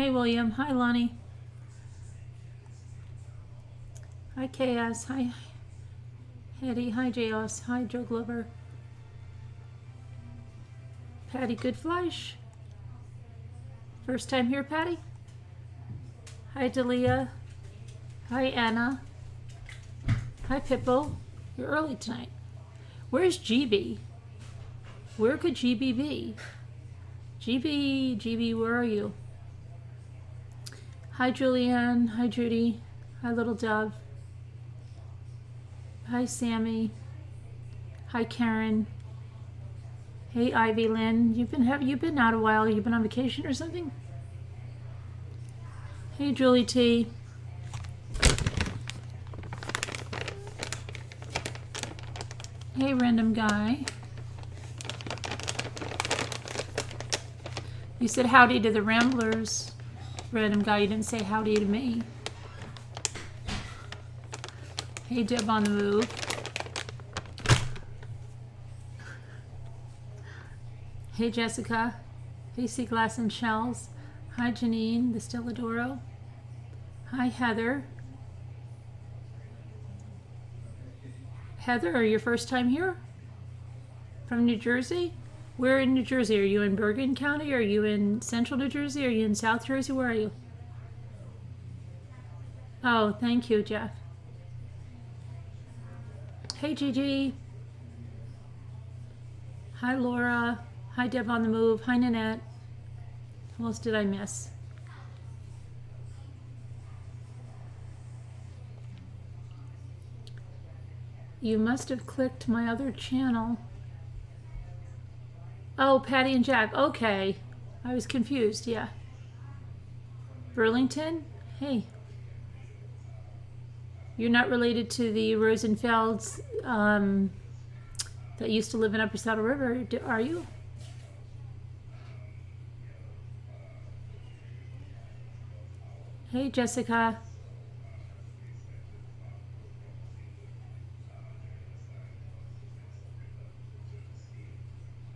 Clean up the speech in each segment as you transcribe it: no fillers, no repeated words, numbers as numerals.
Hey, William. Hi, Lonnie. Hi, Chaos. Hi, Hetty. Hi, Jaos. Hi, Joe Glover. Patty Goodfleisch. First time here, Patty? Hi, Dalia. Hi, Anna. Hi, Pippo. You're early tonight. Where's GB? Where could GB be? GB, where are you? Hi, Julianne. Hi, Judy. Hi, Little Dove. Hi, Sammy. Hi, Karen. Hey, Ivy Lynn. You've been out a while. You've been on vacation or something? Hey, Julie T. Hey, random guy. You said howdy to the Ramblers. Random guy, you didn't say howdy to me. Hey, Deb on the move. Hey, Jessica. Hey, Sea Glass and Shells. Hi, Janine, the Stelladoro. Hi, Heather. Heather, are you your first time here? From New Jersey? Where in New Jersey? Are you in Bergen County? Are you in Central New Jersey? Are you in South Jersey? Where are you? Oh, thank you, Jeff. Hey, Gigi. Hi, Laura. Hi, Deb on the move. Hi, Nanette. Who else did I miss? You must have clicked my other channel. Oh, Patty and Jack. Okay. I was confused. Yeah. Burlington? Hey. You're not related to the Rosenfelds that used to live in Upper Saddle River, are you? Hey, Jessica.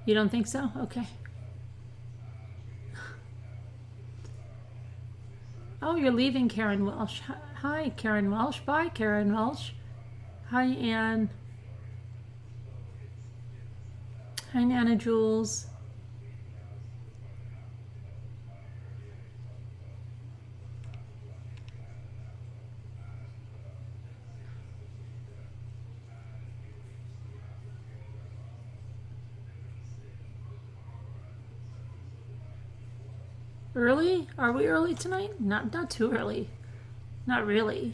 You don't think so? Okay. Oh, you're leaving, Karen Welsh. Hi, Karen Welsh. Bye, Karen Welsh. Hi, Anne. Hi, Nana Jules. Early? Are we early tonight? Not too early. Not really.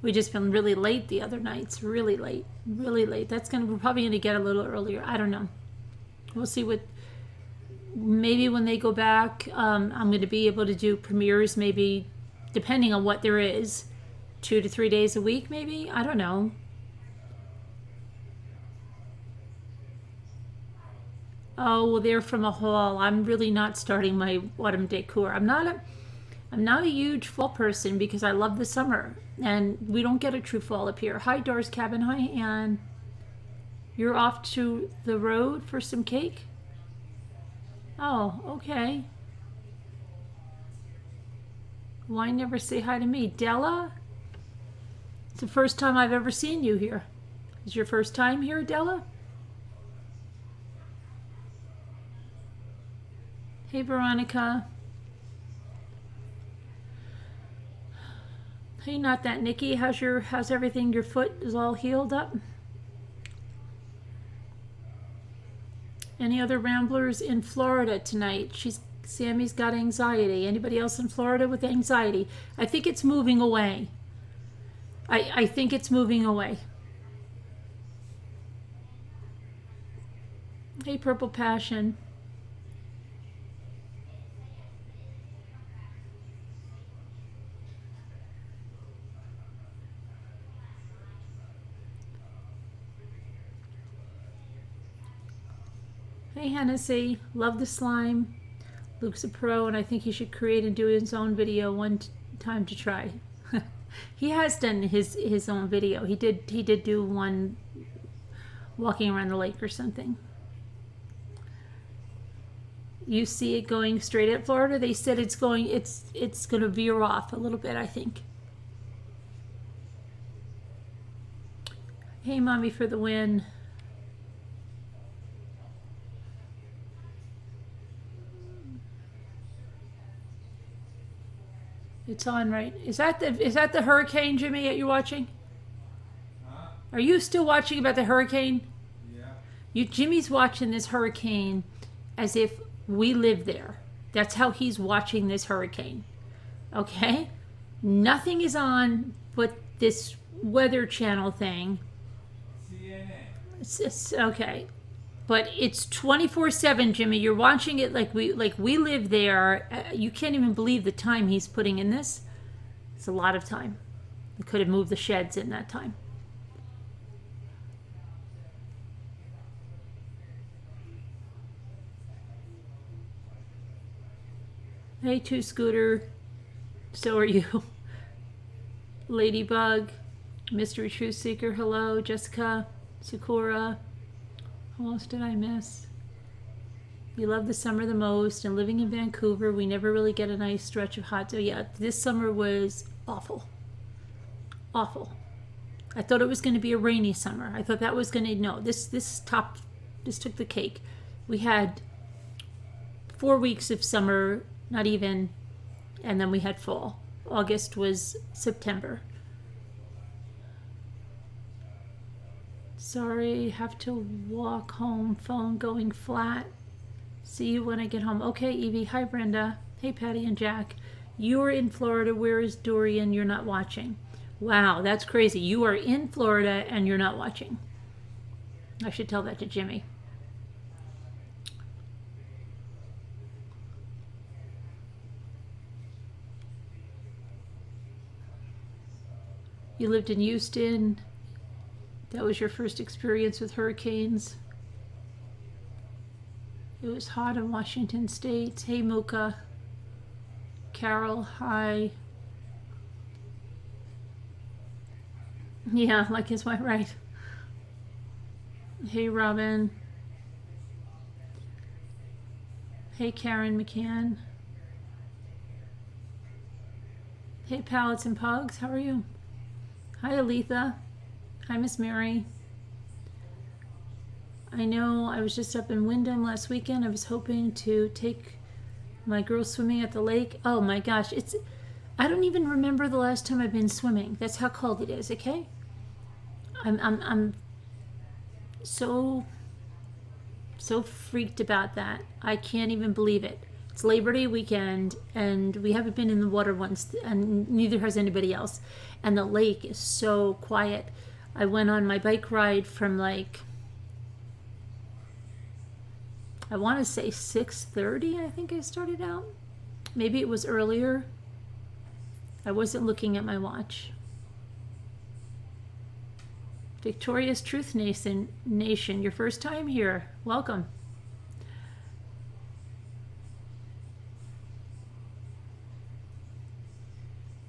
We just been really late the other nights. Really late. Really late. We're probably gonna get a little earlier. I don't know. We'll see what. Maybe when they go back, I'm gonna be able to do premieres. Maybe, depending on what there is, 2 to 3 days a week. Maybe, I don't know. Oh, well, they're from a haul. I'm really not starting my autumn decor. I'm not a huge fall person because I love the summer, and we don't get a true fall up here. Hi, Doris Cabin. Hi, Anne. You're off to the road for some cake? Oh, okay. Why never say hi to me? Della? It's the first time I've ever seen you here. Is your first time here, Della? Hey, Veronica. Hey, not that Nikki. How's everything? Your foot is all healed up? Any other ramblers in Florida tonight? Sammy's got anxiety. Anybody else in Florida with anxiety? I think it's moving away. I think it's moving away. Hey, Purple Passion. Hey, Hennessy. Love the slime. Luke's a pro, and I think he should create and do his own video one time to try. He has done his own video. He did do one walking around the lake or something. You see it going straight at Florida? They said it's going to veer off a little bit, I think. Hey, Mommy for the win. It's on, right? Is that the hurricane, Jimmy, that you're watching? Huh? Are you still watching about the hurricane? Yeah. Jimmy's watching this hurricane as if we live there. That's how he's watching this hurricane. Okay? Nothing is on but this Weather Channel thing. CNN. It's okay. But it's 24/7, Jimmy. You're watching it like we live there. You can't even believe the time he's putting in this. It's a lot of time. We could have moved the sheds in that time. Hey, Two Scooter. So are you. Ladybug. Mystery Truth Seeker. Hello. Jessica. Sakura. Who else did I miss? We love the summer the most, and living in Vancouver, we never really get a nice stretch of hot. So yeah, this summer was awful. Awful. I thought it was going to be a rainy summer. I thought that was going to, no, this took the cake. We had 4 weeks of summer, not even, and then we had fall. August was September. Sorry, have to walk home, phone going flat. See you when I get home. Okay, Evie. Hi, Brenda. Hey, Patty and Jack. You're in Florida. Where is Dorian? You're not watching. Wow, that's crazy. You are in Florida and you're not watching. I should tell that to Jimmy. You lived in Houston. That was your first experience with hurricanes. It was hot in Washington State. Hey, Mocha. Carol, hi. Yeah, like his wife, right. Hey, Robin. Hey, Karen McCann. Hey, Pallets and Pugs, how are you? Hi, Aletha. Hi, Miss Mary. I know I was just up in Wyndham last weekend. I was hoping to take my girls swimming at the lake. Oh my gosh, I don't even remember the last time I've been swimming. That's how cold it is, okay? I'm so freaked about that. I can't even believe it. It's Labor Day weekend and we haven't been in the water once, and neither has anybody else. And the lake is so quiet. I went on my bike ride from like, I want to say 6:30, I think I started out. Maybe it was earlier. I wasn't looking at my watch. Victorious Truth Nation, your first time here. Welcome.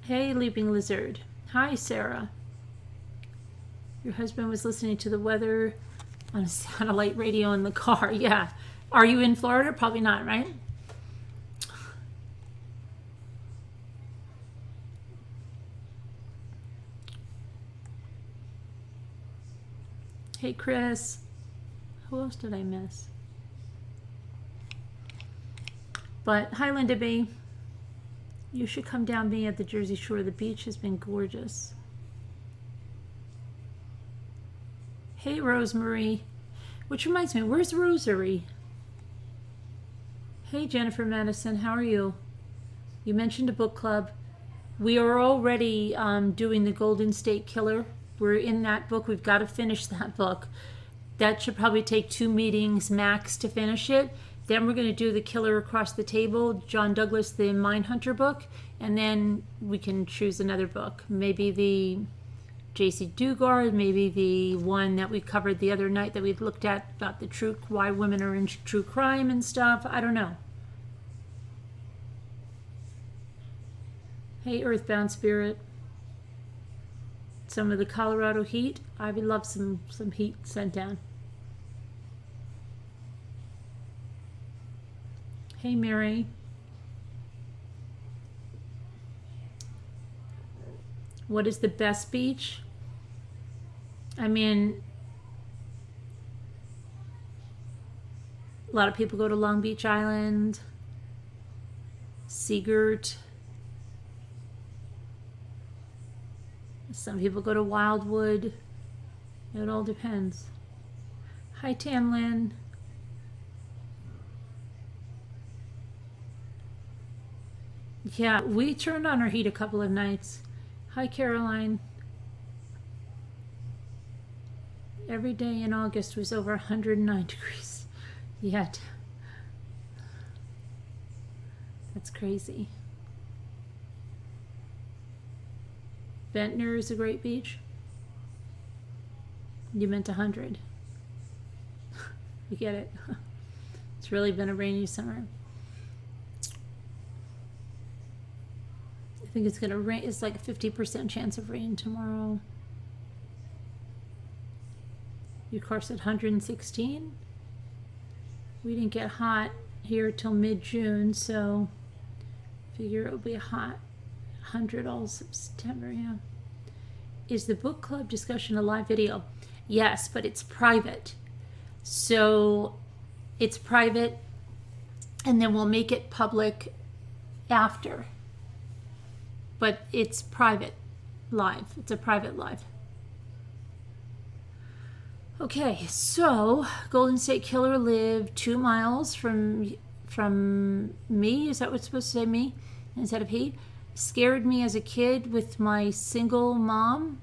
Hey, Leaping Lizard. Hi, Sarah. Your husband was listening to the weather on a satellite radio in the car. Yeah. Are you in Florida? Probably not, right? Hey, Chris. Who else did I miss? But hi, Linda B. You should come down me at the Jersey Shore. The beach has been gorgeous. Hey, Rosemary. Which reminds me, where's Rosary? Hey, Jennifer Madison, how are you? You mentioned a book club. We are already doing the Golden State Killer. We're in that book. We've got to finish that book. That should probably take 2 meetings max to finish it. Then we're going to do The Killer Across the Table, John Douglas, the Mindhunter book, and then we can choose another book. Maybe the J.C. Dugard, maybe the one that we covered the other night that we looked at about the why women are in true crime and stuff. I don't know. Hey, Earthbound Spirit. Some of the Colorado heat. I would love some heat sent down. Hey, Mary. What is the best beach? I mean, a lot of people go to Long Beach Island, Seagirt. Some people go to Wildwood. It all depends. Hi, Tamlin. Yeah, we turned on our heat a couple of nights. Hi, Caroline. Every day in August was over 109 degrees. Yet. That's crazy. Ventnor is a great beach. You meant 100. We get it. It's really been a rainy summer. I think it's gonna rain. It's like a 50% chance of rain tomorrow. Your car said 116. We didn't get hot here till mid-June, so figure it'll be a hot 100 all September. Yeah. Is the book club discussion a live video? Yes, but it's private. So it's private, and then we'll make it public after. But it's private live. It's a private live. Okay, so Golden State Killer lived 2 miles from me. Is that what's supposed to say, me instead of he? Scared me as a kid with my single mom.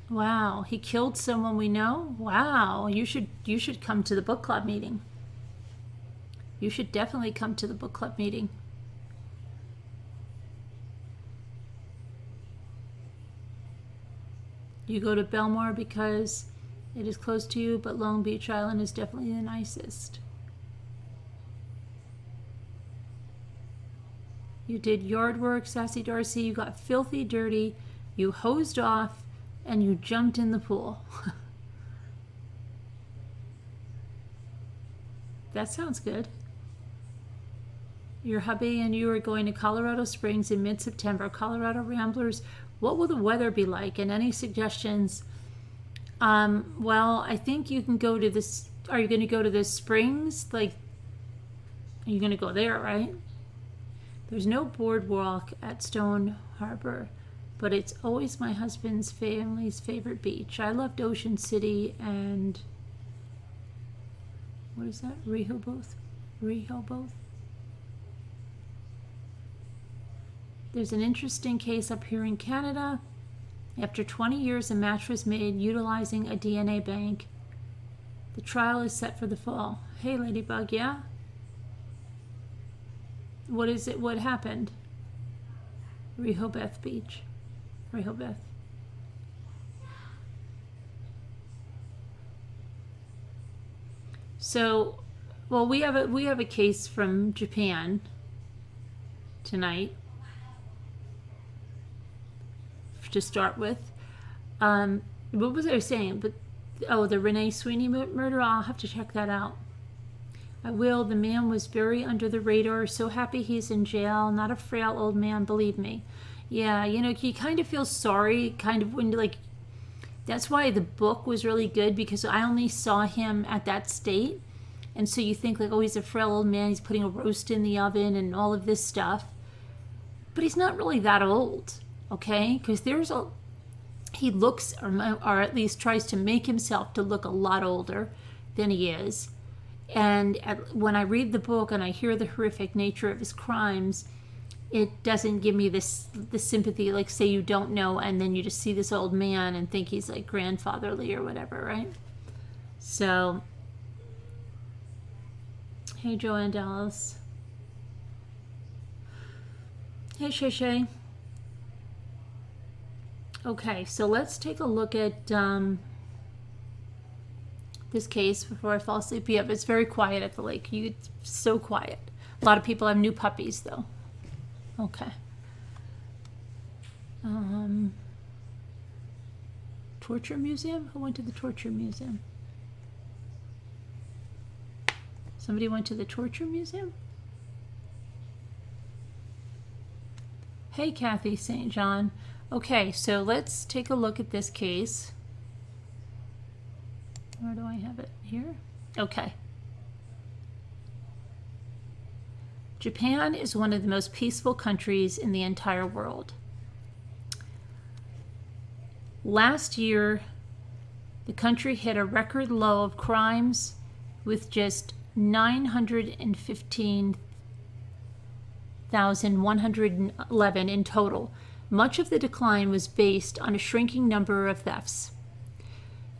Wow, he killed someone we know. Wow, you should come to the book club meeting. You should definitely come to the book club meeting. You go to Belmore because it is close to you, but Long Beach Island is definitely the nicest. You did yard work, Sassy Darcy. You got filthy dirty. You hosed off, and you jumped in the pool. That sounds good. Your hubby and you are going to Colorado Springs in mid-September. Colorado Ramblers. What will the weather be like? And any suggestions? Well, I think you can go to this. Are you going to go to the Springs? Like, are you going to go there, right? There's no boardwalk at Stone Harbor, but it's always my husband's family's favorite beach. I loved Ocean City and what is that? Rehoboth? Rehoboth? There's an interesting case up here in Canada. After 20 years, a match was made utilizing a DNA bank. The trial is set for the fall. Hey, Ladybug, yeah? What is it? What happened? Rehoboth Beach. Rehoboth. So, well, we have a case from Japan tonight to start with. What was I saying? But the Renee Sweeney murder. I'll have to check that out. I will. The man was very under the radar. So happy he's in jail. Not a frail old man, believe me. Yeah, you know, you kind of feel sorry, kind of when like. That's why the book was really good, because I only saw him at that state, and so you think like, oh, he's a frail old man. He's putting a roast in the oven and all of this stuff, but he's not really that old, okay? Because he looks, or at least tries to make himself to look a lot older than he is. And when I read the book and I hear the horrific nature of his crimes, it doesn't give me the sympathy, like say you don't know and then you just see this old man and think he's like grandfatherly or whatever, right? So, hey Joanne Dallas. Hey Shay Shay. Okay, so let's take a look at this case before I fall asleep. Yeah, but it's very quiet at the lake. It's so quiet. A lot of people have new puppies though. Okay. Torture Museum? Who went to the Torture Museum? Somebody went to the torture museum? Hey, Kathy St. John. Okay, so let's take a look at this case. Where do I have it? Here? Okay. Japan is one of the most peaceful countries in the entire world. Last year, the country hit a record low of crimes with just 915,111 in total. Much of the decline was based on a shrinking number of thefts.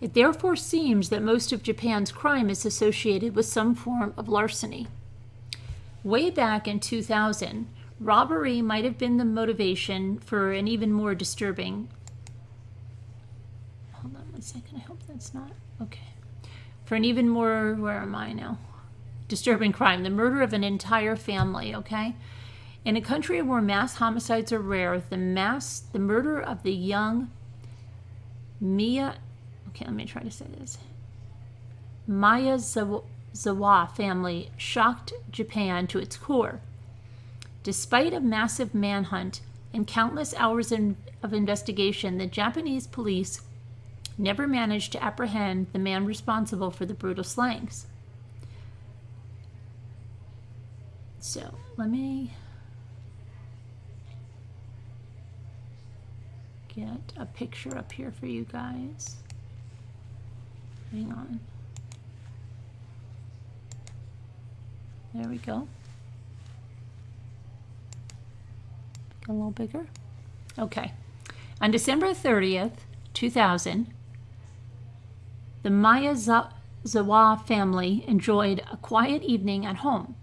It therefore seems that most of Japan's crime is associated with some form of larceny. Way back in 2000, robbery might have been the motivation for an even more disturbing... Hold on one second, I hope that's not... Okay. For an even more... Where am I now? Disturbing crime, the murder of an entire family, okay? In a country where mass homicides are rare, the murder of the young Miyazawa family shocked Japan to its core. Despite a massive manhunt and countless hours of investigation, the Japanese police never managed to apprehend the man responsible for the brutal slayings. So, let me get a picture up here for you guys. Hang on. There we go. Get a little bigger. Okay. On December 30th, 2000, the Miyazawa family enjoyed a quiet evening at home.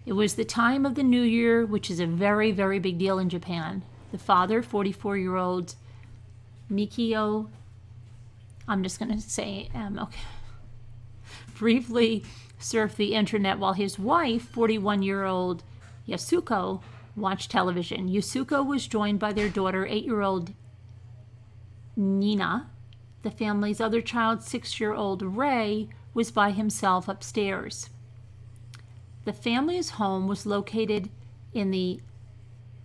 It was the time of the New Year, which is a very, very big deal in Japan. The father, 44-year-old Mikio, I'm just going to say okay, briefly surfed the internet while his wife, 41-year-old Yasuko, watched television. Yasuko was joined by their daughter, 8-year-old Nina. The family's other child, 6-year-old Ray, was by himself upstairs. The family's home was located in the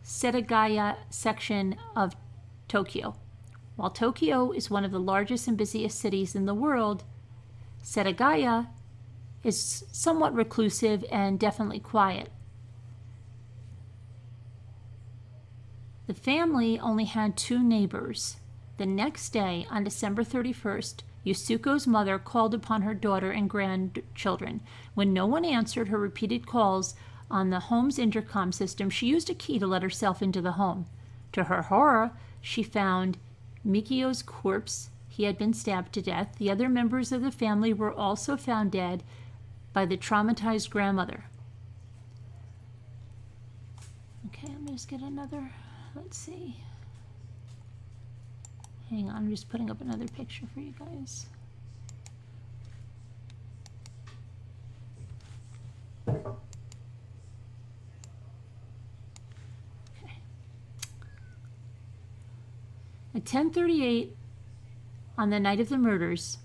Setagaya section of Tokyo. While Tokyo is one of the largest and busiest cities in the world, Setagaya is somewhat reclusive and definitely quiet. The family only had 2 neighbors. The next day, on December 31st, Yasuko's mother called upon her daughter and grandchildren. When no one answered her repeated calls on the home's intercom system, she used a key to let herself into the home. To her horror, she found Mikio's corpse. He had been stabbed to death. The other members of the family were also found dead by the traumatized grandmother. Okay, let me just get another, let's see. Hang on, I'm just putting up another picture for you guys. Okay. At 10:38 on the night of the murders,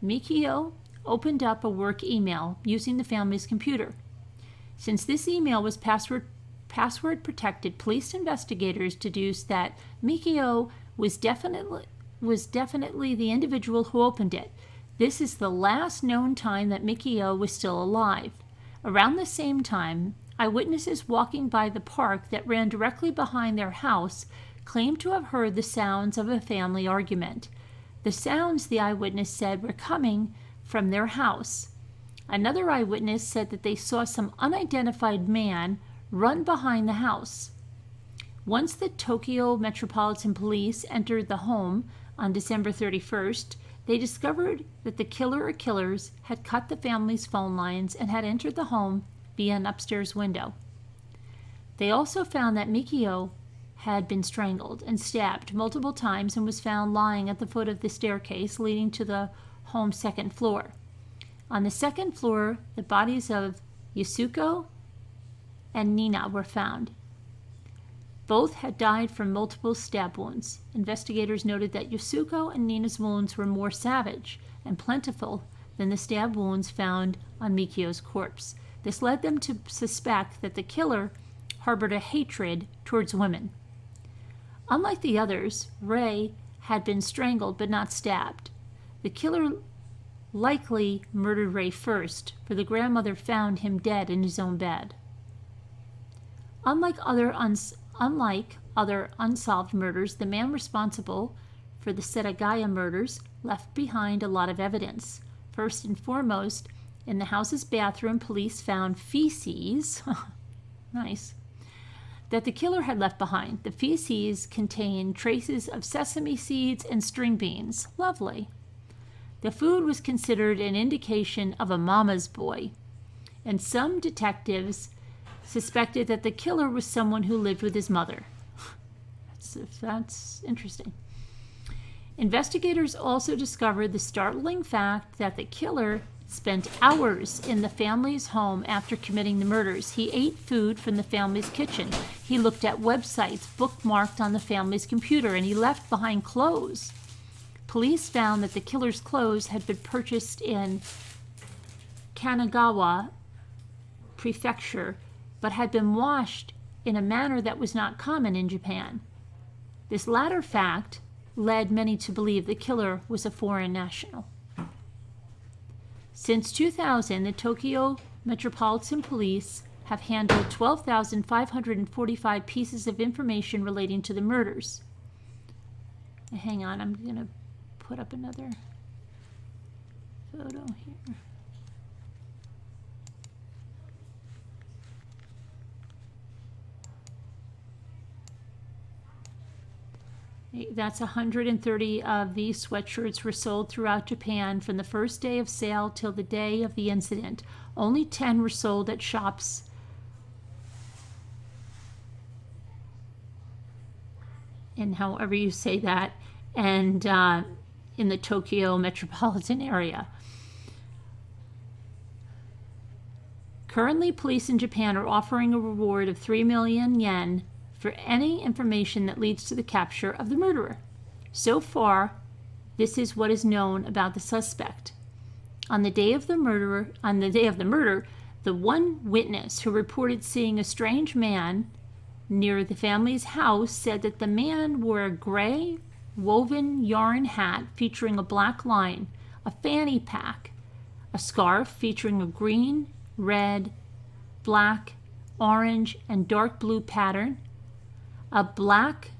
Mikio opened up a work email using the family's computer. Since this email was password protected, police investigators deduced that Mikio was definitely the individual who opened it. This is the last known time that Mikio was still alive. Around the same time, eyewitnesses walking by the park that ran directly behind their house claimed to have heard the sounds of a family argument. The sounds, the eyewitness said, were coming from their house. Another eyewitness said that they saw some unidentified man run behind the house. Once the Tokyo Metropolitan Police entered the home on December 31st, they discovered that the killer or killers had cut the family's phone lines and had entered the home via an upstairs window. They also found that Mikio had been strangled and stabbed multiple times and was found lying at the foot of the staircase leading to the home's second floor. On the second floor, the bodies of Yasuko and Nina were found. Both had died from multiple stab wounds. Investigators noted that Yasuko and Nina's wounds were more savage and plentiful than the stab wounds found on Mikio's corpse. This led them to suspect that the killer harbored a hatred towards women. Unlike the others, Ray had been strangled but not stabbed. The killer likely murdered Ray first, for the grandmother found him dead in his own bed. Unlike other unsolved murders, the man responsible for the Setagaya murders left behind a lot of evidence. First and foremost, in the house's bathroom, police found feces, nice, that the killer had left behind. The feces contained traces of sesame seeds and string beans. Lovely. The food was considered an indication of a mama's boy, and some detectives suspected that the killer was someone who lived with his mother. That's interesting. Investigators also discovered the startling fact that the killer spent hours in the family's home after committing the murders. He ate food from the family's kitchen. He looked at websites bookmarked on the family's computer, and he left behind clothes. Police found that the killer's clothes had been purchased in Kanagawa Prefecture, but had been washed in a manner that was not common in Japan. This latter fact led many to believe the killer was a foreign national. Since 2000, the Tokyo Metropolitan Police have handled 12,545 pieces of information relating to the murders. Hang on, I'm going to put up another photo here. That's 130 of these sweatshirts were sold throughout Japan from the first day of sale till the day of the incident. Only 10 were sold at shops in however you say that, and in the Tokyo metropolitan area. Currently, police in Japan are offering a reward of 3 million yen for any information that leads to the capture of the murderer. So far, this is what is known about the suspect. On the day of the murder, the one witness who reported seeing a strange man near the family's house said that the man wore a gray woven yarn hat featuring a black line, a fanny pack, a scarf featuring a green, red, black, orange, and dark blue pattern, a black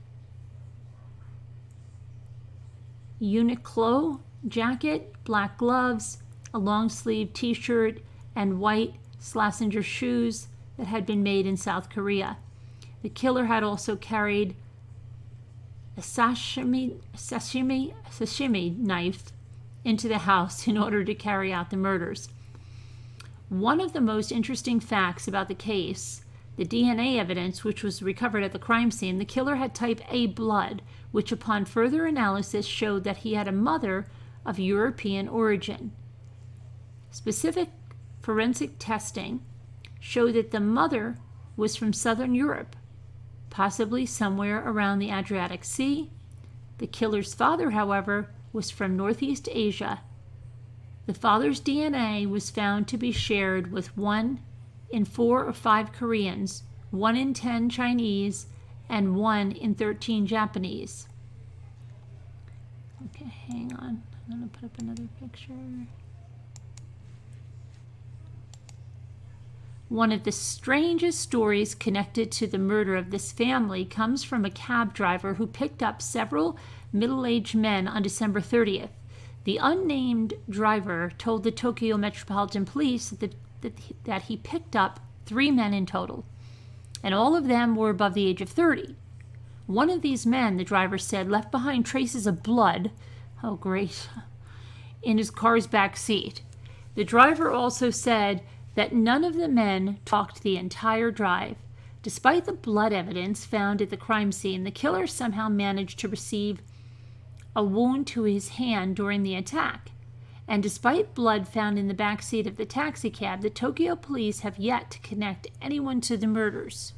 Uniqlo jacket, black gloves, a long-sleeved t-shirt, and white Schlesinger shoes that had been made in South Korea. The killer had also carried a sashimi knife into the house in order to carry out the murders. One of the most interesting facts about the case, the DNA evidence which was recovered at the crime scene, the killer had type A blood, which upon further analysis showed that he had a mother of European origin. Specific forensic testing showed that the mother was from Southern Europe, possibly somewhere around the Adriatic Sea. The killer's father, however, was from Northeast Asia. The father's DNA was found to be shared with 1 in 4 or 5 Koreans, 1 in 10 Chinese, and 1 in 13 Japanese. Okay, hang on. I'm going to put up another picture. One of the strangest stories connected to the murder of this family comes from a cab driver who picked up several middle-aged men on December 30th. The unnamed driver told the Tokyo Metropolitan Police that he picked up 3 men in total, and all of them were above the age of 30. One of these men, the driver said, left behind traces of blood, oh great, in his car's back seat. The driver also said that none of the men talked the entire drive. Despite the blood evidence found at the crime scene, the killer somehow managed to receive a wound to his hand during the attack. And despite blood found in the back seat of the taxi cab, the Tokyo police have yet to connect anyone to the murders.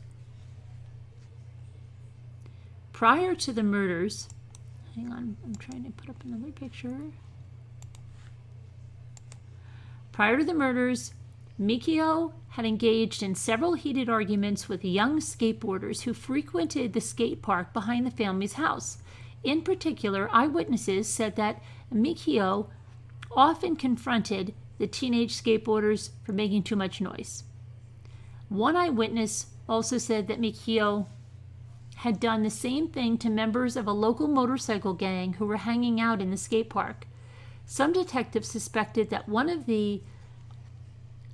Prior to the murders, hang on, I'm trying to put up another picture. Prior to the murders, Mikio had engaged in several heated arguments with young skateboarders who frequented the skate park behind the family's house. In particular, eyewitnesses said that Mikio often confronted the teenage skateboarders for making too much noise. One eyewitness also said that Mikio had done the same thing to members of a local motorcycle gang who were hanging out in the skate park. Some detectives suspected that one of the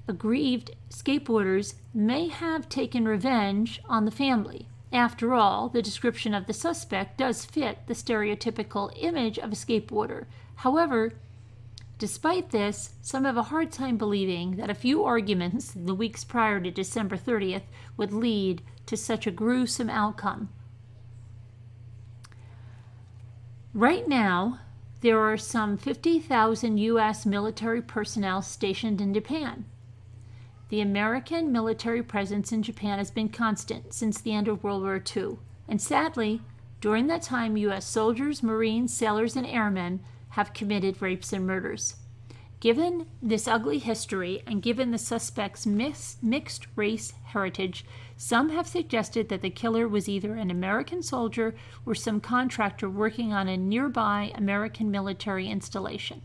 aggrieved skateboarders may have taken revenge on the family. After all, the description of the suspect does fit the stereotypical image of a skateboarder. However, despite this, some have a hard time believing that a few arguments in the weeks prior to December 30th would lead to such a gruesome outcome. Right now, there are some 50,000 U.S. military personnel stationed in Japan. The American military presence in Japan has been constant since the end of World War II, and sadly, during that time, U.S. soldiers, Marines, sailors, and airmen have committed rapes and murders. Given this ugly history and given the suspect's mixed race heritage, some have suggested that the killer was either an American soldier or some contractor working on a nearby American military installation.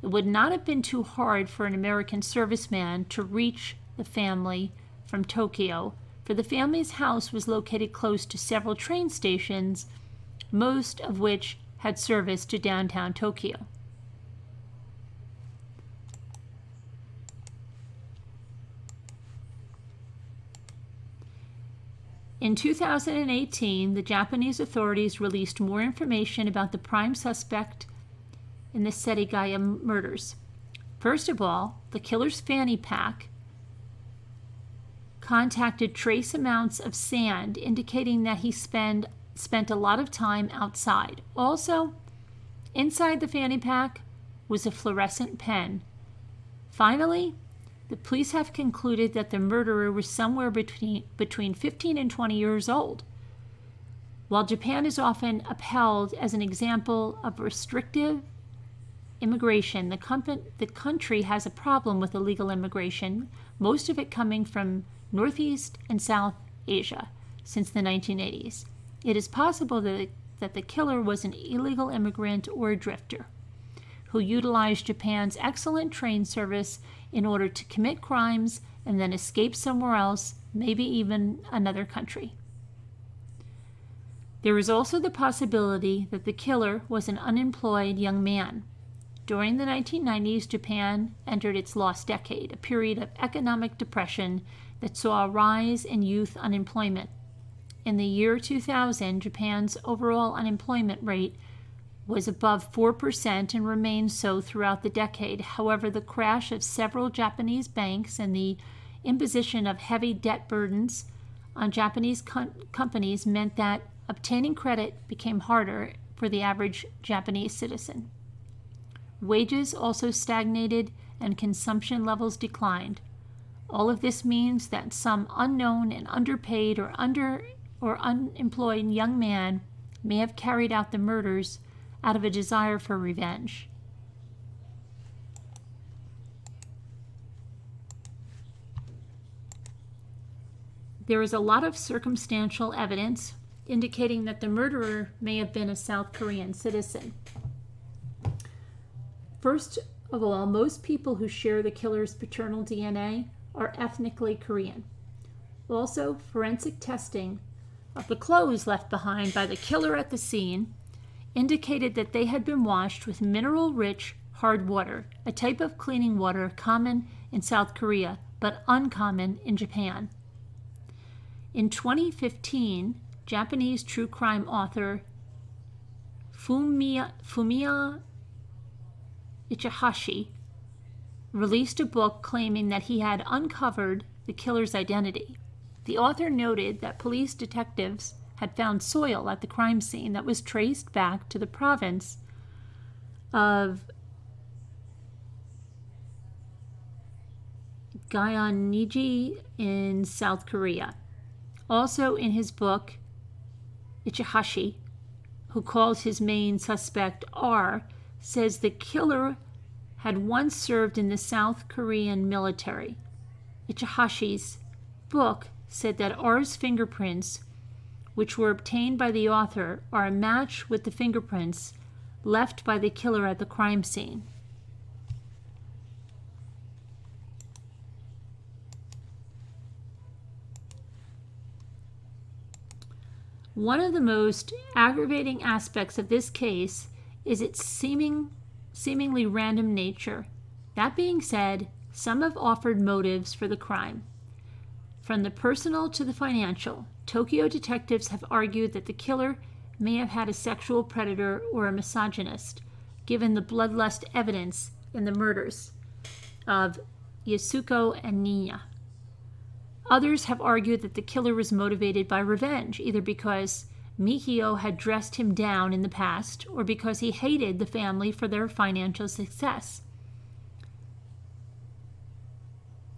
It would not have been too hard for an American serviceman to reach the family from Tokyo, for the family's house was located close to several train stations, most of which had service to downtown Tokyo. In 2018, the Japanese authorities released more information about the prime suspect in the Setagaya murders. First of all, the killer's fanny pack contacted trace amounts of sand, indicating that he spent a lot of time outside. Also, inside the fanny pack was a fluorescent pen. Finally, the police have concluded that the murderer was somewhere between 15 and 20 years old. While Japan is often upheld as an example of restrictive immigration, the country has a problem with illegal immigration, most of it coming from Northeast and South Asia since the 1980s. It is possible that the killer was an illegal immigrant or a drifter who utilized Japan's excellent train service in order to commit crimes and then escape somewhere else, maybe even another country. There is also the possibility that the killer was an unemployed young man. During the 1990s, Japan entered its lost decade, a period of economic depression that saw a rise in youth unemployment. In the year 2000, Japan's overall unemployment rate was above 4% and remained so throughout the decade. However, the crash of several Japanese banks and the imposition of heavy debt burdens on Japanese companies meant that obtaining credit became harder for the average Japanese citizen. Wages also stagnated and consumption levels declined. All of this means that some unknown and underpaid or unemployed young man may have carried out the murders out of a desire for revenge. There is a lot of circumstantial evidence indicating that the murderer may have been a South Korean citizen. First of all, most people who share the killer's paternal DNA are ethnically Korean. Also, forensic testing of the clothes left behind by the killer at the scene indicated that they had been washed with mineral-rich hard water, a type of cleaning water common in South Korea but uncommon in Japan. In 2015, Japanese true crime author Fumiya Ichihashi released a book claiming that he had uncovered the killer's identity. The author noted that police detectives had found soil at the crime scene that was traced back to the province of Gyeonggi in South Korea. Also in his book, Ichihashi, who calls his main suspect R, says the killer had once served in the South Korean military. Ichihashi's book said that R's fingerprints, which were obtained by the author, are a match with the fingerprints left by the killer at the crime scene. One of the most aggravating aspects of this case is its seemingly random nature. That being said, some have offered motives for the crime. From the personal to the financial, Tokyo detectives have argued that the killer may have had a sexual predator or a misogynist, given the bloodlust evidence in the murders of Yasuko and Nina. Others have argued that the killer was motivated by revenge, either because Mikio had dressed him down in the past or because he hated the family for their financial success.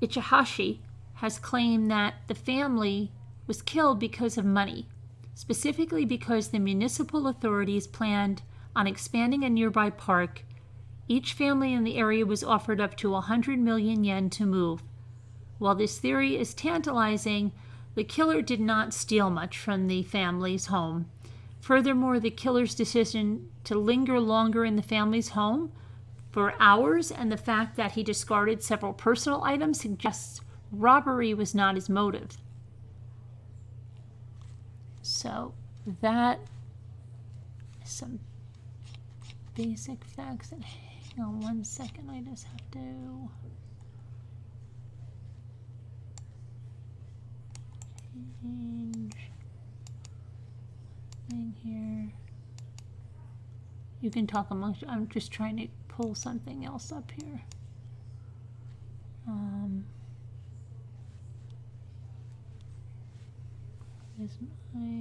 Ichihashi has claimed that the family was killed because of money, specifically because the municipal authorities planned on expanding a nearby park. Each family in the area was offered up to 100 million yen to move. While this theory is tantalizing, the killer did not steal much from the family's home. Furthermore, the killer's decision to linger longer in the family's home for hours and the fact that he discarded several personal items suggests robbery was not his motive. So that is some basic facts. And hang on 1 second, I just have to change thing here. You can talk amongst. I'm just trying to pull something else up here. Is my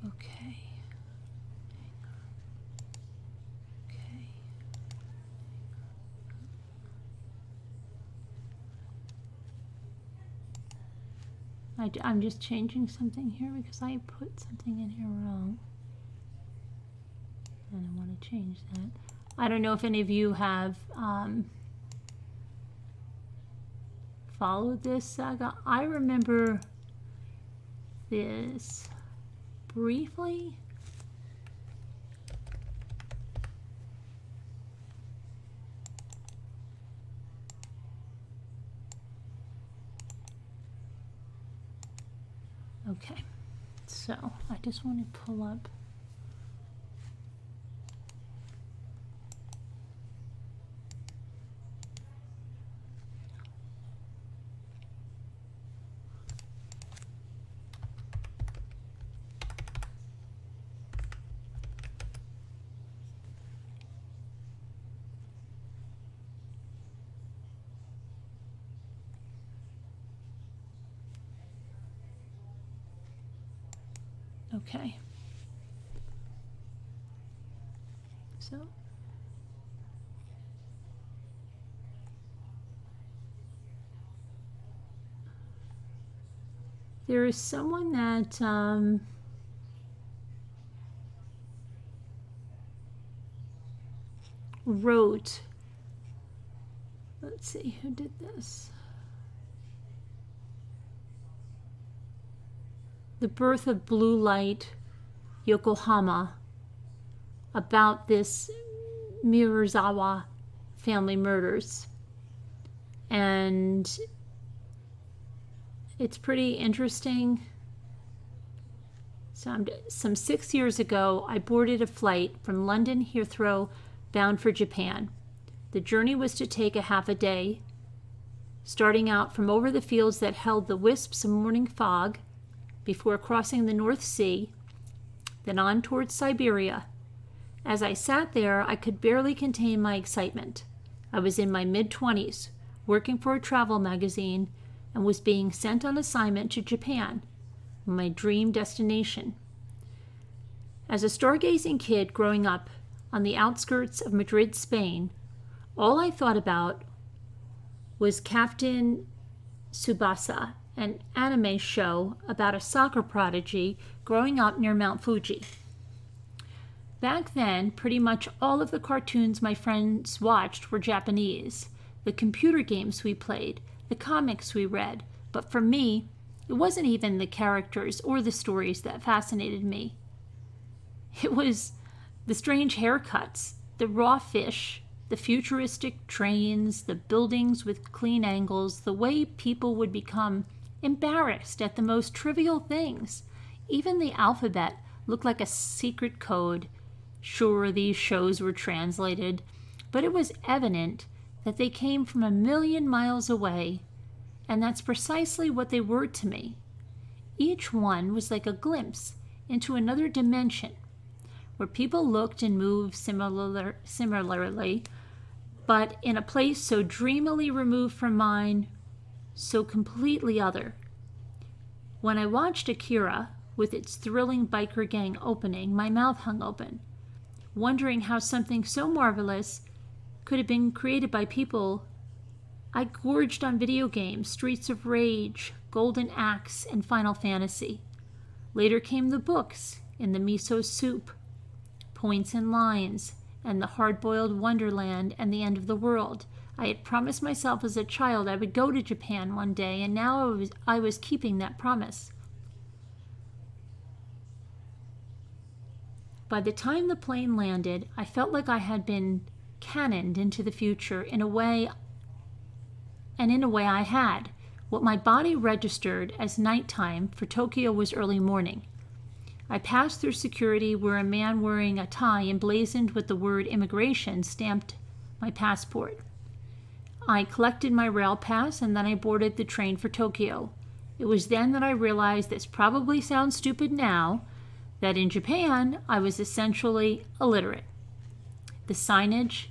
okay. I'm just changing something here because I put something in here wrong. And I want to change that. I don't know if any of you have followed this saga. I remember this briefly. Okay, so I just want to pull up okay. So there is someone that wrote, let's see who did this. The Birth of Blue Light, Yokohama, about this Miyazawa family murders. And it's pretty interesting. So some 6 years ago, I boarded a flight from London Heathrow bound for Japan. The journey was to take a half a day, starting out from over the fields that held the wisps of morning fog before crossing the North Sea, then on towards Siberia. As I sat there, I could barely contain my excitement. I was in my mid-20s, working for a travel magazine, and was being sent on assignment to Japan, my dream destination. As a stargazing kid growing up on the outskirts of Madrid, Spain, All I thought about was Captain Tsubasa, an anime show about a soccer prodigy growing up near Mount Fuji. Back then, pretty much all of the cartoons my friends watched were Japanese, the computer games we played, the comics we read, but for me, it wasn't even the characters or the stories that fascinated me. It was the strange haircuts, the raw fish, the futuristic trains, the buildings with clean angles, the way people would become embarrassed at the most trivial things. Even the alphabet looked like a secret code. Sure, these shows were translated, but it was evident that they came from a million miles away, and that's precisely what they were to me. Each one was like a glimpse into another dimension, where people looked and moved similarly, but in a place so dreamily removed from mine, so completely other. When I watched Akira, with its thrilling biker gang opening, my mouth hung open, wondering how something so marvelous could have been created by people. I gorged on video games, Streets of Rage, Golden Axe, and Final Fantasy. Later came the books in the miso soup, Points and Lines, and the hard-boiled Wonderland and the End of the World. I had promised myself as a child I would go to Japan one day, and now I was keeping that promise. By the time the plane landed, I felt like I had been cannoned into the future in a way I had. What my body registered as nighttime for Tokyo was early morning. I passed through security where a man wearing a tie emblazoned with the word immigration stamped my passport. I collected my rail pass and then I boarded the train for Tokyo. It was then that I realized, this probably sounds stupid now, that in Japan I was essentially illiterate. The signage,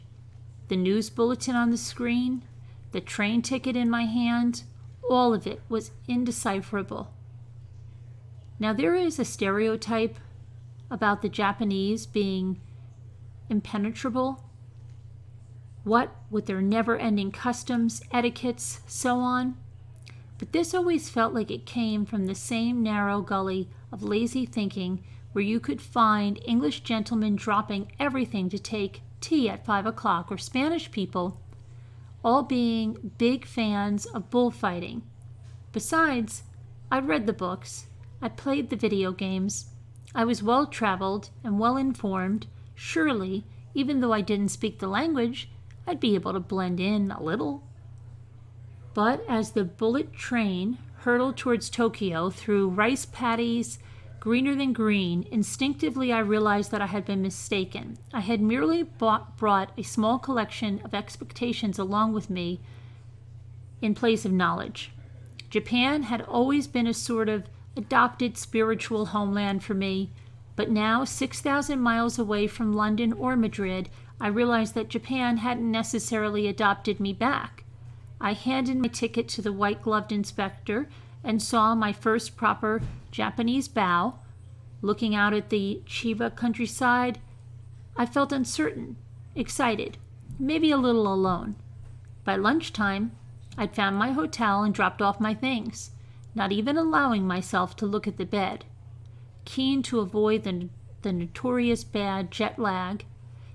the news bulletin on the screen, the train ticket in my hand, all of it was indecipherable. Now there is a stereotype about the Japanese being impenetrable, what with their never-ending customs, etiquettes, so on. But this always felt like it came from the same narrow gully of lazy thinking where you could find English gentlemen dropping everything to take tea at 5 o'clock, or Spanish people all being big fans of bullfighting. Besides, I'd read the books, I played the video games, I was well-traveled and well-informed. Surely, even though I didn't speak the language, I'd be able to blend in a little. But as the bullet train hurtled towards Tokyo through rice paddies greener than green, instinctively I realized that I had been mistaken. I had merely brought a small collection of expectations along with me in place of knowledge. Japan had always been a sort of adopted spiritual homeland for me, but now, 6,000 miles away from London or Madrid, I realized that Japan hadn't necessarily adopted me back. I handed my ticket to the white-gloved inspector and saw my first proper Japanese bow. Looking out at the Chiba countryside, I felt uncertain, excited, maybe a little alone. By lunchtime, I'd found my hotel and dropped off my things, not even allowing myself to look at the bed. Keen to avoid the notorious bad jet lag,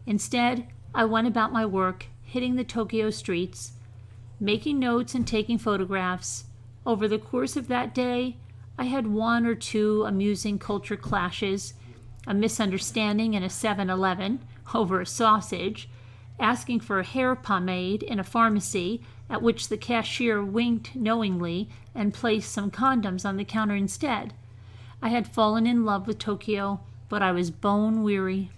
instead, I went about my work, hitting the Tokyo streets, making notes and taking photographs. Over the course of that day, I had one or two amusing culture clashes, a misunderstanding in a 7-Eleven over a sausage, asking for a hair pomade in a pharmacy at which the cashier winked knowingly and placed some condoms on the counter instead. I had fallen in love with Tokyo, but I was bone weary.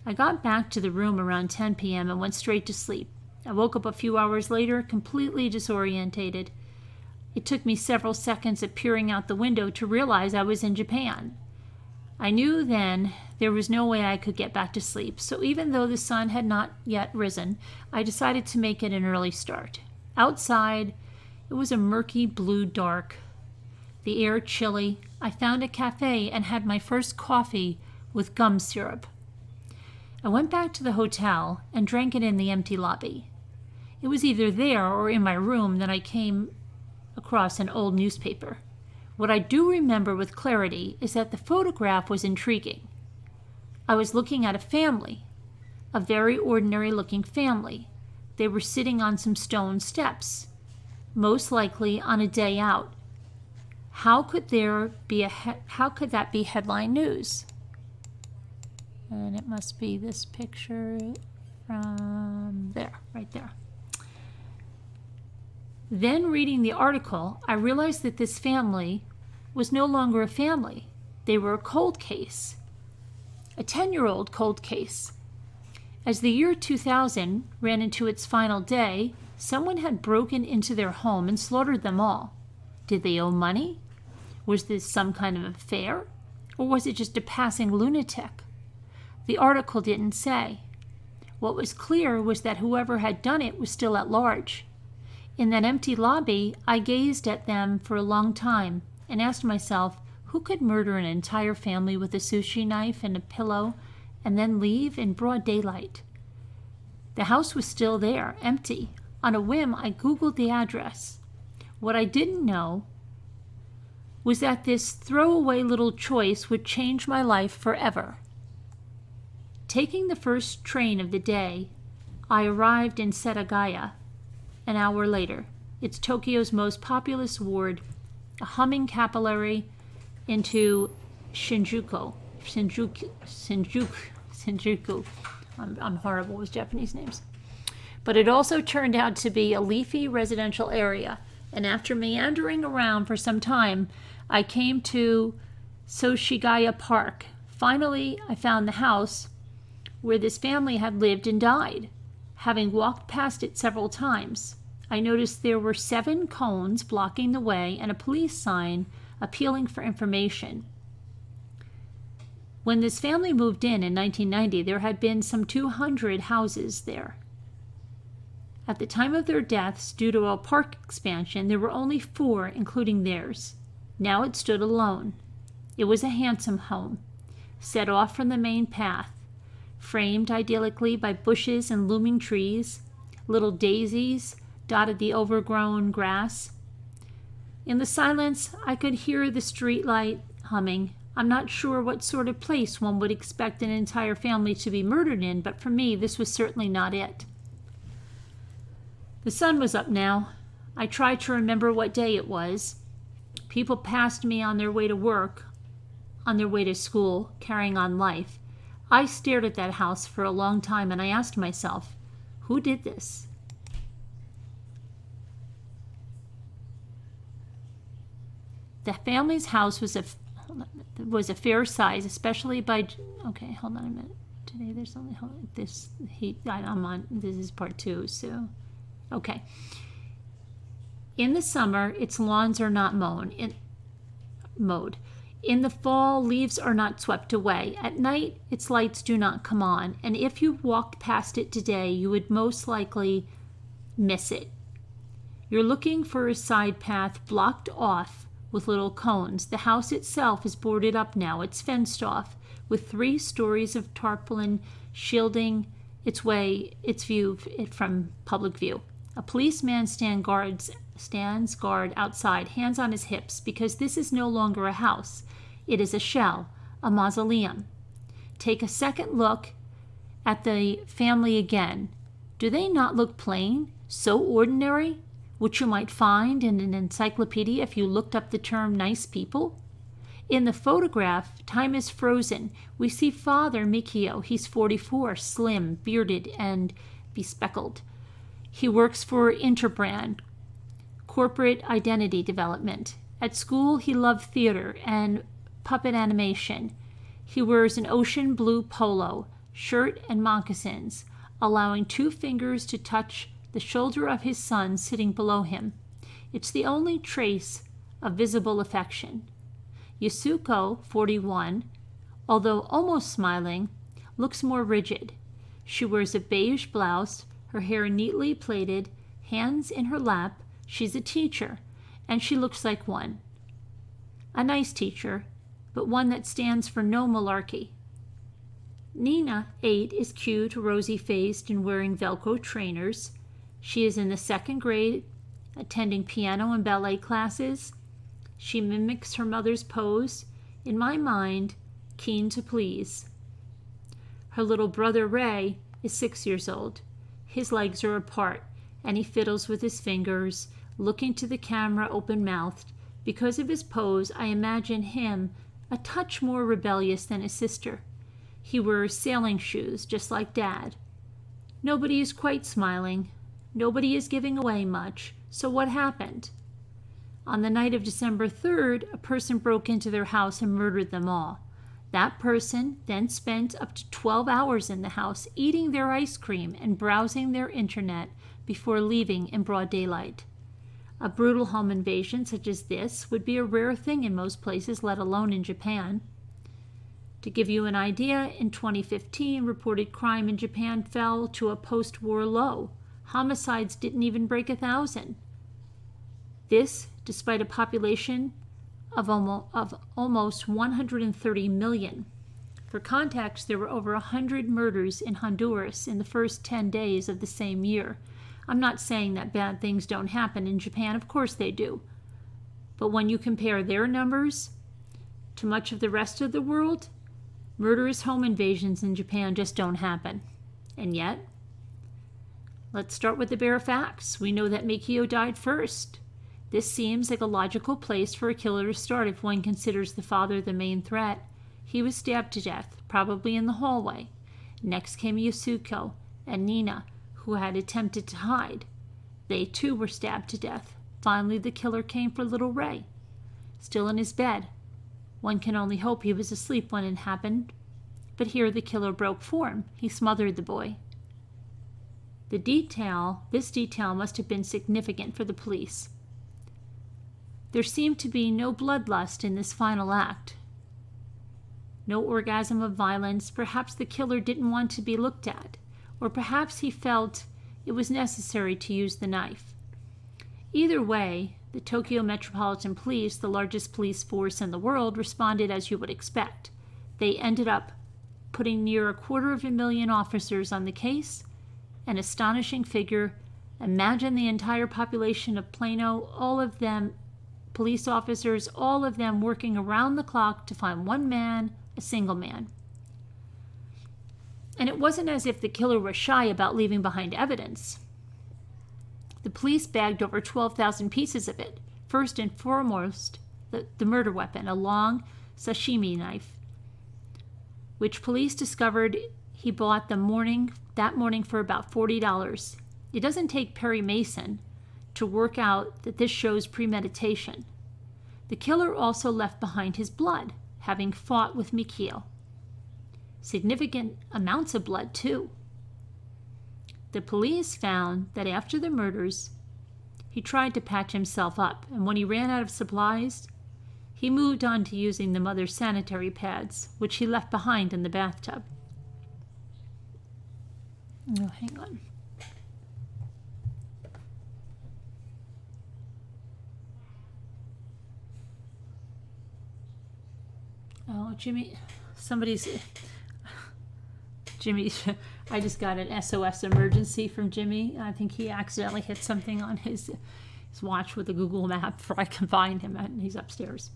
I got back to the room around 10 p.m. and went straight to sleep. I woke up a few hours later, completely disorientated. It took me several seconds of peering out the window to realize I was in Japan. I knew then there was no way I could get back to sleep, so even though the sun had not yet risen, I decided to make it an early start. Outside, it was a murky blue dark. The air chilly. I found a cafe and had my first coffee with gum syrup. I went back to the hotel and drank it in the empty lobby. It was either there or in my room that I came across an old newspaper. What I do remember with clarity is that the photograph was intriguing. I was looking at a family, a very ordinary looking family. They were sitting on some stone steps, most likely on a day out. How could that be headline news? And it must be this picture from there, right there. Then reading the article, I realized that this family was no longer a family. They were a cold case, a 10-year-old cold case. As the year 2000 ran into its final day, someone had broken into their home and slaughtered them all. Did they owe money? Was this some kind of affair? Or was it just a passing lunatic? The article didn't say. What was clear was that whoever had done it was still at large. In that empty lobby, I gazed at them for a long time and asked myself, who could murder an entire family with a sushi knife and a pillow and then leave in broad daylight? The house was still there, empty. On a whim, I Googled the address. What I didn't know was that this throwaway little choice would change my life forever. Taking the first train of the day, I arrived in Setagaya an hour later. It's Tokyo's most populous ward, a humming capillary into Shinjuku. I'm horrible with Japanese names. But it also turned out to be a leafy residential area, and after meandering around for some time, I came to Setagaya Park. Finally, I found the house where this family had lived and died. Having walked past it several times, I noticed there were 7 cones blocking the way and a police sign appealing for information. When this family moved in 1990, there had been some 200 houses there. At the time of their deaths, due to a park expansion, there were only 4, including theirs. Now it stood alone. It was a handsome home, set off from the main path, framed idyllically by bushes and looming trees. Little daisies dotted the overgrown grass. In the silence, I could hear the streetlight humming. I'm not sure what sort of place one would expect an entire family to be murdered in, but for me, this was certainly not it. The sun was up now. I tried to remember what day it was. People passed me on their way to work, on their way to school, carrying on life. I stared at that house for a long time, and I asked myself, who did this? The family's house was a fair size, especially by. Okay, hold on a minute. Today there's only this heat. I'm on. This is part 2. So, okay. In the summer, its lawns are not mowed. In the fall, leaves are not swept away. At night, its lights do not come on, and if you walked past it today, you would most likely miss it. You're looking for a side path blocked off with little cones. The house itself is boarded up now. It's fenced off with 3 stories of tarpaulin shielding its view from public view. A policeman stands guard outside, hands on his hips, because this is no longer a house. It is a shell, a mausoleum. Take a second look at the family again. Do they not look plain, so ordinary, which you might find in an encyclopedia if you looked up the term nice people? In the photograph, time is frozen. We see Father Mikio. He's 44, slim, bearded, and bespectacled. He works for Interbrand, corporate identity development. At school, he loved theater and puppet animation. He wears an ocean blue polo, shirt, and moccasins, allowing 2 fingers to touch the shoulder of his son sitting below him. It's the only trace of visible affection. Yasuko, 41, although almost smiling, looks more rigid. She wears a beige blouse, her hair neatly plaited, hands in her lap. She's a teacher, and she looks like one. A nice teacher, but one that stands for no malarkey. Nina, 8, is cute, rosy-faced, and wearing Velcro trainers. She is in the 2nd grade, attending piano and ballet classes. She mimics her mother's pose, in my mind, keen to please. Her little brother Ray is 6 years old. His legs are apart, and he fiddles with his fingers, looking to the camera open-mouthed. Because of his pose, I imagine him a touch more rebellious than his sister. He wears sailing shoes, just like Dad. Nobody is quite smiling. Nobody is giving away much. So what happened? On the night of December 3rd, a person broke into their house and murdered them all. That person then spent up to 12 hours in the house eating their ice cream and browsing their internet before leaving in broad daylight. A brutal home invasion such as this would be a rare thing in most places, let alone in Japan. To give you an idea, in 2015, reported crime in Japan fell to a post-war low. Homicides didn't even break 1,000. This, despite a population of almost 130 million. For context, there were over 100 murders in Honduras in the first 10 days of the same year. I'm not saying that bad things don't happen in Japan. Of course they do. But when you compare their numbers to much of the rest of the world, murderous home invasions in Japan just don't happen. And yet, let's start with the bare facts. We know that Mikio died first. This seems like a logical place for a killer to start if one considers the father the main threat. He was stabbed to death, probably in the hallway. Next came Yasuko and Nina, who had attempted to hide. They too were stabbed to death. Finally, the killer came for little Ray, still in his bed. One can only hope he was asleep when it happened. But here the killer broke form. He smothered the boy. This detail must have been significant for the police. There seemed to be no bloodlust in this final act. No orgasm of violence. Perhaps the killer didn't want to be looked at, or perhaps he felt it was necessary to use the knife. Either way, the Tokyo Metropolitan Police, the largest police force in the world, responded as you would expect. They ended up putting near 250,000 officers on the case, an astonishing figure. Imagine the entire population of Plano, all of them police officers, all of them working around the clock to find one man, a single man. And it wasn't as if the killer was shy about leaving behind evidence. The police bagged over 12,000 pieces of it. First and foremost, the murder weapon, a long sashimi knife, which police discovered he bought that morning for about $40. It doesn't take Perry Mason to work out that this shows premeditation. The killer also left behind his blood, having fought with Mikio. Significant amounts of blood, too. The police found that after the murders, he tried to patch himself up, and when he ran out of supplies, he moved on to using the mother's sanitary pads, which he left behind in the bathtub. Oh, hang on. Oh, Jimmy, I just got an SOS emergency from Jimmy. I think he accidentally hit something on his watch with a Google map before I can find him, and he's upstairs.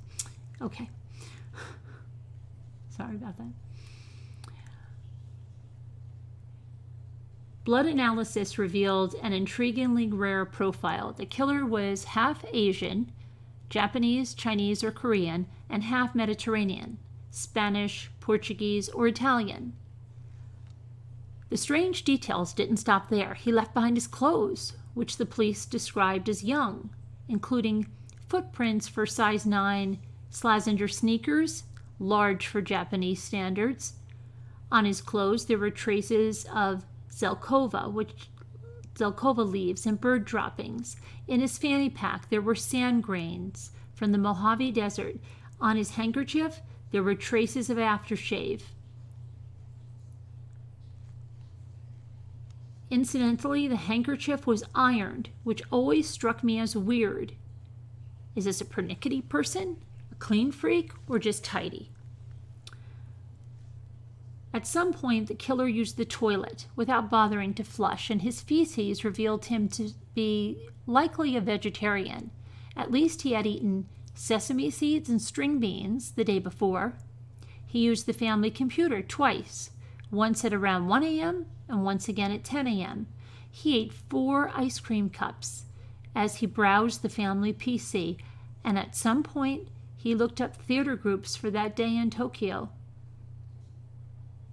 Okay. Sorry about that. Blood analysis revealed an intriguingly rare profile. The killer was half Asian, Japanese, Chinese, or Korean, and half Mediterranean, Spanish, Portuguese, or Italian. The strange details didn't stop there. He left behind his clothes, which the police described as young, including footprints for size 9 Slazenger sneakers, large for Japanese standards. On his clothes, there were traces of Zelkova leaves and bird droppings. In his fanny pack, there were sand grains from the Mojave Desert. On his handkerchief, there were traces of aftershave. Incidentally, the handkerchief was ironed, which always struck me as weird. Is this a pernickety person, a clean freak, or just tidy? At some point, the killer used the toilet without bothering to flush, and his feces revealed him to be likely a vegetarian. At least he had eaten sesame seeds and string beans the day before. He used the family computer twice, once at around 1 a.m. and once again at 10 a.m. He ate 4 ice cream cups as he browsed the family PC, and at some point he looked up theater groups for that day in Tokyo.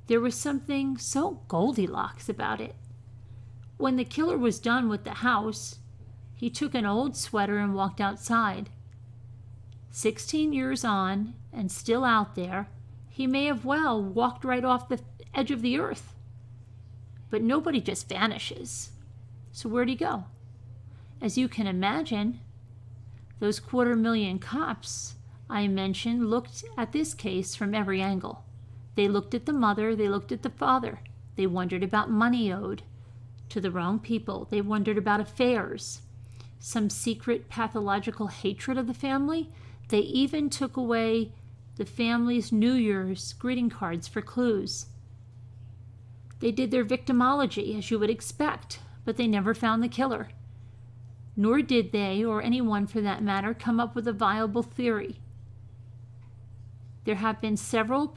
There was something so Goldilocks about it. When the killer was done with the house, he took an old sweater and walked outside. 16 years on, and still out there, he may have well walked right off the edge of the earth. But nobody just vanishes. So where'd he go? As you can imagine, those 250,000 cops I mentioned looked at this case from every angle. They looked at the mother, they looked at the father. They wondered about money owed to the wrong people. They wondered about affairs, some secret pathological hatred of the family. They even took away the family's New Year's greeting cards for clues. They did their victimology, as you would expect, but they never found the killer. Nor did they, or anyone for that matter, come up with a viable theory. There have been several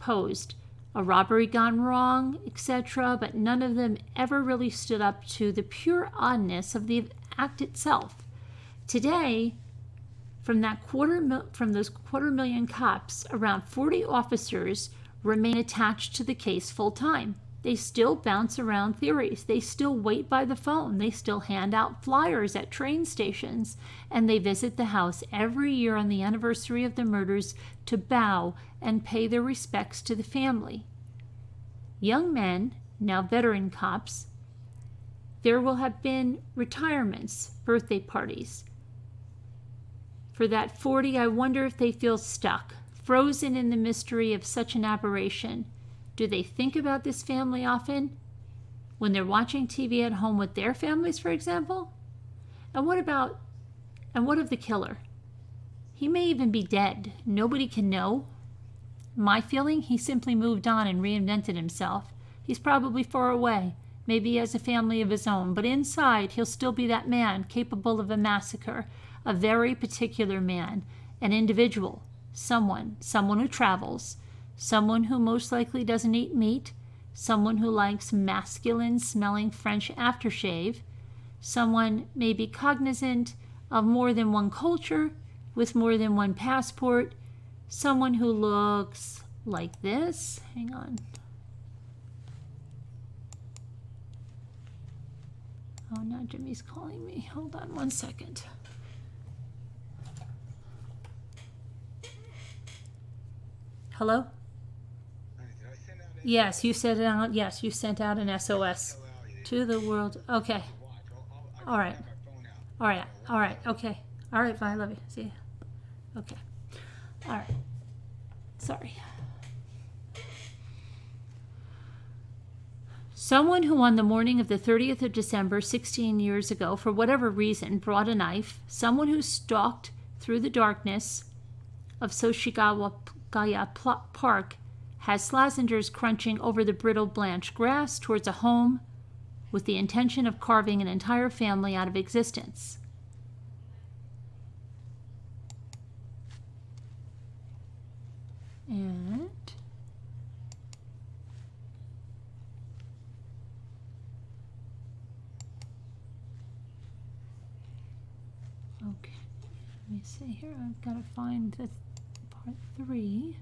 posed, a robbery gone wrong, etc., but none of them ever really stood up to the pure oddness of the act itself. Today, from those 250,000 cops, around 40 officers remain attached to the case full time. They still bounce around theories. They still wait by the phone. They still hand out flyers at train stations. And they visit the house every year on the anniversary of the murders to bow and pay their respects to the family. Young men, now veteran cops, there will have been retirements, birthday parties. For that 40, I wonder if they feel stuck, frozen in the mystery of such an aberration. Do they think about this family often? When they're watching TV at home with their families, for example? And what of the killer? He may even be dead. Nobody can know. My feeling, he simply moved on and reinvented himself. He's probably far away. Maybe he has a family of his own. But inside, he'll still be that man capable of a massacre. A very particular man. An individual. Someone who travels. Someone who most likely doesn't eat meat, someone who likes masculine-smelling French aftershave, someone maybe cognizant of more than one culture, with more than one passport, someone who looks like this. Hang on. Oh, now Jimmy's calling me. Hold on 1 second. Hello? Yes, you sent out. Yes, you sent out an SOS to the world. Okay. All right. All right. All right. Okay. All right. Bye. I love you. See you. Okay. All right. Sorry. Someone who on the morning of the 30th of December, 16 years ago, for whatever reason, brought a knife. Someone who stalked through the darkness of Setagaya Park has Slazengers crunching over the brittle blanched grass towards a home with the intention of carving an entire family out of existence. And okay, let me see here. I've got to find the part 3.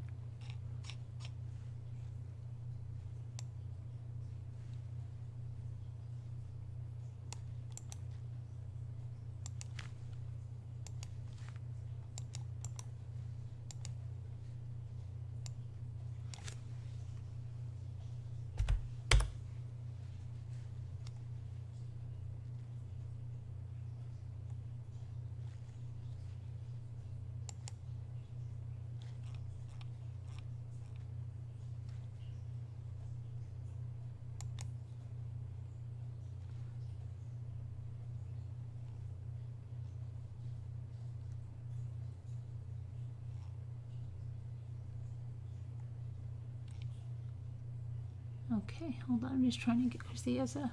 Okay, hold on. I'm just trying to get, because he has a.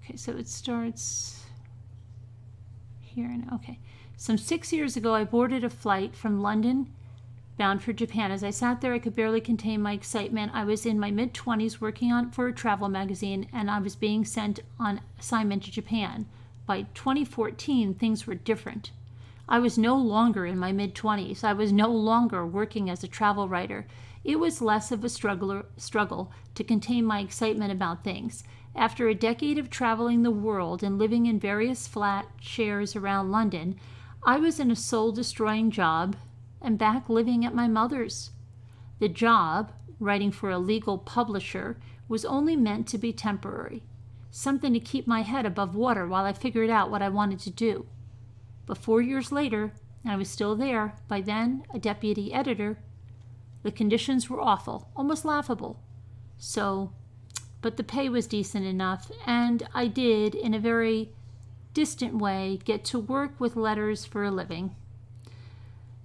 Okay, so it starts here and okay. Some 6 years ago, I boarded a flight from London bound for Japan. As I sat there, I could barely contain my excitement. I was in my mid-20s working on for a travel magazine, and I was being sent on assignment to Japan. By 2014, things were different. I was no longer in my mid-20s. I was no longer working as a travel writer. It was less of a struggle to contain my excitement about things. After a decade of traveling the world and living in various flat shares around London, I was in a soul-destroying job and back living at my mother's. The job, writing for a legal publisher, was only meant to be temporary, something to keep my head above water while I figured out what I wanted to do. But 4 years later, I was still there, by then a deputy editor. The conditions were awful, almost laughable. But the pay was decent enough, and I did, in a very distant way, get to work with letters for a living.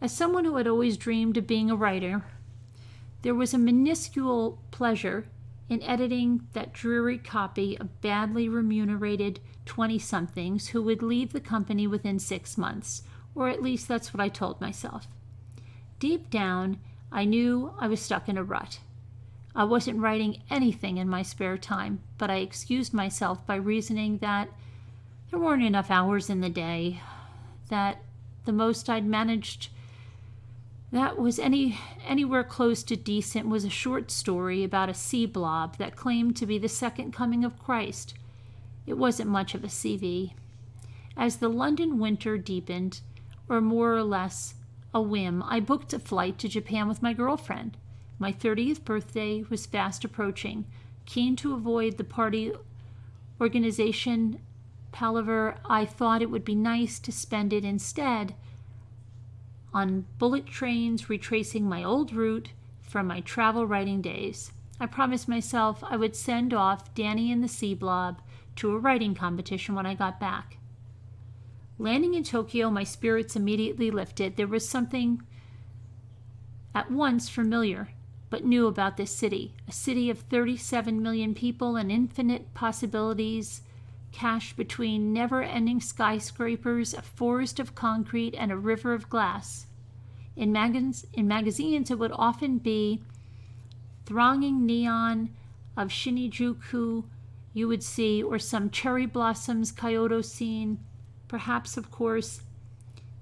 As someone who had always dreamed of being a writer, there was a minuscule pleasure in editing that dreary copy of badly remunerated 20-somethings who would leave the company within 6 months, or at least that's what I told myself. Deep down, I knew I was stuck in a rut. I wasn't writing anything in my spare time, but I excused myself by reasoning that there weren't enough hours in the day, that the most I'd managed that was anywhere close to decent was a short story about a sea blob that claimed to be the second coming of Christ. It wasn't much of a CV. As the London winter deepened, or more or less a whim, I booked a flight to Japan with my girlfriend. My 30th birthday was fast approaching. Keen to avoid the party organization palaver, I thought it would be nice to spend it instead on bullet trains retracing my old route from my travel writing days. I promised myself I would send off Danny and the Sea Blob to a writing competition when I got back. Landing in Tokyo, my spirits immediately lifted. There was something at once familiar but new about this city, a city of 37 million people and infinite possibilities cached between never-ending skyscrapers, a forest of concrete, and a river of glass. In magazines, it would often be thronging neon of Shinjuku you would see, or some cherry blossoms Kyoto scene. Perhaps, of course,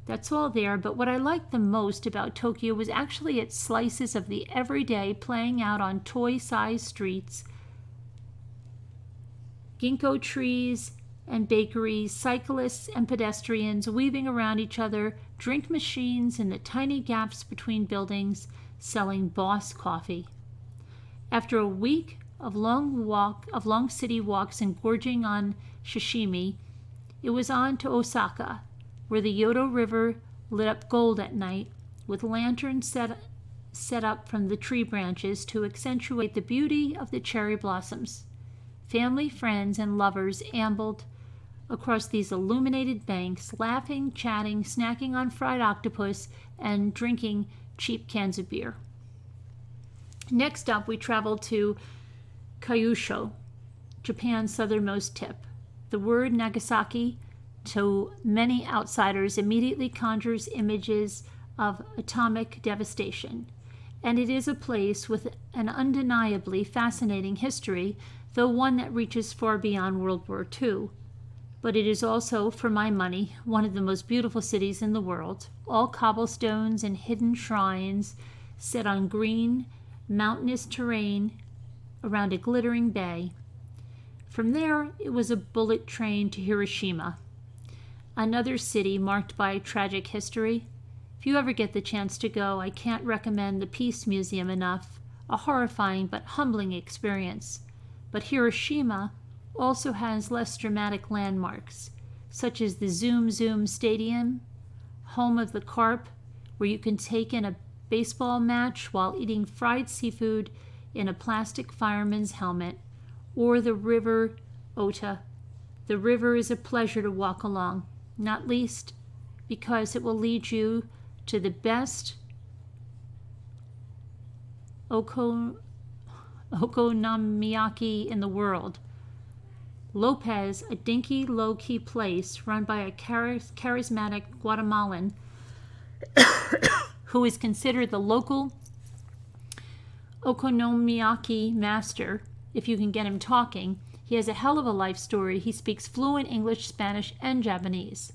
that's all there, but what I liked the most about Tokyo was actually its slices of the everyday playing out on toy-sized streets, ginkgo trees and bakeries, cyclists and pedestrians weaving around each other, drink machines in the tiny gaps between buildings, selling Boss coffee. After a week of long city walks and gorging on sashimi, it was on to Osaka, where the Yodo River lit up gold at night, with lanterns set up from the tree branches to accentuate the beauty of the cherry blossoms. Family, friends, and lovers ambled across these illuminated banks, laughing, chatting, snacking on fried octopus, and drinking cheap cans of beer. Next up, we traveled to Kyushu, Japan's southernmost tip. The word Nagasaki, to many outsiders, immediately conjures images of atomic devastation, and it is a place with an undeniably fascinating history, though one that reaches far beyond World War II. But it is also, for my money, one of the most beautiful cities in the world, all cobblestones and hidden shrines set on green, mountainous terrain around a glittering bay. From there, it was a bullet train to Hiroshima, another city marked by tragic history. If you ever get the chance to go, I can't recommend the Peace Museum enough, a horrifying but humbling experience. But Hiroshima also has less dramatic landmarks, such as the Zoom Zoom Stadium, home of the Carp, where you can take in a baseball match while eating fried seafood in a plastic fireman's helmet, or the river Ota. The river is a pleasure to walk along, not least because it will lead you to the best okonomiyaki in the world. Lopez, a dinky, low-key place run by a charismatic Guatemalan who is considered the local okonomiyaki master, if you can get him talking. He has a hell of a life story. He speaks fluent English, Spanish, and Japanese.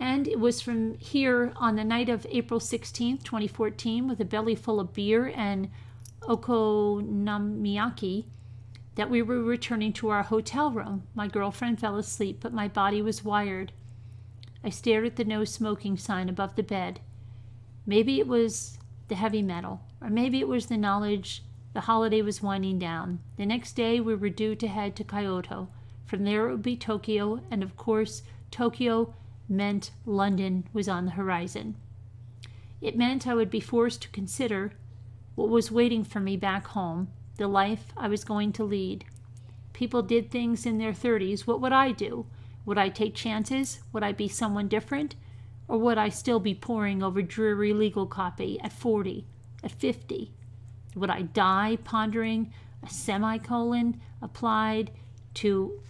And it was from here on the night of April 16th, 2014, with a belly full of beer and okonomiyaki, that we were returning to our hotel room. My girlfriend fell asleep, but my body was wired. I stared at the no smoking sign above the bed. Maybe it was the heavy metal, or maybe it was the knowledge the holiday was winding down. The next day we were due to head to Kyoto. From there it would be Tokyo, and of course Tokyo meant London was on the horizon. It meant I would be forced to consider what was waiting for me back home, the life I was going to lead. People did things in their 30s. What would I do? Would I take chances? Would I be someone different? Or would I still be poring over dreary legal copy at 40, at 50? Would I die pondering a semicolon applied to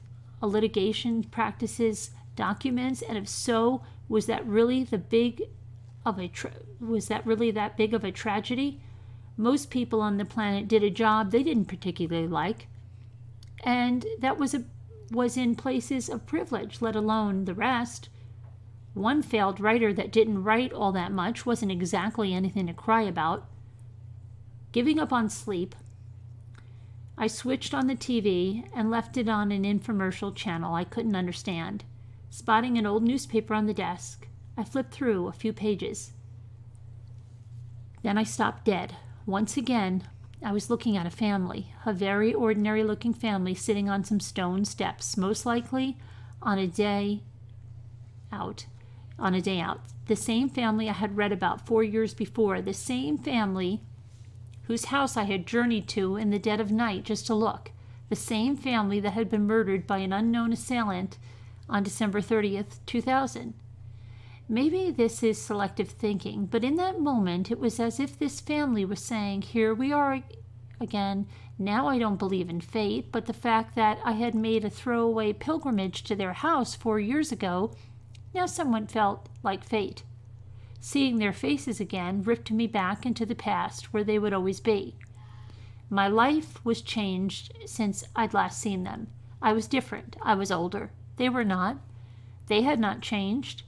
a litigation practices documents? And if so, was that really that big of a tragedy? Most people on the planet did a job they didn't particularly like, and that was in places of privilege, let alone the rest. One failed writer that didn't write all that much wasn't exactly anything to cry about. Giving up on sleep, I switched on the TV and left it on an infomercial channel I couldn't understand. Spotting an old newspaper on the desk, I flipped through a few pages. Then I stopped dead. Once again, I was looking at a family, a very ordinary-looking family sitting on some stone steps, most likely on a day out. The same family I had read about 4 years before, the same family whose house I had journeyed to in the dead of night just to look, the same family that had been murdered by an unknown assailant on December 30th, 2000. Maybe this is selective thinking, but in that moment it was as if this family was saying, here we are again. Now I don't believe in fate, but the fact that I had made a throwaway pilgrimage to their house 4 years ago now somewhat felt like fate. Seeing their faces again ripped me back into the past where they would always be. My life was changed since I'd last seen them. I was different. I was older. They were not. They had not changed.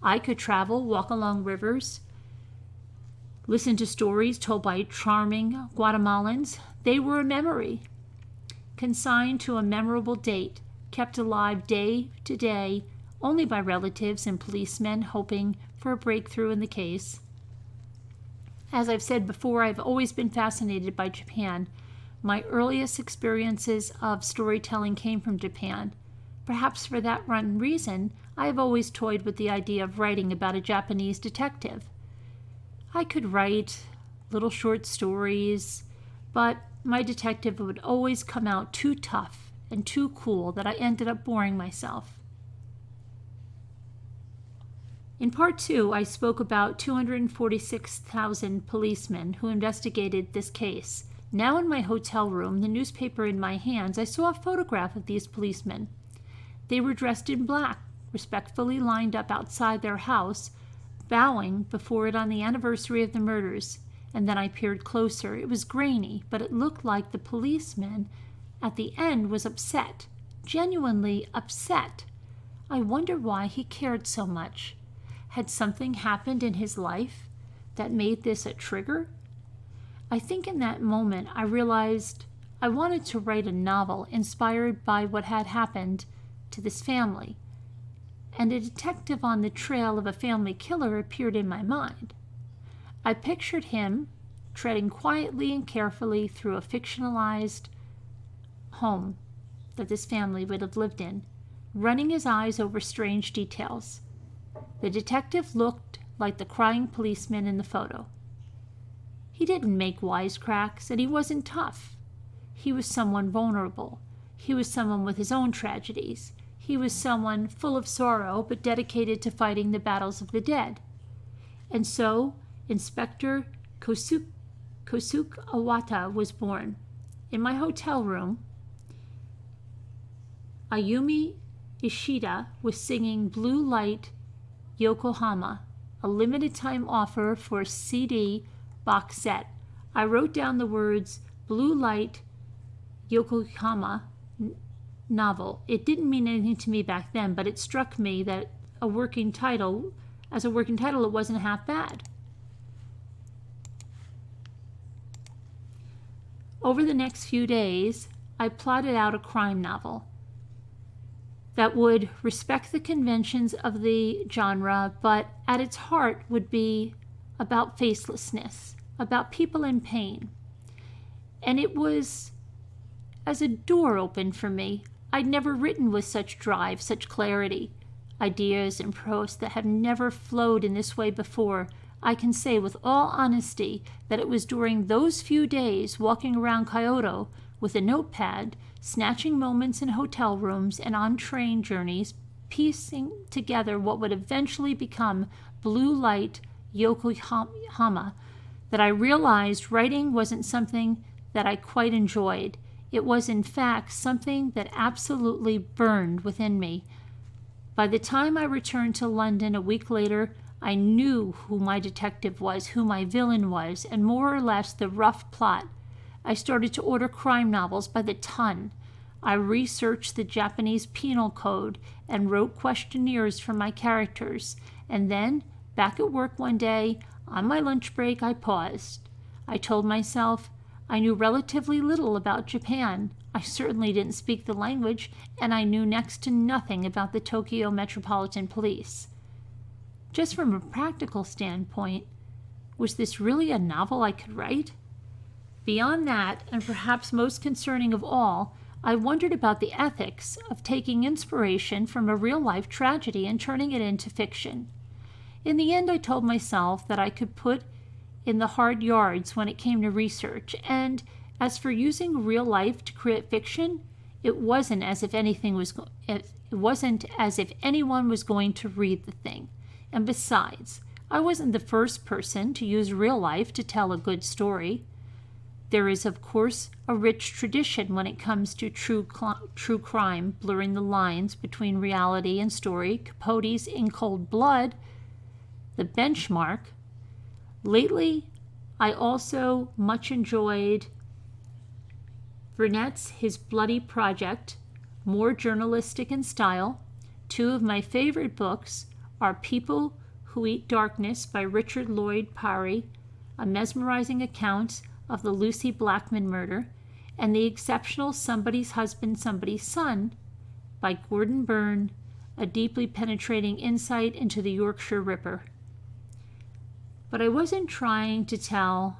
I could travel, walk along rivers, listen to stories told by charming Guatemalans. They were a memory, consigned to a memorable date, kept alive day to day only by relatives and policemen hoping for a breakthrough in the case. As I've said before, I've always been fascinated by Japan. My earliest experiences of storytelling came from Japan. Perhaps for that one reason, I have always toyed with the idea of writing about a Japanese detective. I could write little short stories, but my detective would always come out too tough and too cool that I ended up boring myself. In part 2, I spoke about 246,000 policemen who investigated this case. Now in my hotel room, the newspaper in my hands, I saw a photograph of these policemen. They were dressed in black, respectfully lined up outside their house, bowing before it on the anniversary of the murders. And then I peered closer. It was grainy, but it looked like the policeman at the end was upset, genuinely upset. I wonder why he cared so much. Had something happened in his life that made this a trigger? I think in that moment I realized I wanted to write a novel inspired by what had happened to this family, and a detective on the trail of a family killer appeared in my mind. I pictured him treading quietly and carefully through a fictionalized home that this family would have lived in, running his eyes over strange details. The detective looked like the crying policeman in the photo. He didn't make wisecracks, and he wasn't tough. He was someone vulnerable. He was someone with his own tragedies. He was someone full of sorrow but dedicated to fighting the battles of the dead. And so Inspector Kosuke Awata was born. In my hotel room, Ayumi Ishida was singing Blue Light Yokohama, a limited time offer for a CD box set. I wrote down the words Blue Light Yokohama novel. It didn't mean anything to me back then, but it struck me that as a working title, it wasn't half bad. Over the next few days, I plotted out a crime novel that would respect the conventions of the genre, but at its heart would be about facelessness, about people in pain. And it was as a door opened for me. I'd never written with such drive, such clarity. Ideas and prose that have never flowed in this way before. I can say with all honesty that it was during those few days walking around Kyoto with a notepad, snatching moments in hotel rooms and on train journeys, piecing together what would eventually become Blue Light Yokohama, that I realized writing wasn't something that I quite enjoyed. It was, in fact, something that absolutely burned within me. By the time I returned to London a week later, I knew who my detective was, who my villain was, and more or less the rough plot. I started to order crime novels by the ton. I researched the Japanese penal code and wrote questionnaires for my characters. And then, back at work one day, on my lunch break, I paused. I told myself I knew relatively little about Japan. I certainly didn't speak the language, and I knew next to nothing about the Tokyo Metropolitan Police. Just from a practical standpoint, was this really a novel I could write? Beyond that, and perhaps most concerning of all, I wondered about the ethics of taking inspiration from a real-life tragedy and turning it into fiction. In the end, I told myself that I could put in the hard yards when it came to research, and as for using real life to create fiction, it wasn't as if anyone was going to read the thing. And besides, I wasn't the first person to use real life to tell a good story. There is, of course, a rich tradition when it comes to true crime, blurring the lines between reality and story. Capote's In Cold Blood, the benchmark. Lately, I also much enjoyed Burnett's His Bloody Project, more journalistic in style. Two of my favorite books are People Who Eat Darkness by Richard Lloyd Parry, a mesmerizing account of the Lucy Blackman murder, and the exceptional Somebody's Husband, Somebody's Son by Gordon Byrne, a deeply penetrating insight into the Yorkshire Ripper. But I wasn't trying to tell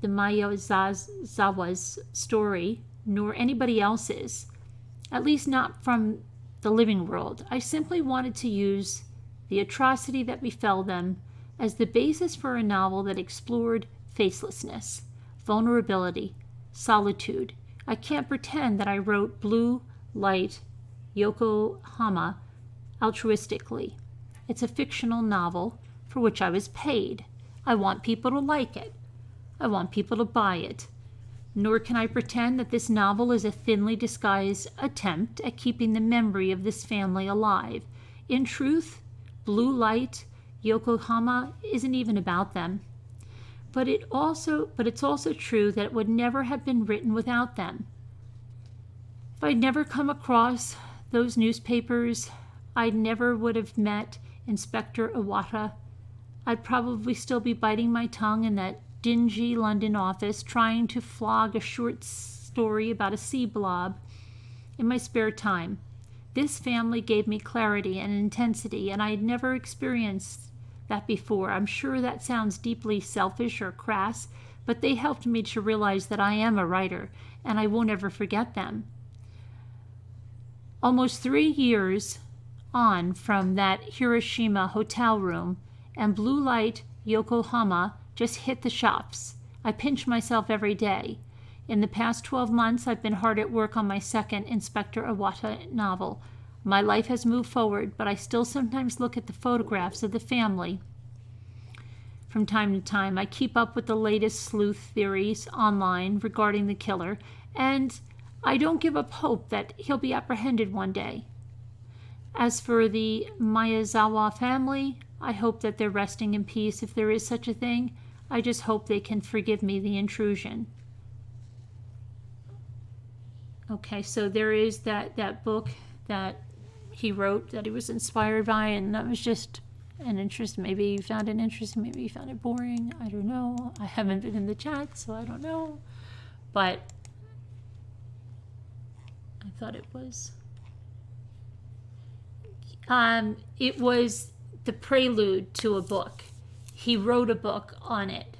the Miyazawa's story, nor anybody else's, at least not from the living world. I simply wanted to use the atrocity that befell them as the basis for a novel that explored facelessness, vulnerability, solitude. I can't pretend that I wrote Blue Light Yokohama altruistically. It's a fictional novel for which I was paid. I want people to like it. I want people to buy it. Nor can I pretend that this novel is a thinly disguised attempt at keeping the memory of this family alive. In truth, Blue Light Yokohama isn't even about them. But it's also true that it would never have been written without them. If I'd never come across those newspapers, I never would have met Inspector Iwata. I'd probably still be biting my tongue in that dingy London office trying to flog a short story about a sea blob in my spare time. This family gave me clarity and intensity, and I had never experienced that before. I'm sure that sounds deeply selfish or crass, but they helped me to realize that I am a writer, and I won't ever forget them. Almost 3 years on from that Hiroshima hotel room, and blue light Yokohama just hit the shops. I pinch myself every day. In the past 12 months, I've been hard at work on my second Inspector Iwata novel. My life has moved forward, but I still sometimes look at the photographs of the family. From time to time, I keep up with the latest sleuth theories online regarding the killer, and I don't give up hope that he'll be apprehended one day. As for the Miyazawa family, I hope that they're resting in peace if there is such a thing. I just hope they can forgive me the intrusion. Okay, so there is that book that he wrote that he was inspired by, and that was just an interest. Maybe you found it interesting, maybe you found it boring. I don't know. I haven't been in the chat, so I don't know. But I thought it was the prelude to a book. He wrote a book on it.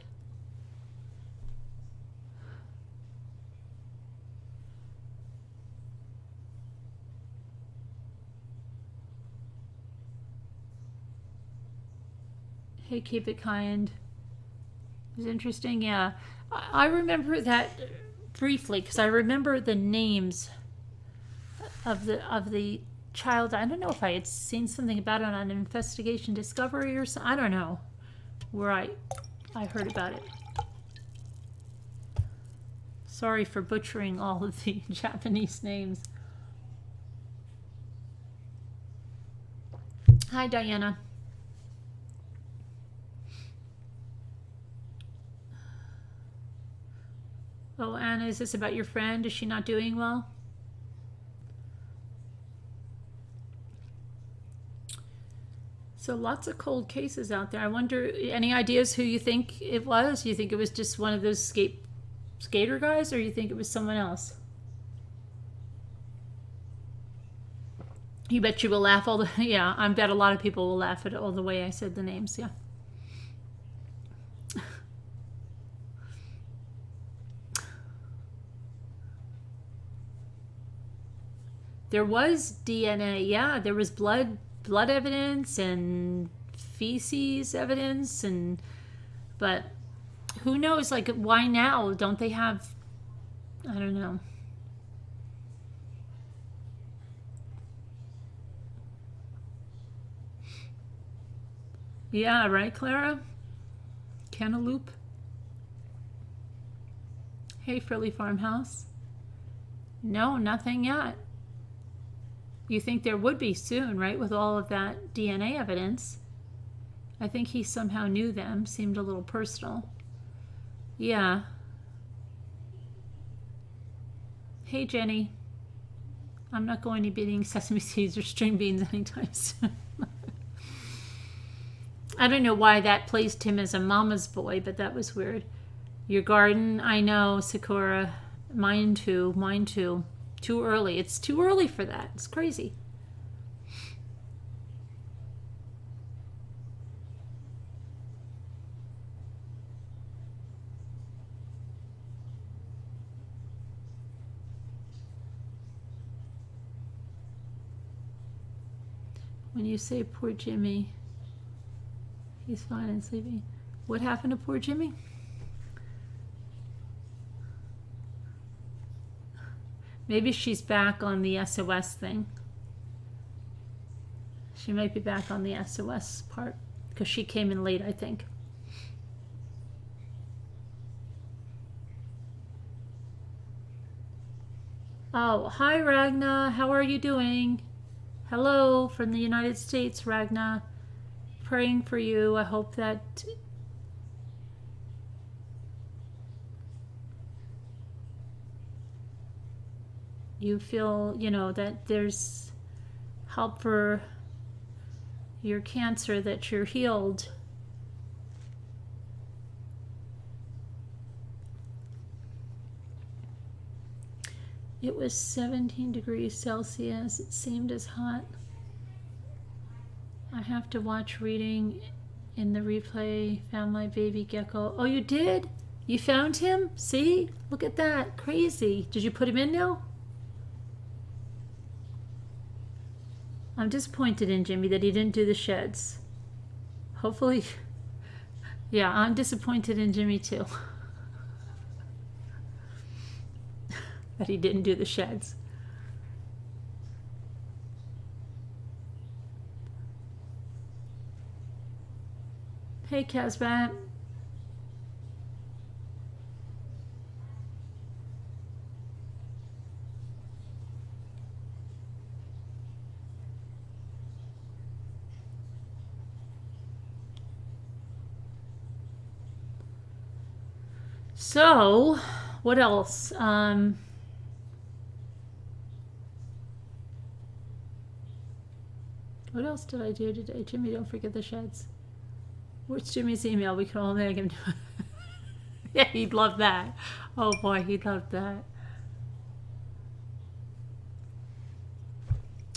Hey, keep it kind. It was interesting, yeah. I remember that briefly because I remember the names of the child. I don't know if I had seen something about it on Investigation Discovery or something. I don't know where I heard about it. Sorry for butchering all of the Japanese names. Hi, Diana. Oh, Anna, is this about your friend? Is she not doing well? So lots of cold cases out there. I wonder, any ideas who you think it was? You think it was just one of those skater guys, or you think it was someone else? You bet you will laugh all the... Yeah, I bet a lot of people will laugh at all the way I said the names, yeah. There was DNA, yeah. There was blood evidence and feces evidence, but who knows? Like, why now? Don't they have? I don't know. Yeah, right, Clara. Cantaloupe. Hey, Frilly Farmhouse. No, nothing yet. You think there would be soon, right, with all of that DNA evidence. I think he somehow knew them. Seemed a little personal. Yeah. Hey, Jenny. I'm not going to be eating sesame seeds or string beans anytime soon. I don't know why that placed him as a mama's boy, but that was weird. Your garden, I know, Sakura. Mine too, mine too. Too early. It's too early for that. It's crazy. When you say poor Jimmy, he's fine and sleeping. What happened to poor Jimmy? Maybe she's back on the SOS thing. She might be back on the SOS part because she came in late, I think. Oh, hi, Ragna. How are you doing? Hello from the United States, Ragna. Praying for you. I hope that you feel, that there's help for your cancer, that you're healed. It was 17 degrees Celsius. It seemed as hot. I have to watch reading in the replay. Found my baby gecko. Oh, you did? You found him? See? Look at that. Crazy. Did you put him in now? I'm disappointed in Jimmy that he didn't do the sheds. Hopefully, yeah, I'm disappointed in Jimmy too. That he didn't do the sheds. Hey, Casbat. So, what else? What else did I do today? Jimmy, don't forget the sheds. Where's Jimmy's email? We can all make him do it. Yeah, he'd love that. Oh boy, he'd love that.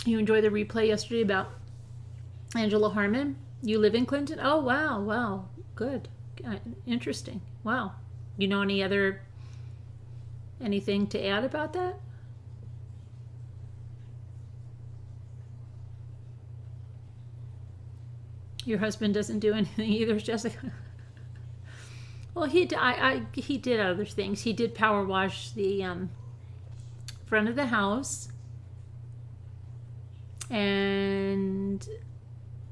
You enjoyed the replay yesterday about Angela Harmon? You live in Clinton? Oh, wow, wow. Good. Interesting. Wow. You know anything to add about that? Your husband doesn't do anything either, Jessica? Well, he did other things. He did power wash the front of the house. And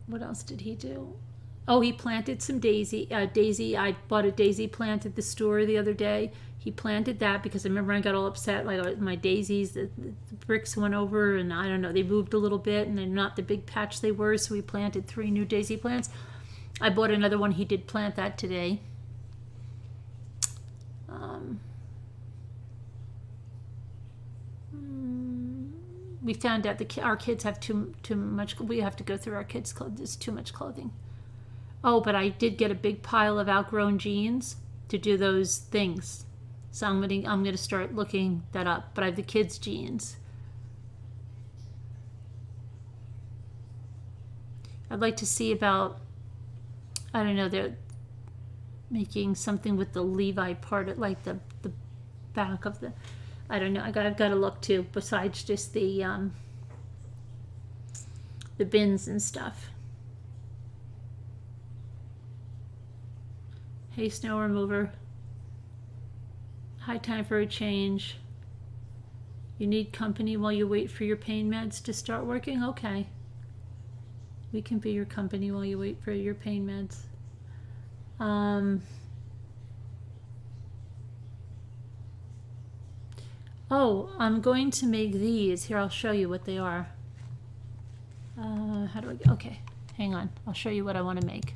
what else did he do? Oh, he planted some daisy. I bought a daisy plant at the store the other day. He planted that because I remember I got all upset. Like my daisies, the bricks went over, and I don't know, they moved a little bit, and they're not the big patch they were. So we planted 3 new daisy plants. I bought another one. He did plant that today. We found out our kids have too much. We have to go through our kids' clothes. There's too much clothing. Oh, but I did get a big pile of outgrown jeans to do those things. So I'm gonna start looking that up. But I have the kids' jeans. I'd like to see about, I don't know, they're making something with the Levi part, like the back of the, I don't know. I've got to look too. Besides just the bins and stuff. Hey, snow remover. High time for a change. You need company while you wait for your pain meds to start working? Okay. We can be your company while you wait for your pain meds. Oh, I'm going to make these. Here, I'll show you what they are. How do I, okay, hang on. I'll show you what I want to make.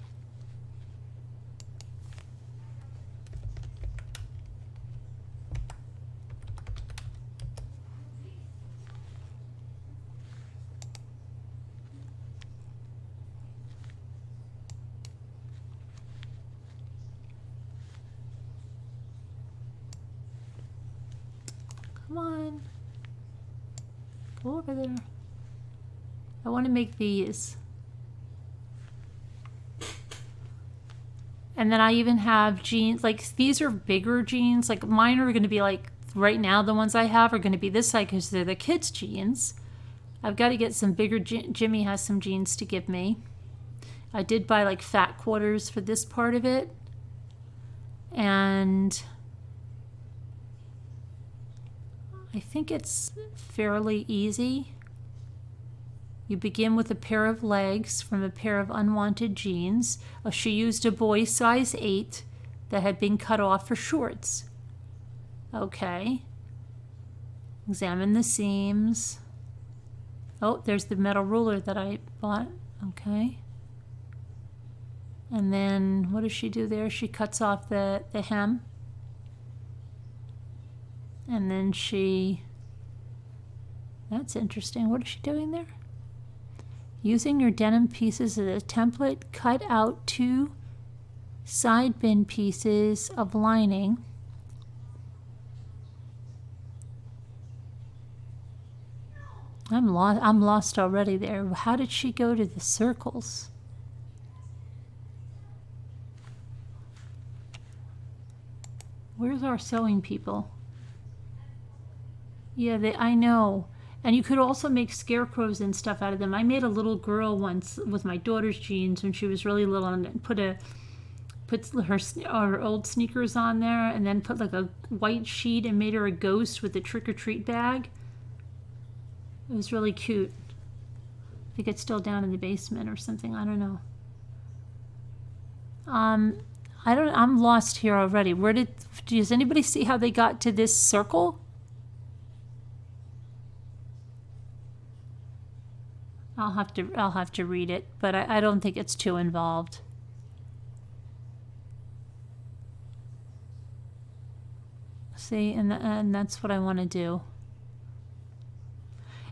Come on. Go over there. I want to make these. And then I even have jeans, like these are bigger jeans. Like mine are going to be like, right now the ones I have are going to be this size because they're the kids' jeans. I've got to get some bigger, Jimmy has some jeans to give me. I did buy like fat quarters for this part of it. And I think it's fairly easy. You begin with a pair of legs from a pair of unwanted jeans. She used a boy size 8 that had been cut off for shorts. Okay. Examine the seams. Oh, there's the metal ruler that I bought. Okay. And then what does she do there? She cuts off the hem. And then that's interesting. What is she doing there? Using your denim pieces as a template, cut out 2 side bin pieces of lining. I'm lost already there. How did she go to the circles? Where's our sewing people? Yeah, I know. And you could also make scarecrows and stuff out of them. I made a little girl once with my daughter's jeans when she was really little, and put her old sneakers on there, and then put like a white sheet and made her a ghost with a trick-or-treat bag. It was really cute. I think it's still down in the basement or something. I don't know. I'm lost here already. Does anybody see how they got to this circle? I'll have to read it, but I don't think it's too involved. See, and that's what I want to do.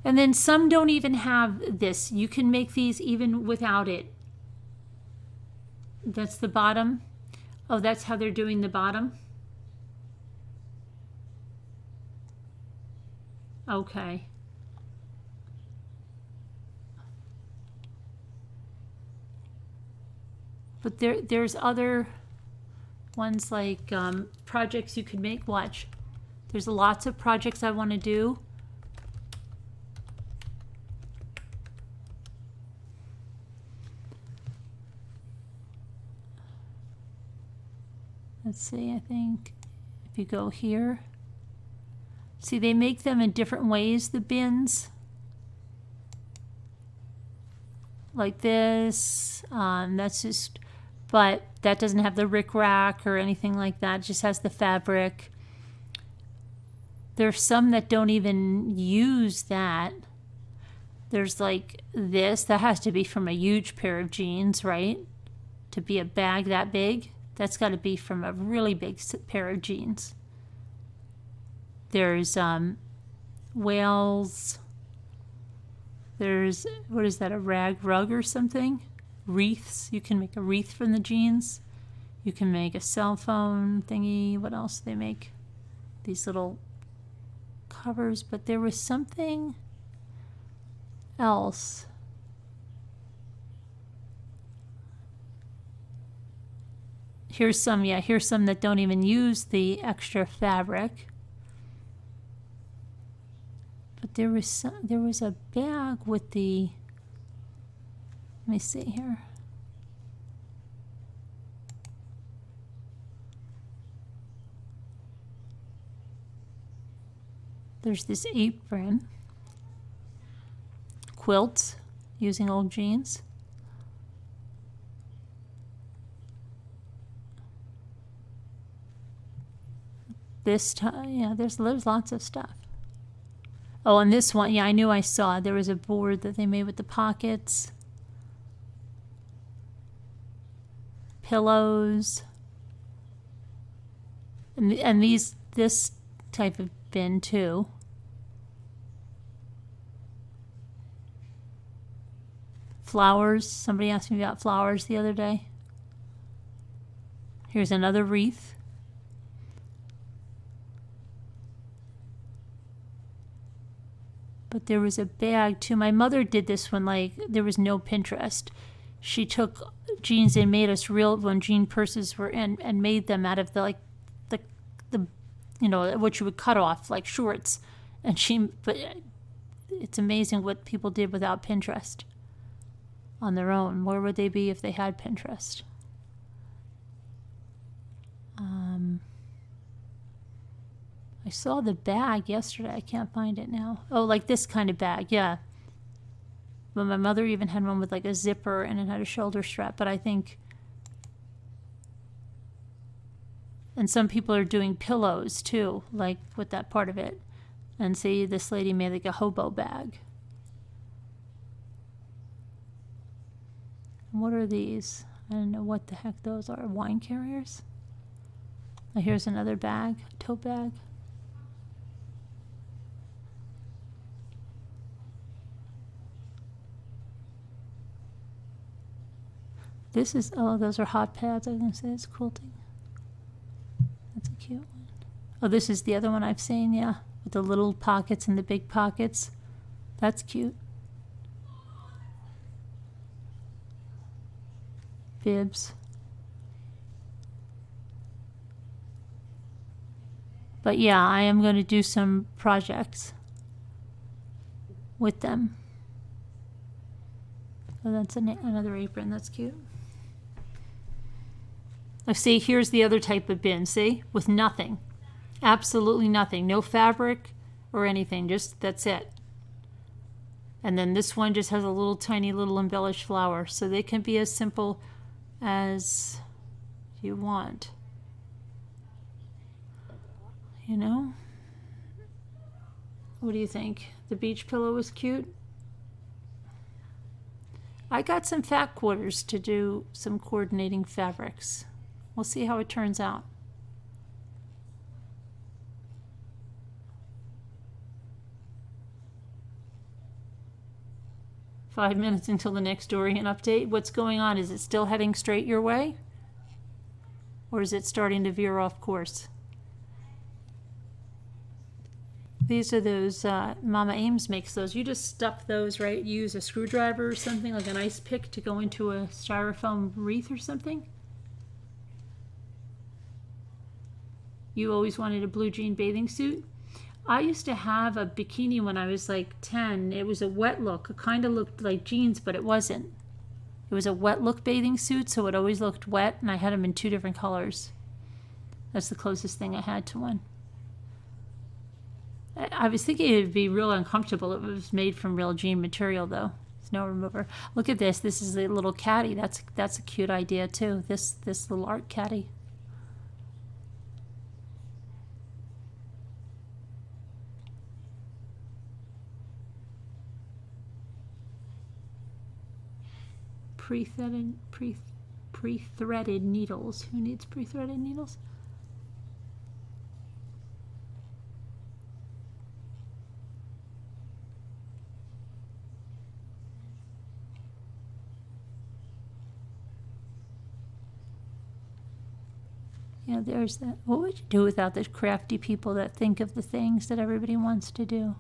And then some don't even have this. You can make these even without it. That's the bottom. Oh, that's how they're doing the bottom? Okay. But there's other ones like projects you could make. Watch. There's lots of projects I want to do. Let's see, I think if you go here, see they make them in different ways, the bins. Like this, that's just, but that doesn't have the rickrack or anything like that, it just has the fabric. There's some that don't even use that. There's like this, that has to be from a huge pair of jeans, right? To be a bag that big. That's got to be from a really big pair of jeans. There's whales. There's, what is that, a rug or something? Wreaths. You can make a wreath from the jeans. You can make a cell phone thingy. What else do they make? These little covers. But there was something else. Here's some that don't even use the extra fabric. But there was a bag with the, let me see here. There's this apron. Quilts using old jeans. This time, yeah, there's lots of stuff. Oh, and this one, yeah, I knew I saw. There was a board that they made with the pockets. Pillows. And this type of bin too. Flowers. Somebody asked me about flowers the other day. Here's another wreath. But there was a bag too. My mother did this when like there was no Pinterest. She took jeans and made us real when jean purses were in, and made them out of the what you would cut off like shorts. But it's amazing what people did without Pinterest on their own. Where would they be if they had Pinterest? I saw the bag yesterday. I can't find it now. Oh, like this kind of bag, yeah. But my mother even had one with like a zipper and it had a shoulder strap. But I think, and some people are doing pillows too, like with that part of it. And see, this lady made like a hobo bag. And what are these? I don't know what the heck those are. Wine carriers? Oh, here's another bag, tote bag. This is, oh, those are hot pads. I was going to say it's quilting. That's a cute one. Oh, this is the other one I've seen, yeah. With the little pockets and the big pockets. That's cute. Bibs. But yeah, I am going to do some projects. with them. Oh, that's another apron. That's cute. Oh, see, here's the other type of bin. See? With nothing. Absolutely nothing. No fabric or anything. Just that's it. And then this one just has a little tiny little embellished flower. So they can be as simple as you want. You know? What do you think? The beach pillow is cute. I got some fat quarters to do some coordinating fabrics. We'll see how it turns out. Five minutes until the next Dorian update. What's going on? Is it still heading straight your way? Or is it starting to veer off course? These are those, Mama Ames makes those. You just stuff those, right? You use a screwdriver or something, like an ice pick to go into a styrofoam wreath or something. You always wanted a blue jean bathing suit. I used to have a bikini when I was like 10. It was a wet look. It kind of looked like jeans, but it wasn't. It was a wet look bathing suit, so it always looked wet, and I had them in 2 different colors. That's the closest thing I had to one. I was thinking it would be real uncomfortable. It was made from real jean material, though. Snow remover. Look at this. This is a little caddy. That's a cute idea too. This little art caddy. Pre-threaded needles. Who needs pre-threaded needles? Yeah, there's that. What would you do without the crafty people that think of the things that everybody wants to do?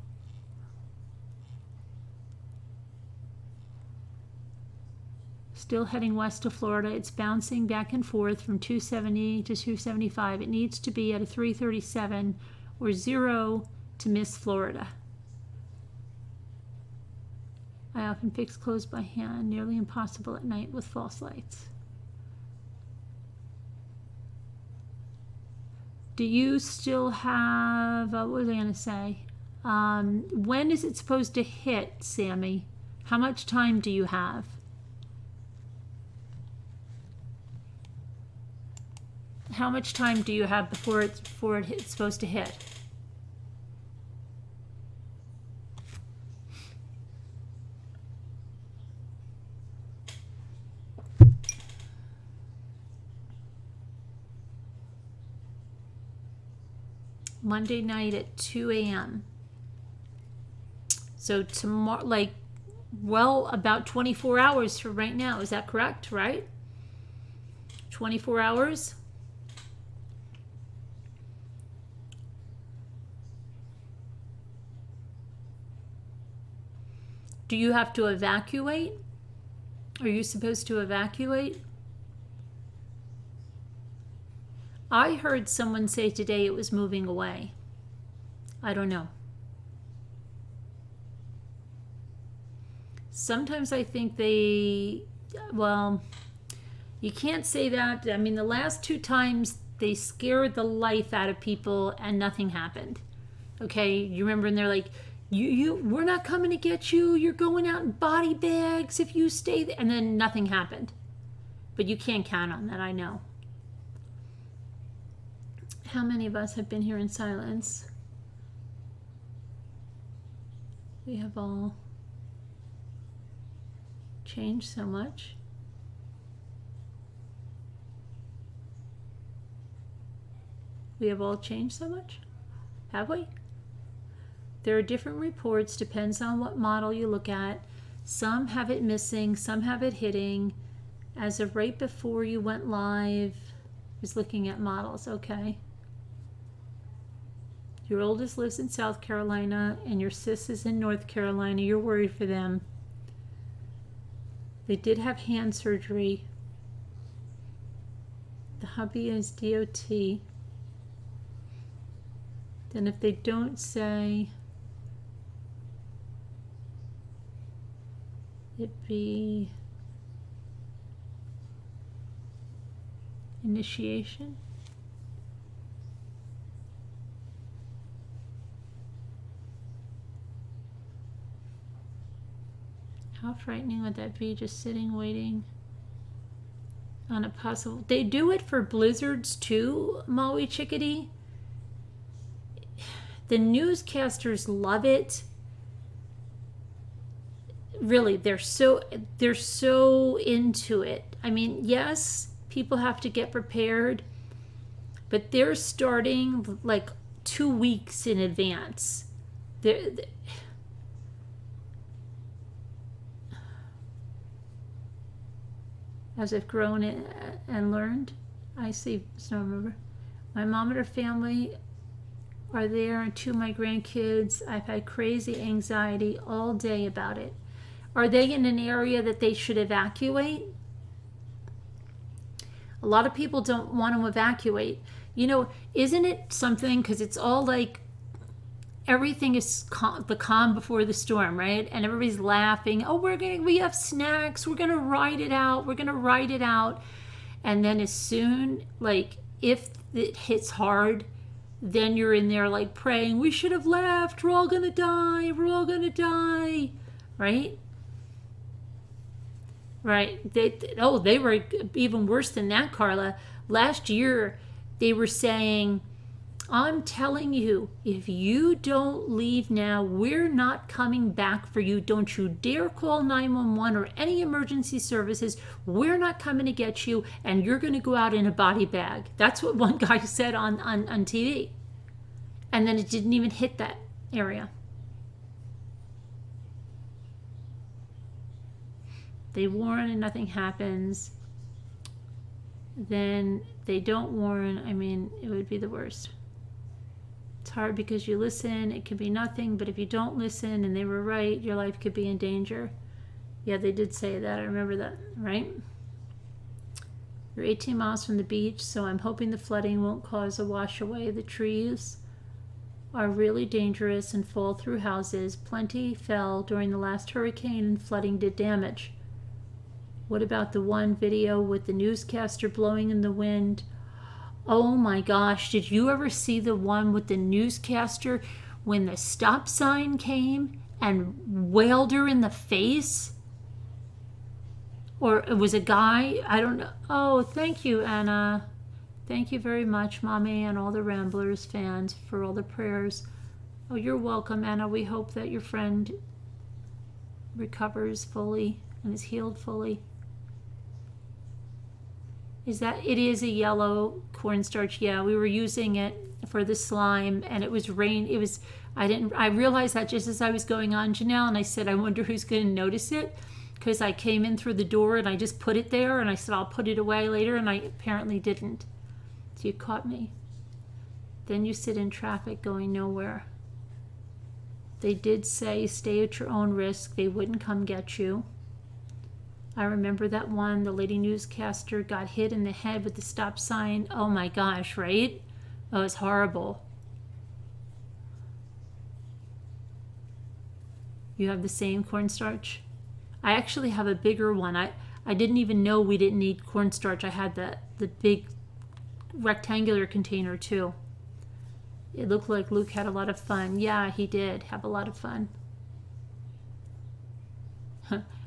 Still heading west to Florida. It's bouncing back and forth from 270 to 275. It needs to be at a 337 or 0 to miss Florida. I often fix clothes by hand, nearly impossible at night with false lights. Do you still have, what was I going to say? When is it supposed to hit, Sammy? How much time do you have? How much time do you have before it's supposed to hit? Monday night at 2 a.m. So tomorrow, like, well, about 24 hours from right now. Is that correct, right? 24 hours? Do you have to evacuate? Are you supposed to evacuate? I heard someone say today it was moving away. I don't know. Sometimes I think well, you can't say that. I mean, the last 2 times they scared the life out of people and nothing happened. Okay, you remember, and they're like, we're not coming to get you. You're going out in body bags if you stay there. And then nothing happened. But you can't count on that, I know. How many of us have been here in silence? We have all changed so much. We have all changed so much? Have we? There are different reports, depends on what model you look at. Some have it missing, some have it hitting. As of right before you went live, I was looking at models, okay. Your oldest lives in South Carolina and your sis is in North Carolina. You're worried for them. They did have hand surgery. The hubby is DOT. Then if they don't say, be initiation. How frightening would that be, just sitting waiting on a possible... They do it for blizzards too, Maui Chickadee. The newscasters love it. Really, they're so into it. I mean, yes, people have to get prepared, but they're starting like 2 weeks in advance. They're as I've grown and learned, I see snow remover. My mom and her family are there, and 2 of my grandkids. I've had crazy anxiety all day about it. Are they in an area that they should evacuate? A lot of people don't want to evacuate. You know, isn't it something, because it's all like everything is the calm before the storm, right? And everybody's laughing. Oh, we have snacks. We're going to ride it out. We're going to ride it out. And then as soon, like, if it hits hard, then you're in there like praying, we should have left. We're all going to die. We're all going to die. Right? Right. They were even worse than that, Carla. Last year, they were saying, I'm telling you, if you don't leave now, we're not coming back for you. Don't you dare call 911 or any emergency services. We're not coming to get you, and you're going to go out in a body bag. That's what one guy said on TV. And then it didn't even hit that area. They warn and nothing happens. Then they don't warn. I mean, it would be the worst. It's hard because you listen, it could be nothing, but if you don't listen and they were right, your life could be in danger. Yeah, they did say that. I remember that, right? You're 18 miles from the beach, so I'm hoping the flooding won't cause a wash away. The trees are really dangerous and fall through houses. Plenty fell during the last hurricane, and flooding did damage. What about the one video with the newscaster blowing in the wind? Oh my gosh, did you ever see the one with the newscaster when the stop sign came and wailed her in the face? Or it was a guy, I don't know. Oh, thank you, Anna. Thank you very much, Mommy, and all the Ramblers fans for all the prayers. Oh, you're welcome, Anna. We hope that your friend recovers fully and is healed fully. It is a yellow cornstarch. Yeah, we were using it for the slime, and it was rain. I realized that just as I was going on, Janelle, and I said, I wonder who's going to notice it, because I came in through the door and I just put it there, and I said, I'll put it away later, and I apparently didn't. So you caught me. Then you sit in traffic going nowhere. They did say, stay at your own risk. They wouldn't come get you. I remember that one, the lady newscaster got hit in the head with the stop sign. Oh my gosh, right? Oh, it was horrible. You have the same cornstarch? I actually have a bigger one. I didn't even know we didn't need cornstarch. I had the big rectangular container too. It looked like Luke had a lot of fun. Yeah, he did have a lot of fun.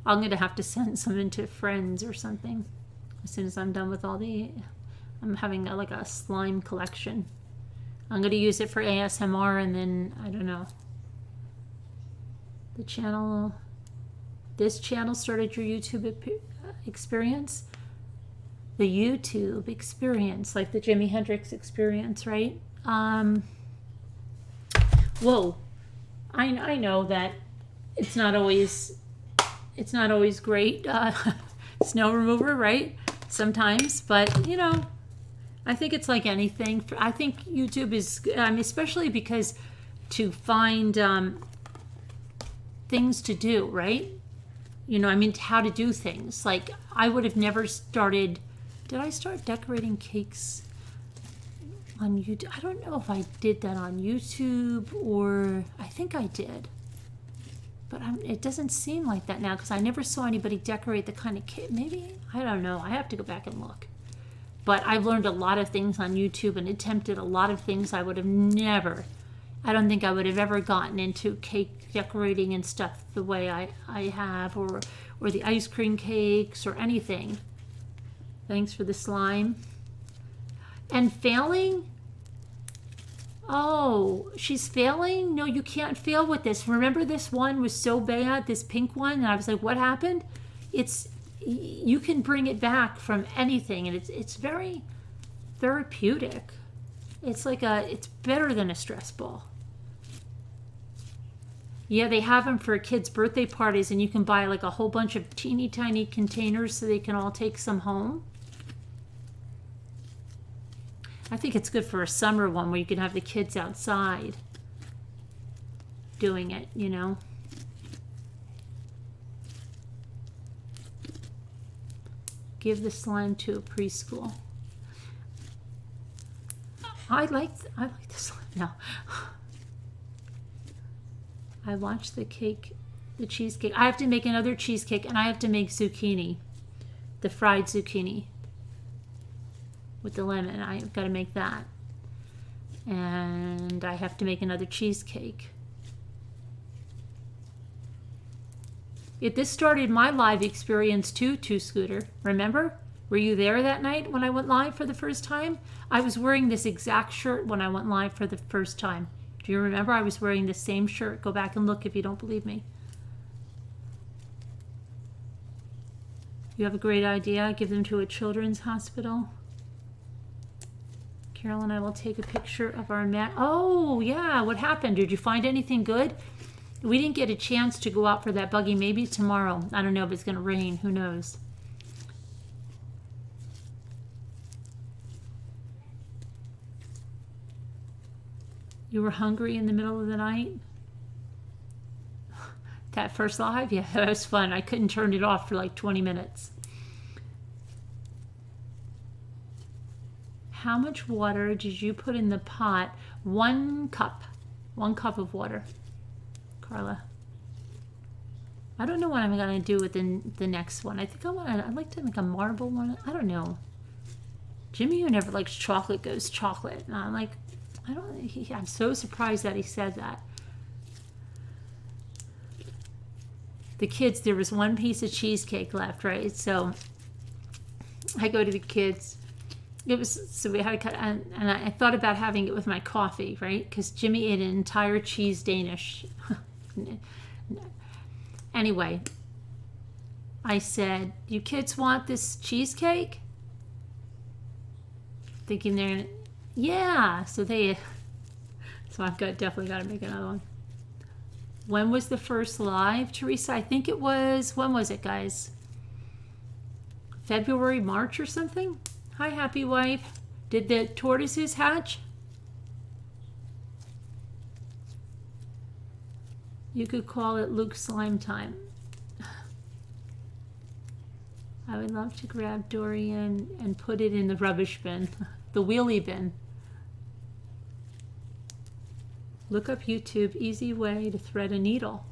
I'm going to have to send some into friends or something as soon as I'm done with all I'm having like a slime collection. I'm going to use it for ASMR, and then, I don't know. This channel started your YouTube experience? The YouTube experience, like the Jimi Hendrix experience, right? Whoa. I know that it's not always great snow remover, right? Sometimes, but you know, I think it's like anything. I think YouTube is, especially because to find things to do, right? You know, how to do things. Like, I would have never started. Did I start decorating cakes on YouTube? I don't know if I did that on YouTube, or I think I did. But it doesn't seem like that now because I never saw anybody decorate the kind of cake. Maybe, I don't know. I have to go back and look. But I've learned a lot of things on YouTube and attempted a lot of things I would have never, I don't think I would have ever gotten into cake decorating and stuff the way I have, or the ice cream cakes or anything. Thanks for the slime. And failing? Oh, she's failing? No, you can't fail with this. Remember this one was so bad, this pink one? And I was like, what happened? You can bring it back from anything, and it's very therapeutic. It's like it's better than a stress ball. Yeah, they have them for kids' birthday parties, and you can buy like a whole bunch of teeny tiny containers so they can all take some home. I think it's good for a summer one where you can have the kids outside doing it, you know. Give the slime to a preschool. I like the slime. No. I watched the cake, the cheesecake. I have to make another cheesecake, and I have to make zucchini, the fried zucchini with the lemon. I've got to make that. And I have to make another cheesecake. This started my live experience too, Scooter. Remember? Were you there that night when I went live for the first time? I was wearing this exact shirt when I went live for the first time. Do you remember? I was wearing the same shirt. Go back and look if you don't believe me. You have a great idea. Give them to a children's hospital. Carol and I will take a picture of our mat. Oh, yeah. What happened? Did you find anything good? We didn't get a chance to go out for that buggy. Maybe tomorrow. I don't know if it's going to rain. Who knows? You were hungry in the middle of the night? That first live? Yeah, that was fun. I couldn't turn it off for like 20 minutes. How much water did you put in the pot? 1 cup. 1 cup of water. Carla. I don't know what I'm going to do with the next one. I think I'd like to make a marble one. I don't know. Jimmy, who never likes chocolate, goes chocolate. And I'm like, I'm so surprised that he said that. The kids, there was 1 piece of cheesecake left, right? So I go to the kids. So we had to cut, and I thought about having it with my coffee, right? Because Jimmy ate an entire cheese Danish. Anyway, I said, "You kids want this cheesecake?" Thinking they're gonna, yeah. So I've definitely got to make another one. When was the first live, Teresa? I think it was, when was it, guys? February, March or something? Hi, happy wife. Did the tortoises hatch? You could call it Luke Slime Time. I would love to grab Dorian and put it in the rubbish bin, the wheelie bin. Look up YouTube, easy way to thread a needle.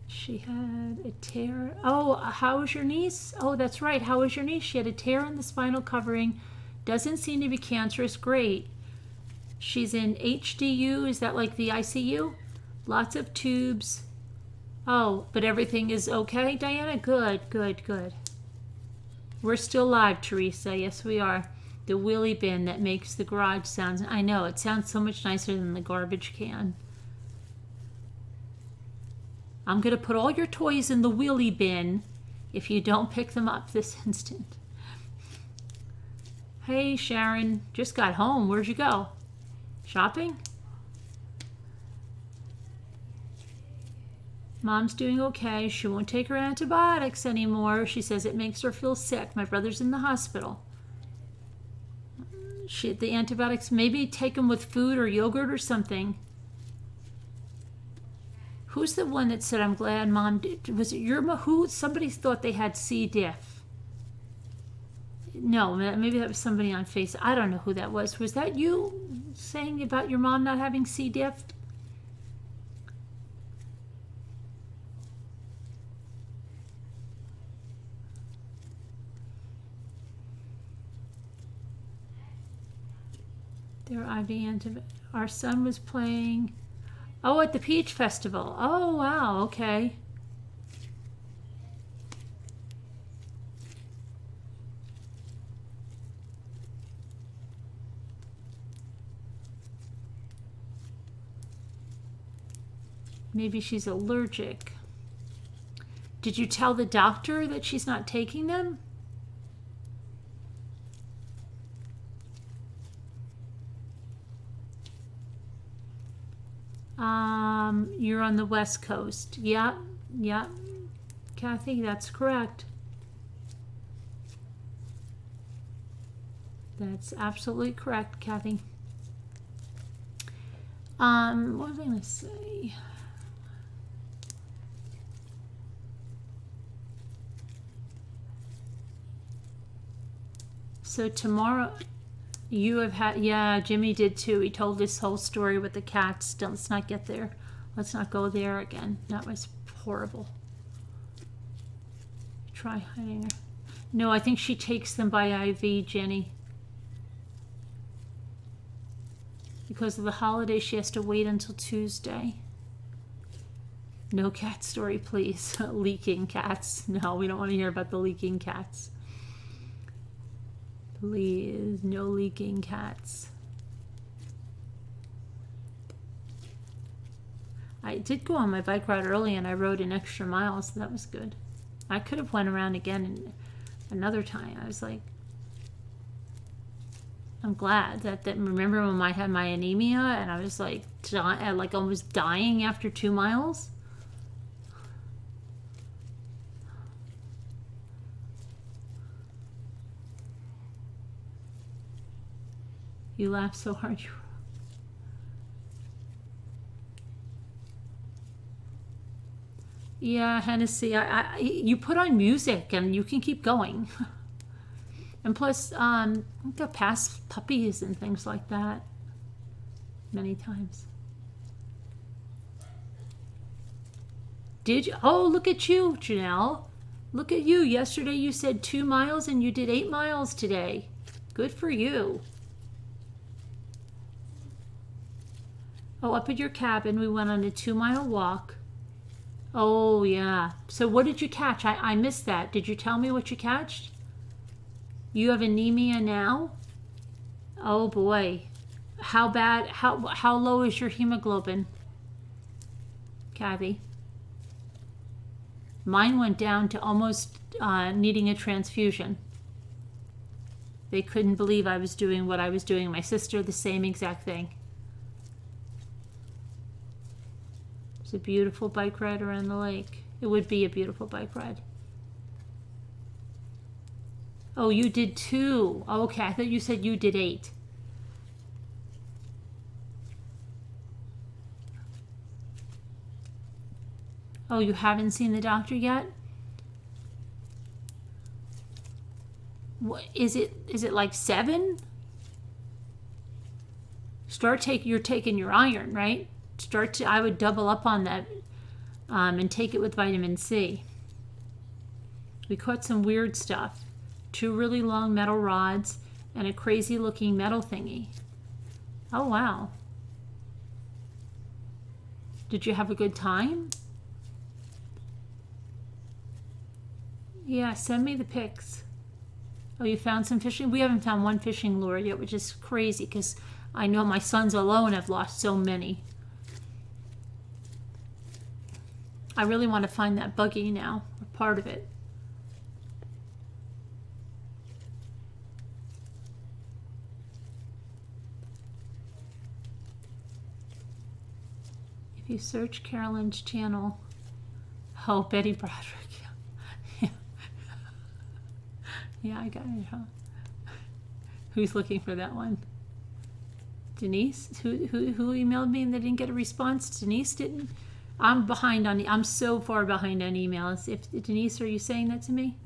She had a tear. Oh, how is your niece? Oh, that's right. How is your niece? She had a tear in the spinal covering. Doesn't seem to be cancerous. Great. She's in HDU. Is that like the ICU? Lots of tubes. Oh, but everything is okay, Diana? Good, good, good. We're still live, Teresa. Yes, we are. The wheelie bin that makes the garage sounds. I know. It sounds so much nicer than the garbage can. I'm going to put all your toys in the wheelie bin if you don't pick them up this instant. Hey, Sharon. Just got home. Where'd you go? Shopping? Mom's doing okay. She won't take her antibiotics anymore. She says it makes her feel sick. My brother's in the hospital. The antibiotics, maybe take them with food or yogurt or something. Who's the one that said, I'm glad Mom did? Was it your mom? Who? Somebody thought they had C. diff. No, maybe that was somebody on Facebook. I don't know who that was. Was that you saying about your mom not having C. diff? Their IV antibiotic. Our son was playing. Oh, at the Peach Festival. Oh, wow. Okay. Maybe she's allergic. Did you tell the doctor that she's not taking them? You're on the West Coast. Yeah, yeah. Kathy, that's correct. That's absolutely correct, Kathy. What was I going to say? So tomorrow, you have had, yeah, Jimmy did too. He told this whole story with the cats. Let's not get there. Let's not go there again. That was horrible. Try hiding her. No, I think she takes them by IV, Jenny. Because of the holiday, she has to wait until Tuesday. No cat story, please. Leaking cats. No, we don't want to hear about the leaking cats. Please, no leaking cats. I did go on my bike ride early and I rode an extra mile, so that was good. I could have went around again another time. I was like, I'm glad that remember when I had my anemia and I was like, almost dying after 2 miles? You laugh so hard. Yeah, Hennessy, you put on music and you can keep going. And plus, I got past puppies and things like that many times. Did you? Oh, look at you, Janelle. Look at you. Yesterday you said 2 miles and you did 8 miles today. Good for you. Oh, up at your cabin, we went on a 2-mile walk. Oh, yeah. So what did you catch? I missed that. Did you tell me what you catched? You have anemia now? Oh, boy. How bad? How low is your hemoglobin, Kathy? Mine went down to almost needing a transfusion. They couldn't believe I was doing what I was doing. My sister, the same exact thing. It's a beautiful bike ride around the lake. It would be a beautiful bike ride. Oh, you did 2. Okay, I thought you said you did 8. Oh, you haven't seen the doctor yet? What is it? Is it like 7? You're taking your iron, right? I would double up on that and take it with vitamin C. We caught some weird stuff. 2 really long metal rods and a crazy looking metal thingy. Oh, wow. Did you have a good time? Yeah, send me the pics. Oh, you found some fishing? We haven't found one fishing lure yet, which is crazy because I know my sons alone have lost so many. I really want to find that buggy now, or part of it. If you search Carolyn's channel, oh, Betty Broderick. Yeah, yeah, I got it, huh? Who's looking for that one? Denise? Who emailed me and they didn't get a response? Denise didn't? I'm behind on. I'm so far behind on emails. If Denise, are you saying that to me?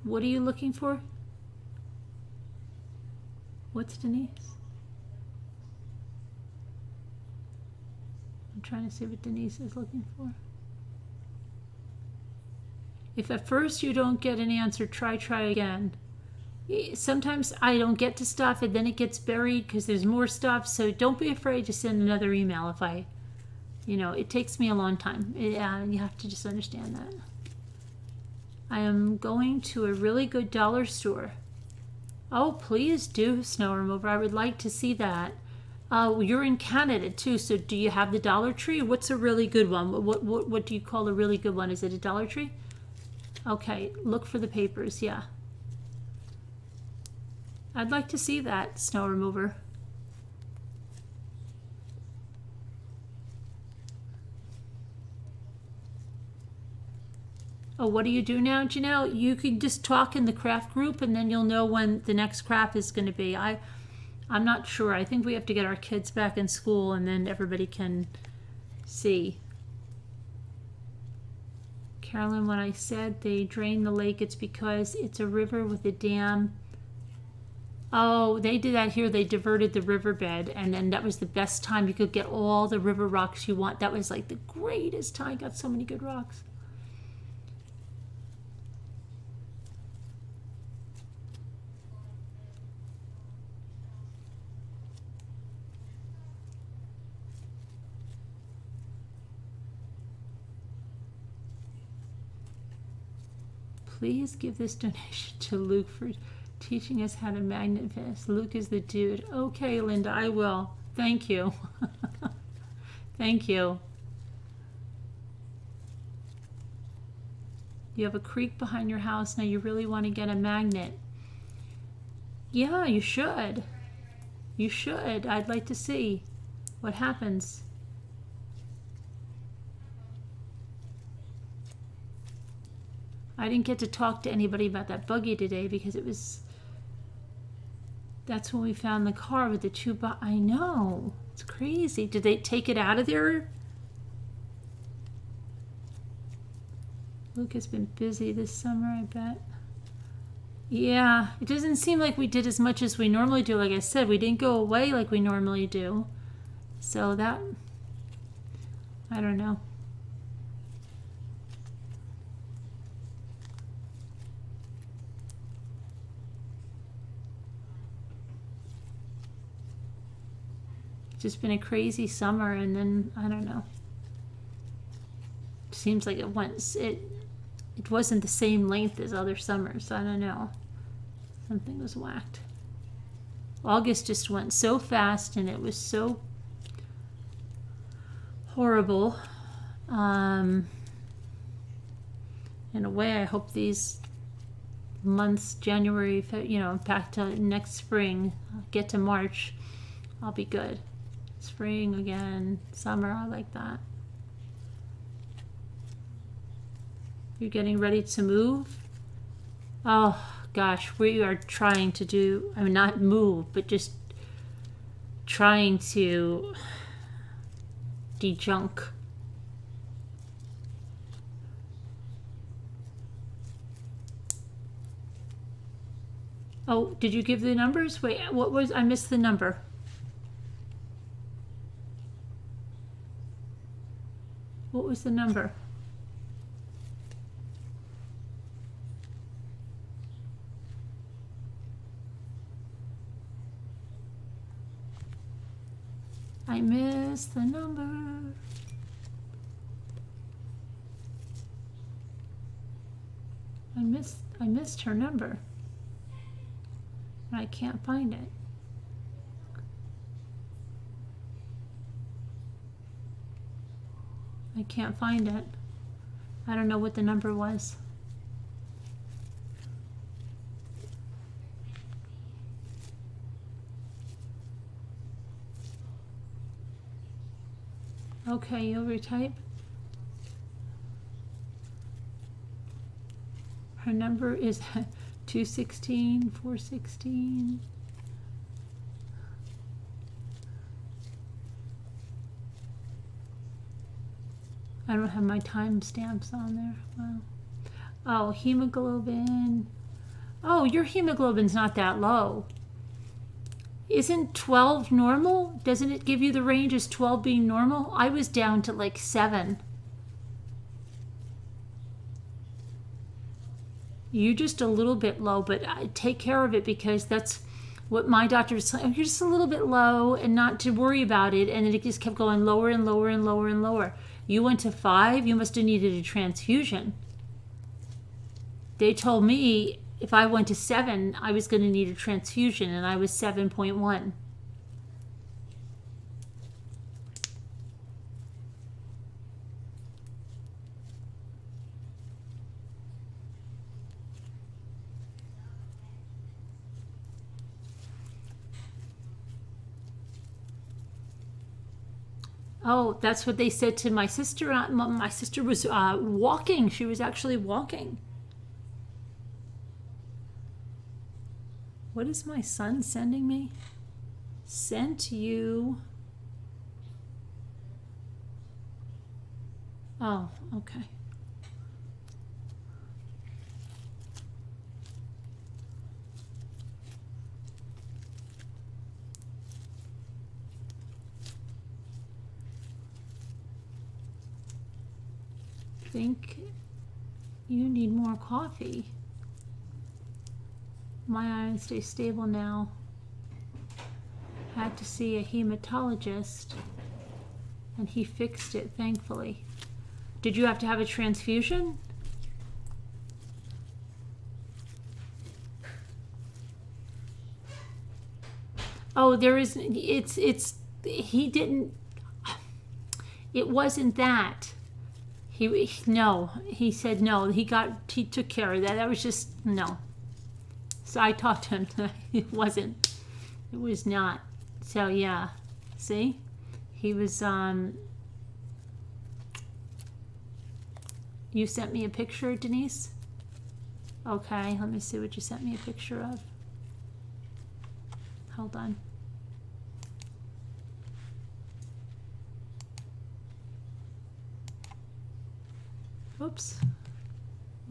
What are you looking for? What's Denise? I'm trying to see what Denise is looking for. If at first you don't get an answer, try again. Sometimes I don't get to stuff and then it gets buried because there's more stuff. So don't be afraid to send another email if it takes me a long time. Yeah, you have to just understand that. I am going to a really good dollar store. Oh, please do, snow remover. I would like to see that. You're in Canada too, so do you have the Dollar Tree? What's a really good one? What do you call a really good one? Is it a Dollar Tree? Okay, look for the papers, yeah. I'd like to see that, snow remover. Oh, what do you do now, Janelle? You can just talk in the craft group and then you'll know when the next craft is going to be. I'm not sure. I think we have to get our kids back in school and then everybody can see. Carolyn, when I said they drain the lake, it's because it's a river with a dam. Oh, they did that here. They diverted the riverbed, and then that was the best time. You could get all the river rocks you want. That was like the greatest time. Got so many good rocks. Please give this donation to Luke for teaching us how to manifest. Luke is the dude. Okay, Linda, I will. Thank you. Thank you. You have a creek behind your house. Now you really want to get a magnet. Yeah, you should. You should. I'd like to see what happens. I didn't get to talk to anybody about that buggy today because that's when we found the car with the two I know. It's crazy. Did they take it out of there? Luke has been busy this summer, I bet. Yeah, it doesn't seem like we did as much as we normally do. Like I said, we didn't go away like we normally do. So that, I don't know. Just been a crazy summer, and then I don't know. Seems like it wasn't the same length as other summers. I don't know. Something was whacked. August just went so fast, and it was so horrible. In a way, I hope these months, January, back to next spring, get to March, I'll be good. Spring again, summer, I like that. You're getting ready to move? Oh gosh, we are trying to do, not move, but just trying to de-junk. Oh, did you give the numbers? Wait, I missed the number. What was the number? I missed the number. I missed her number. I can't find it. I can't find it. I don't know what the number was. Okay, you'll retype. Her number is 216, 416. I don't have my time stamps on there. Wow. Oh, hemoglobin. Oh, your hemoglobin's not that low. Isn't 12 normal? Doesn't it give you the range as 12 being normal? I was down to like 7. You're just a little bit low, but I take care of it because that's what my doctor was saying. You're just a little bit low and not to worry about it. And then it just kept going lower and lower and lower and lower. You went to 5, you must have needed a transfusion. They told me if I went to 7, I was going to need a transfusion, and I was 7.1. Oh, that's what they said to my sister. My sister was walking. She was actually walking. What is my son sending me? Sent you. Oh, okay. Think you need more coffee. My iron stays stable now. Had to see a hematologist and he fixed it, thankfully. Did you have to have a transfusion? Oh, there is, he didn't, it wasn't that. No, he said no, he took care of that. That was just, no. So I talked to him. It was not. So yeah, see, he was, you sent me a picture, Denise? Okay, let me see what you sent me a picture of. Hold on. Oops.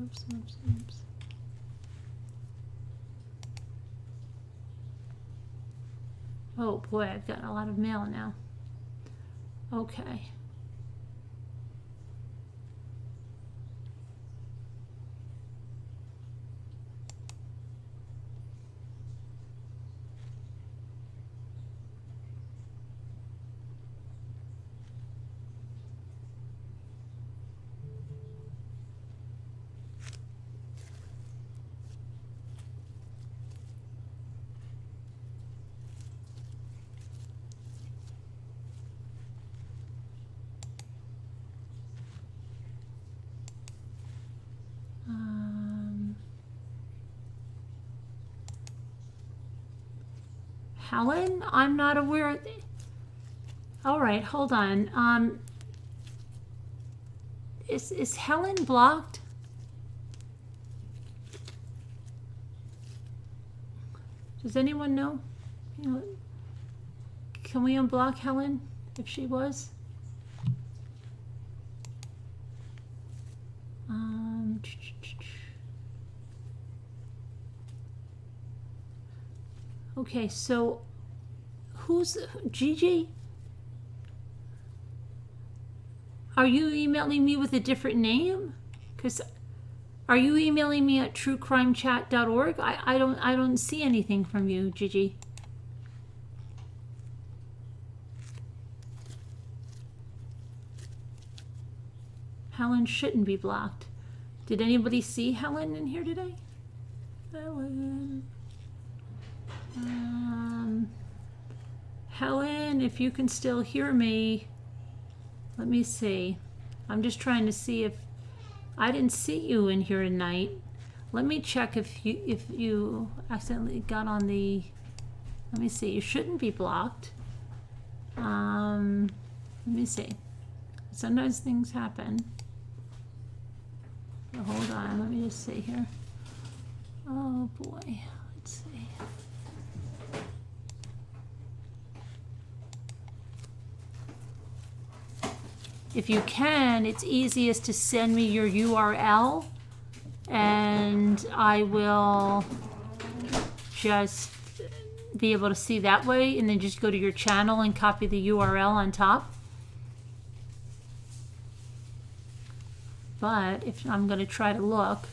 Oops, oops, oops. Oh boy, I've got a lot of mail now. Okay. Helen, I'm not aware of it. All right, hold on. Is Helen blocked? Does anyone know? Can we unblock Helen if she was? Okay, so who's Gigi? Are you emailing me with a different name? Because are you emailing me at truecrimechat.org? I don't see anything from you, Gigi. Helen shouldn't be blocked. Did anybody see Helen in here today? Helen. Helen, if you can still hear me, let me see. I'm just trying to see if I didn't see you in here tonight. Let me check if you accidentally got on the. Let me see. You shouldn't be blocked. Let me see. Sometimes things happen. So hold on. Let me just see here. Oh boy. Let's see. if you can, it's easiest to send me your URL, and I will just be able to see that way, and then just go to your channel and copy the URL on top. But if I'm going to try to look,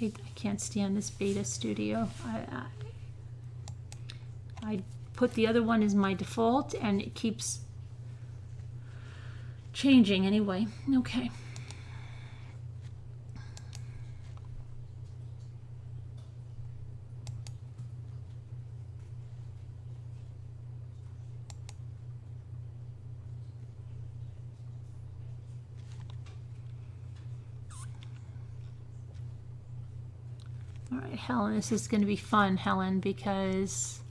I can't stand this Beta Studio. I put the other one as my default, and it keeps changing anyway. Okay. All right, Helen, this is going to be fun, Helen, because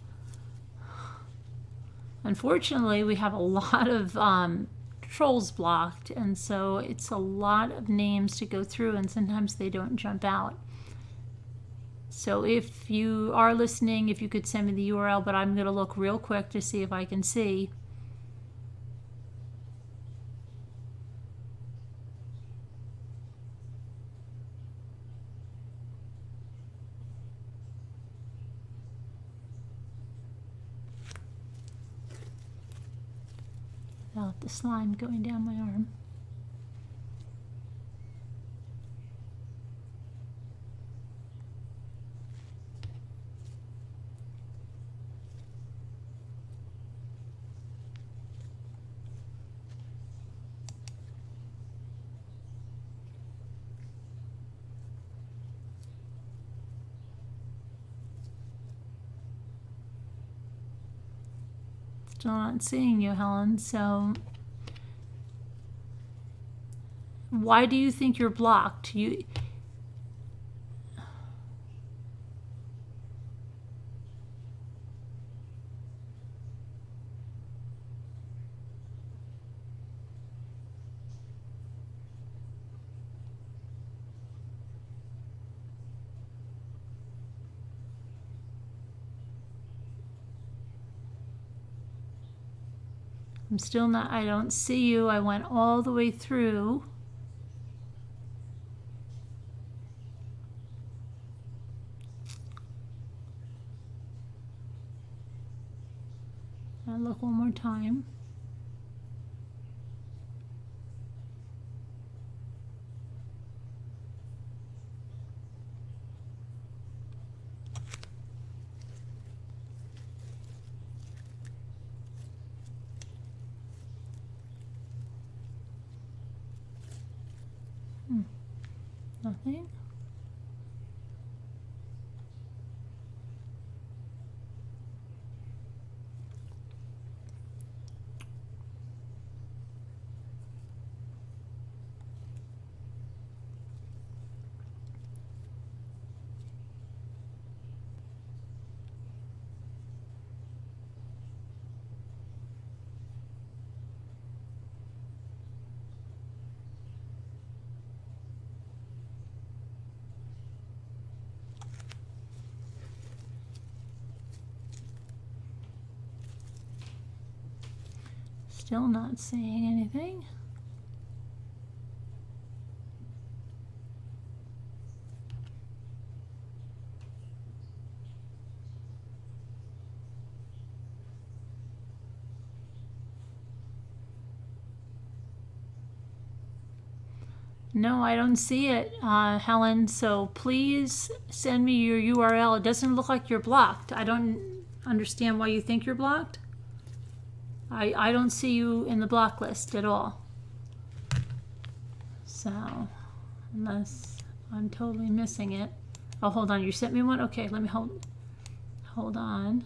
unfortunately we have a lot of trolls blocked, and so it's a lot of names to go through, and sometimes they don't jump out. So if you are listening, if you could send me the URL, but I'm going to look real quick to see if I can see. Without the slime going down my arm. Still not seeing you, Helen, so why do you think you're blocked? I'm still not, I don't see you. I went all the way through. I'll look one more time. Nothing. Still not seeing anything. No, I don't see it, Helen, so please send me your URL. It doesn't look like you're blocked. I don't understand why you think you're blocked. I don't see you in the block list at all. So, unless I'm totally missing it. Oh, hold on, you sent me one? Okay, let me hold on.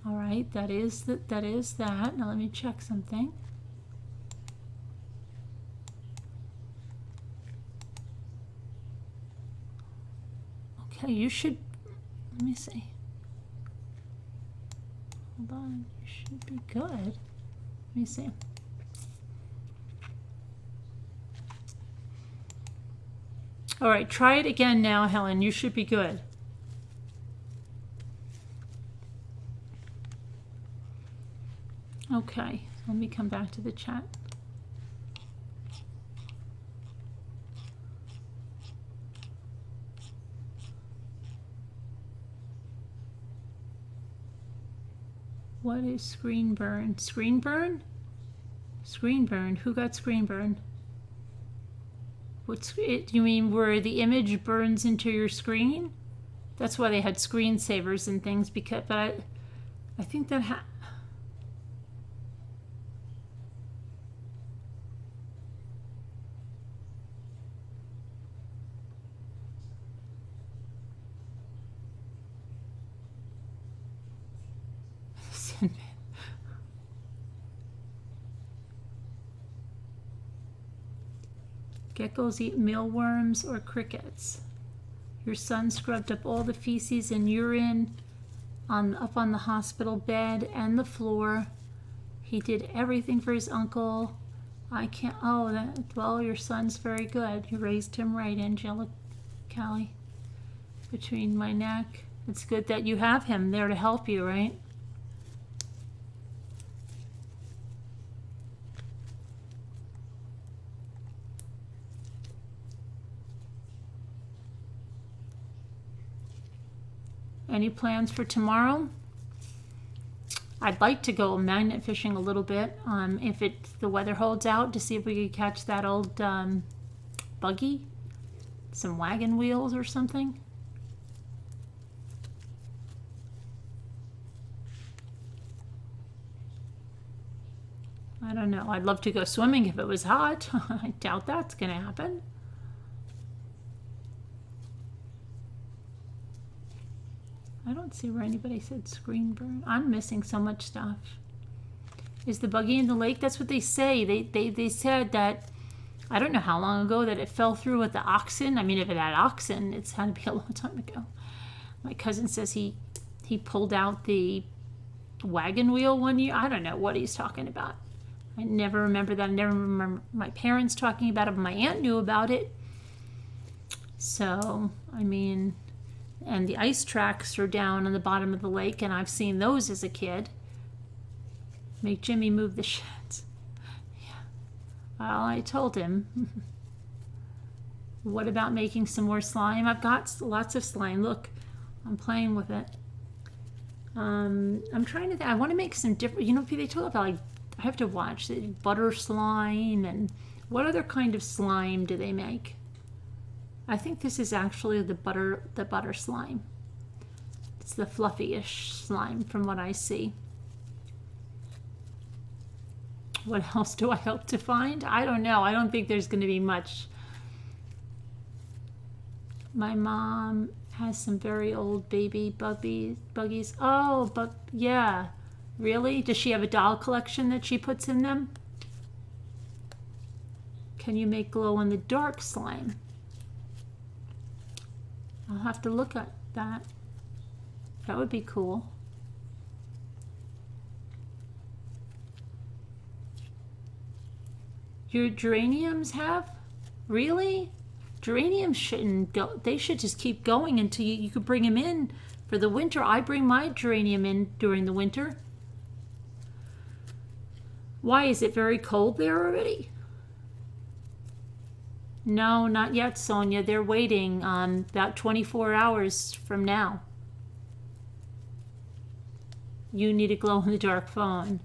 All right, that is that. Now let me check something. Okay, you should, let me see. Hold on, you should be good. Let me see. All right, try it again now, Helen. You should be good. Okay, let me come back to the chat. What is screen burn? Screen burn? Screen burn? Who got screen burn? What's it? You mean where the image burns into your screen? That's why they had screensavers and things. Because, but I think that geckos eat mealworms or crickets. Your son scrubbed up all the feces and urine up on the hospital bed and the floor. He did everything for his uncle. I can't. Oh, well, your son's very good. You raised him right, Angela, Callie. Between my neck. It's good that you have him there to help you, right? Any plans for tomorrow? I'd like to go magnet fishing a little bit, if the weather holds out, to see if we could catch that old buggy, some wagon wheels or something. I don't know. I'd love to go swimming if it was hot. I doubt that's going to happen. I don't see where anybody said screen burn. I'm missing so much stuff. Is the buggy in the lake? That's what they say. They said that, I don't know how long ago, that it fell through with the oxen. I mean, if it had oxen, it's had to be a long time ago. My cousin says he pulled out the wagon wheel one year. I don't know what he's talking about. I never remember that. I never remember my parents talking about it. My aunt knew about it. So, I mean... And the ice tracks are down on the bottom of the lake, and I've seen those as a kid. Make Jimmy move the sheds. Yeah. Well, I told him. What about making some more slime? I've got lots of slime. Look, I'm playing with it. I'm trying to. I want to make some different. You know, they talk about, like, I have to watch the butter slime, and what other kind of slime do they make? I think this is actually the butter slime. It's the fluffy-ish slime from what I see. What else do I hope to find? I don't know. I don't think there's going to be much. My mom has some very old baby buggies. Oh, but yeah. Really? Does she have a doll collection that she puts in them? Can you make glow-in-the-dark slime? I'll have to look at that. That would be cool. Your geraniums have? Really? Geraniums shouldn't go. They should just keep going until you could bring them in for the winter. I bring my geranium in during the winter. Why? Is it very cold there already? No, not yet, Sonia. They're waiting about 24 hours from now. You need a glow-in-the-dark phone.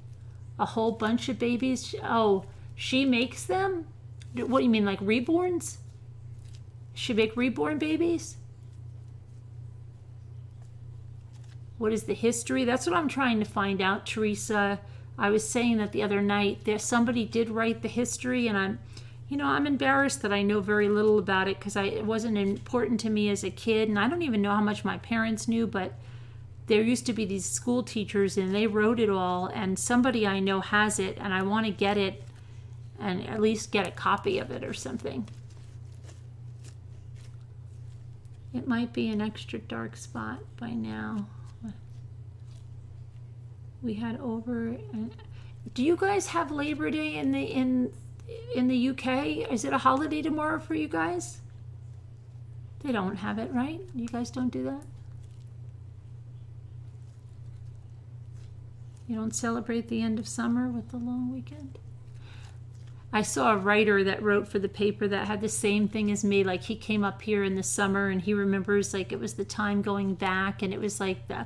A whole bunch of babies? Oh, she makes them? What do you mean, like reborns? She make reborn babies? What is the history? That's what I'm trying to find out, Teresa. I was saying that the other night. Somebody did write the history, and I'm embarrassed that I know very little about it because it wasn't important to me as a kid, and I don't even know how much my parents knew, but there used to be these school teachers, and they wrote it all, and somebody I know has it, and I want to get it and at least get a copy of it or something. It might be an extra dark spot by now. We had over... Do you guys have Labor Day in the UK? Is it a holiday tomorrow for you guys? They don't have it, right? You guys don't do that? You don't celebrate the end of summer with the long weekend? I saw a writer that wrote for the paper that had the same thing as me. Like, he came up here in the summer and he remembers, like, it was the time going back, and it was like the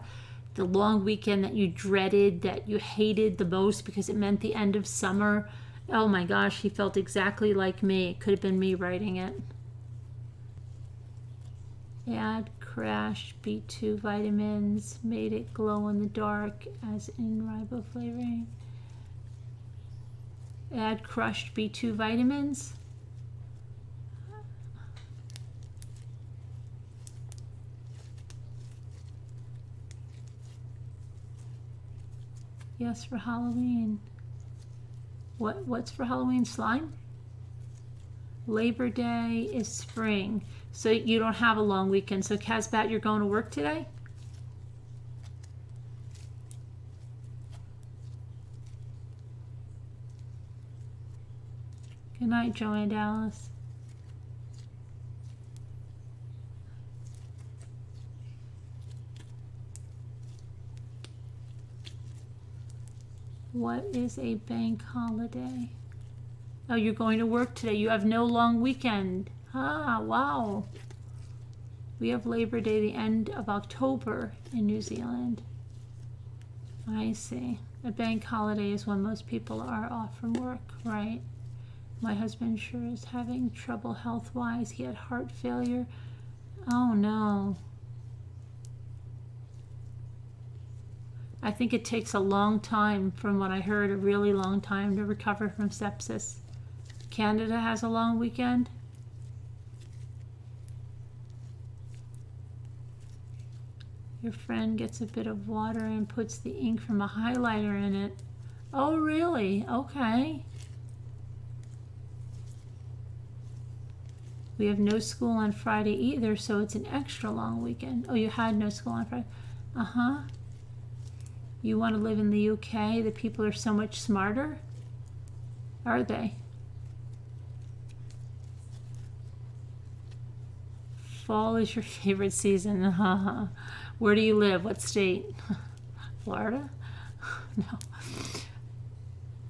long weekend that you dreaded, that you hated the most because it meant the end of summer. Oh my gosh, he felt exactly like me. It could have been me writing it. Add crashed B2 vitamins, made it glow in the dark as in riboflavin. Add crushed B2 vitamins. Yes, for Halloween. What's for Halloween? Slime? Labor Day is spring. So you don't have a long weekend. So Casbat, you're going to work today? Good night, Joanne Dallas. What is a bank holiday? Oh, you're going to work today. You have no long weekend. Ah, wow. We have Labor Day the end of October in New Zealand. I see. A bank holiday is when most people are off from work, right? My husband sure is having trouble health-wise. He had heart failure. Oh, no. I think it takes a long time, from what I heard, a really long time to recover from sepsis. Canada has a long weekend. Your friend gets a bit of water and puts the ink from a highlighter in it. Oh, really? Okay. We have no school on Friday either, so it's an extra long weekend. Oh, you had no school on Friday. Uh-huh. You want to live in the UK? The people are so much smarter? Are they? Fall is your favorite season. Where do you live? What state? Florida? No.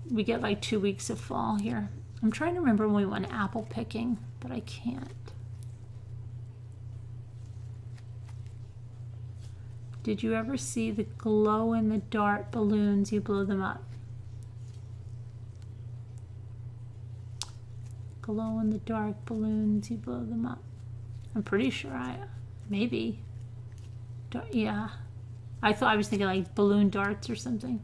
We get like 2 weeks of fall here. I'm trying to remember when we went apple picking, but I can't. Did you ever see the glow-in-the-dark balloons? You blow them up. Glow-in-the-dark balloons, you blow them up. I'm pretty sure maybe. Yeah. I was thinking like balloon darts or something.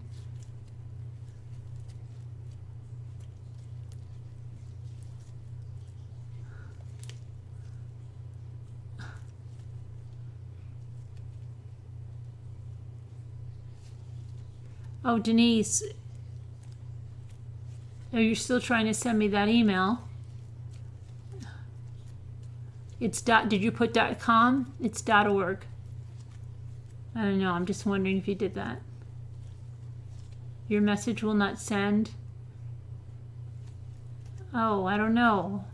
Oh, Denise, are you still trying to send me that email? It's did you put .com? It's .org. I don't know. I'm just wondering if you did that. Your message will not send. Oh, I don't know.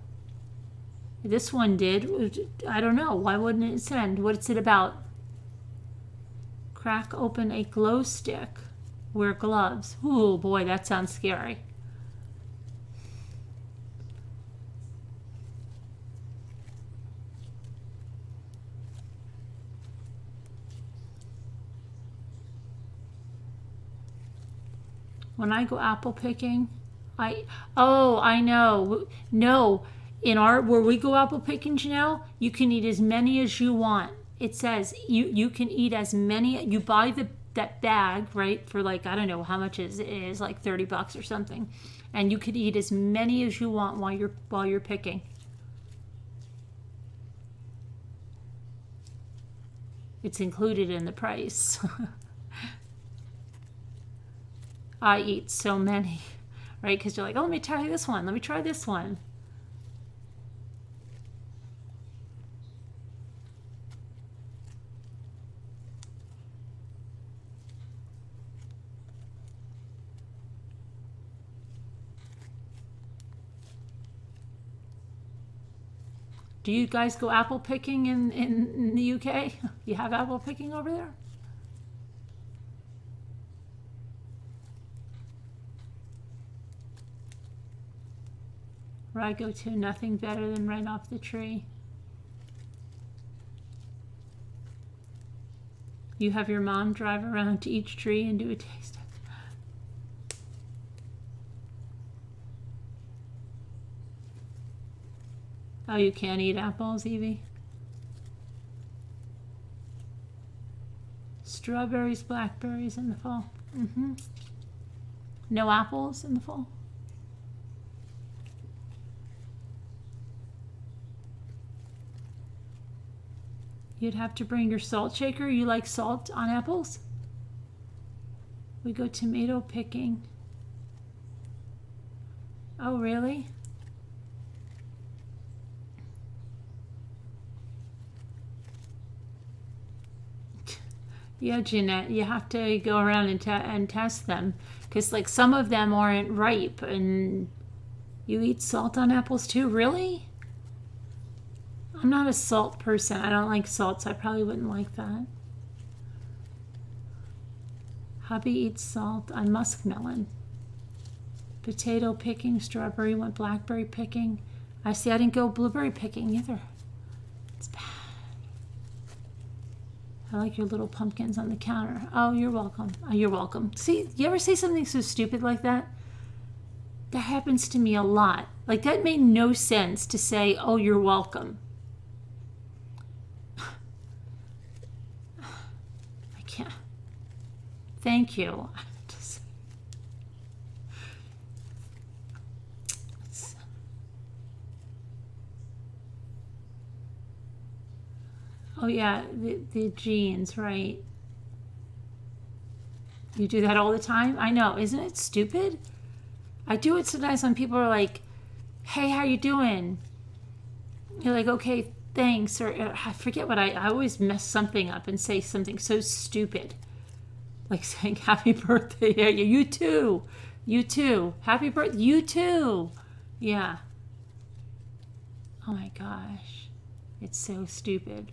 This one did. I don't know. Why wouldn't it send? What's it about? Crack open a glow stick. Wear gloves. Oh boy, that sounds scary. When I go apple picking, I know. No, where we go apple picking, Janelle, you can eat as many as you want. It says you can eat as many. You buy that bag, right, for like, I don't know how much it is, like $30 or something, and you could eat as many as you want while you're picking. It's included in the price. I eat so many, right? Because you're like, oh, let me try this one. Let me try this one. Do you guys go apple picking in the UK? You have apple picking over there? Where I go to, nothing better than right off the tree. You have your mom drive around to each tree and do a taste. Oh, you can't eat apples, Evie? Strawberries, blackberries in the fall. No apples in the fall? You'd have to bring your salt shaker. You like salt on apples? We go tomato picking. Oh, really? Yeah, Jeanette, you have to go around and test them, because like some of them aren't ripe. And you eat salt on apples too? Really? I'm not a salt person. I don't like salt, so I probably wouldn't like that. Hubby eats salt on muskmelon. Potato picking, strawberry, went blackberry picking. I see, I didn't go blueberry picking either. It's bad. I like your little pumpkins on the counter. Oh, you're welcome. Oh, you're welcome. See, you ever say something so stupid like that? That happens to me a lot. Like, that made no sense to say, oh, you're welcome. I can't. Thank you. Oh yeah, the jeans, right? You do that all the time? I know, isn't it stupid? I do it sometimes when people are like, hey, how you doing? You're like, okay, thanks. Or I forget what I always mess something up and say something so stupid. Like saying happy birthday. Yeah, you too. You too. Happy birthday. You too. Yeah. Oh my gosh. It's so stupid.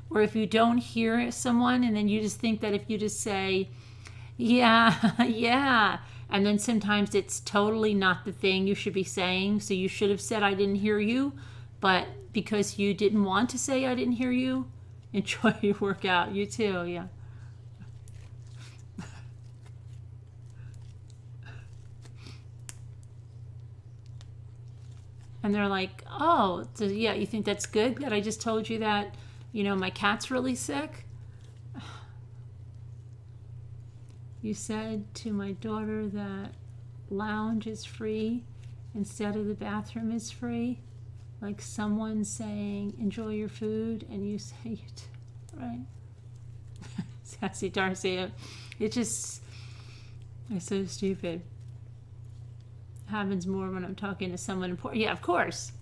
Or if you don't hear someone and then you just think that if you just say, yeah, yeah, and then sometimes it's totally not the thing you should be saying. So you should have said, I didn't hear you. But because you didn't want to say, I didn't hear you, enjoy your workout. You too, yeah. And they're like, oh, so yeah, you think that's good that I just told you that, you know, my cat's really sick? You said to my daughter that lounge is free instead of the bathroom is free. Like someone saying, enjoy your food, and you say it, right? Sassy Darcy. It's so stupid. It happens more when I'm talking to someone important. Yeah, of course.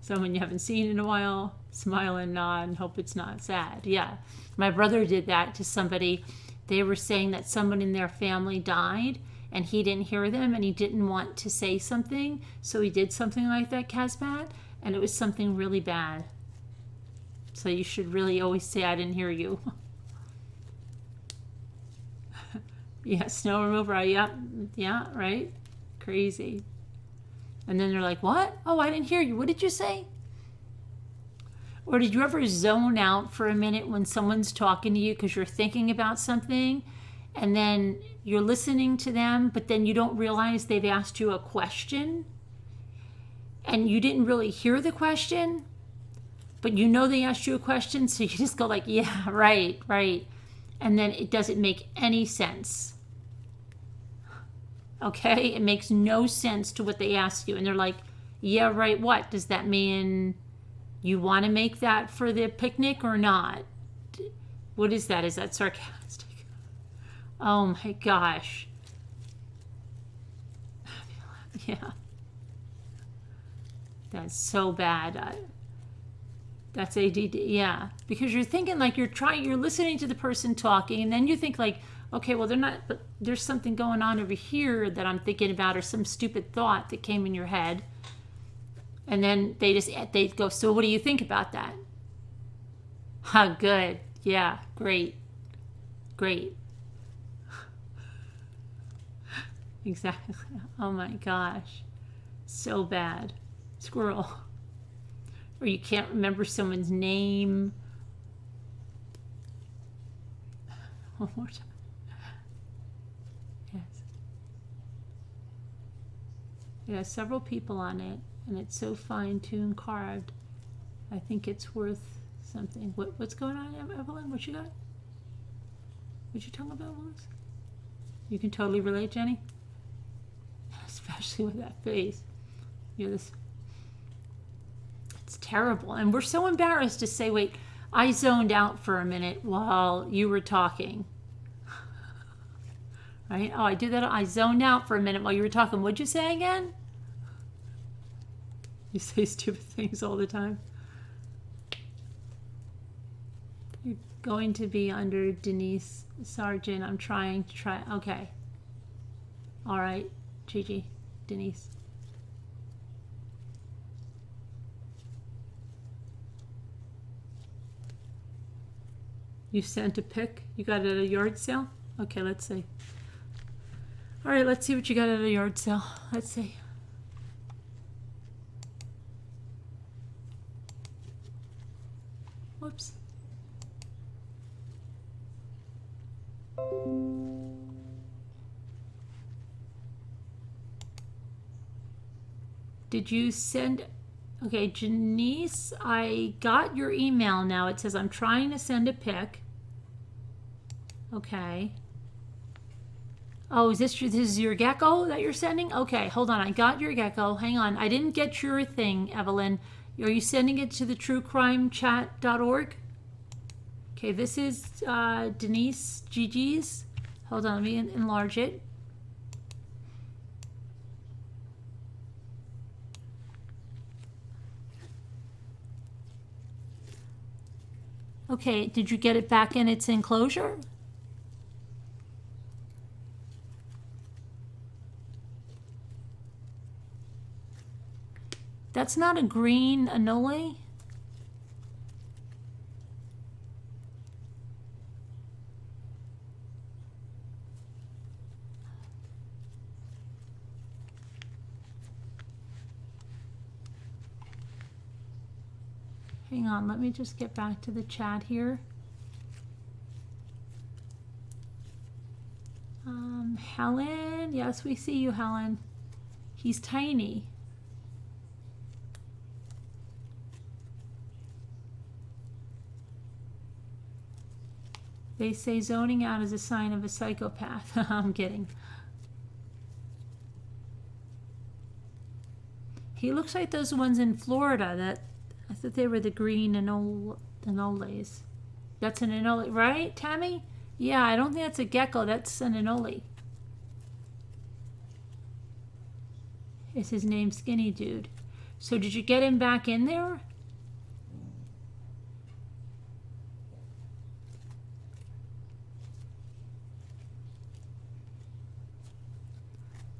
Someone you haven't seen in a while, smile and nod and hope it's not sad. Yeah. My brother did that to somebody. They were saying that someone in their family died and he didn't hear them and he didn't want to say something. So he did something like that, Casbat, and it was something really bad. So you should really always say, I didn't hear you. Yeah, snow remover. Yeah, right? Crazy. And then they're like, what? Oh, I didn't hear you. What did you say? Or did you ever zone out for a minute when someone's talking to you because you're thinking about something and then you're listening to them, but then you don't realize they've asked you a question and you didn't really hear the question, but you know they asked you a question, so you just go like, yeah, right. And then it doesn't make any sense. Okay? It makes no sense to what they asked you. And they're like, yeah, right, what? Does that mean you want to make that for the picnic or not? What is that? Is that sarcastic? Oh my gosh. Yeah. That's so bad. That's ADD, yeah. Because you're thinking like you're listening to the person talking, and then you think like, okay, well, they're not, but there's something going on over here that I'm thinking about, or some stupid thought that came in your head. And then they go, so what do you think about that? Huh, good. Yeah, great. Great. Exactly. Oh my gosh. So bad. Squirrel. Or you can't remember someone's name. One more time. Yes. It has several people on it, and it's so fine-tuned carved. I think it's worth something. What's going on, Evelyn? What you got? What you talking about, Louis? You can totally relate, Jenny? Especially with that face. You're this. It's terrible. And we're so embarrassed to say, wait, I zoned out for a minute while you were talking. Right? Oh, I do that. I zoned out for a minute while you were talking. What'd you say again? You say stupid things all the time. You're going to be under Denise Sargent. I'm trying to try. Okay. All right, Gigi, Denise. You sent a pic? You got it at a yard sale? Okay, let's see. All right, let's see what you got at a yard sale. Let's see. Whoops. Did you send... Okay, Janice, I got your email now. It says I'm trying to send a pic. Okay. Oh, this is your gecko that you're sending? Okay, hold on. I got your gecko. Hang on. I didn't get your thing, Evelyn. Are you sending it to the truecrimechat.org? Okay, this is Denise Gigi's. Hold on, let me enlarge it. Okay, did you get it back in its enclosure? That's not a green anole. Hang on, let me just get back to the chat here. Helen, yes, we see you, Helen. He's tiny. They say zoning out is a sign of a psychopath. I'm kidding. He looks like those ones in Florida that I thought they were the green anoles. That's an anole, right, Tammy? Yeah, I don't think that's a gecko. That's an anole. Is his name Skinny Dude? So did you get him back in there?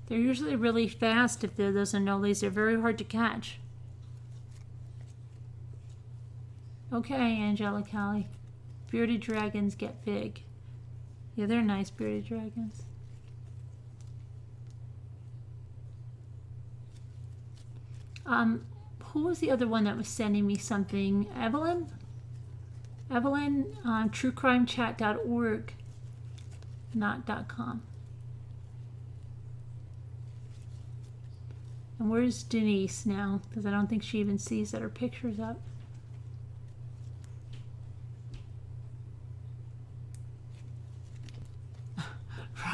They're usually really fast if they're those anoles. They're very hard to catch. Okay, Angela Callie. Bearded dragons get big. Yeah, they're nice bearded dragons. Who was the other one that was sending me something? Evelyn? Evelyn, truecrimechat.org, not .com. And where's Denise now? Because I don't think she even sees that her picture's up.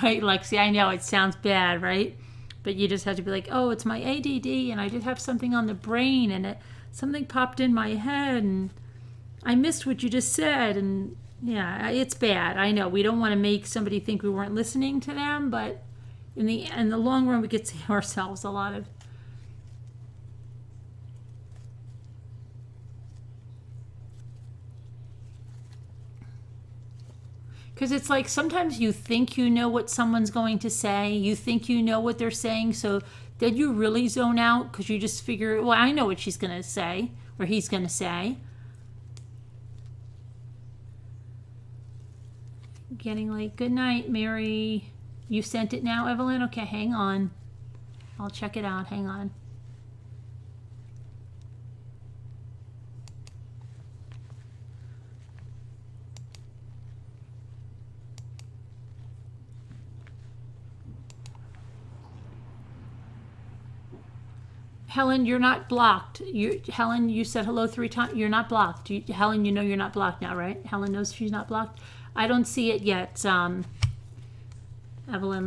Right, Lexi, I know it sounds bad, right? But you just have to be like, oh, it's my ADD, and I did have something on the brain, and something popped in my head, and I missed what you just said, and yeah, it's bad. I know. We don't want to make somebody think we weren't listening to them, but in the long run, we could save ourselves a lot of... Because it's like sometimes you think you know what someone's going to say, you think you know what they're saying, so then you really zone out because you just figure, well, I know what she's going to say or he's going to say. Getting late. Good night, Mary. You sent it now, Evelyn? Okay, hang on. I'll check it out. Hang on. Helen, you're not blocked. Helen, you said hello 3 times. You're not blocked. Helen, you know you're not blocked now, right? Helen knows she's not blocked. I don't see it yet. Evelyn,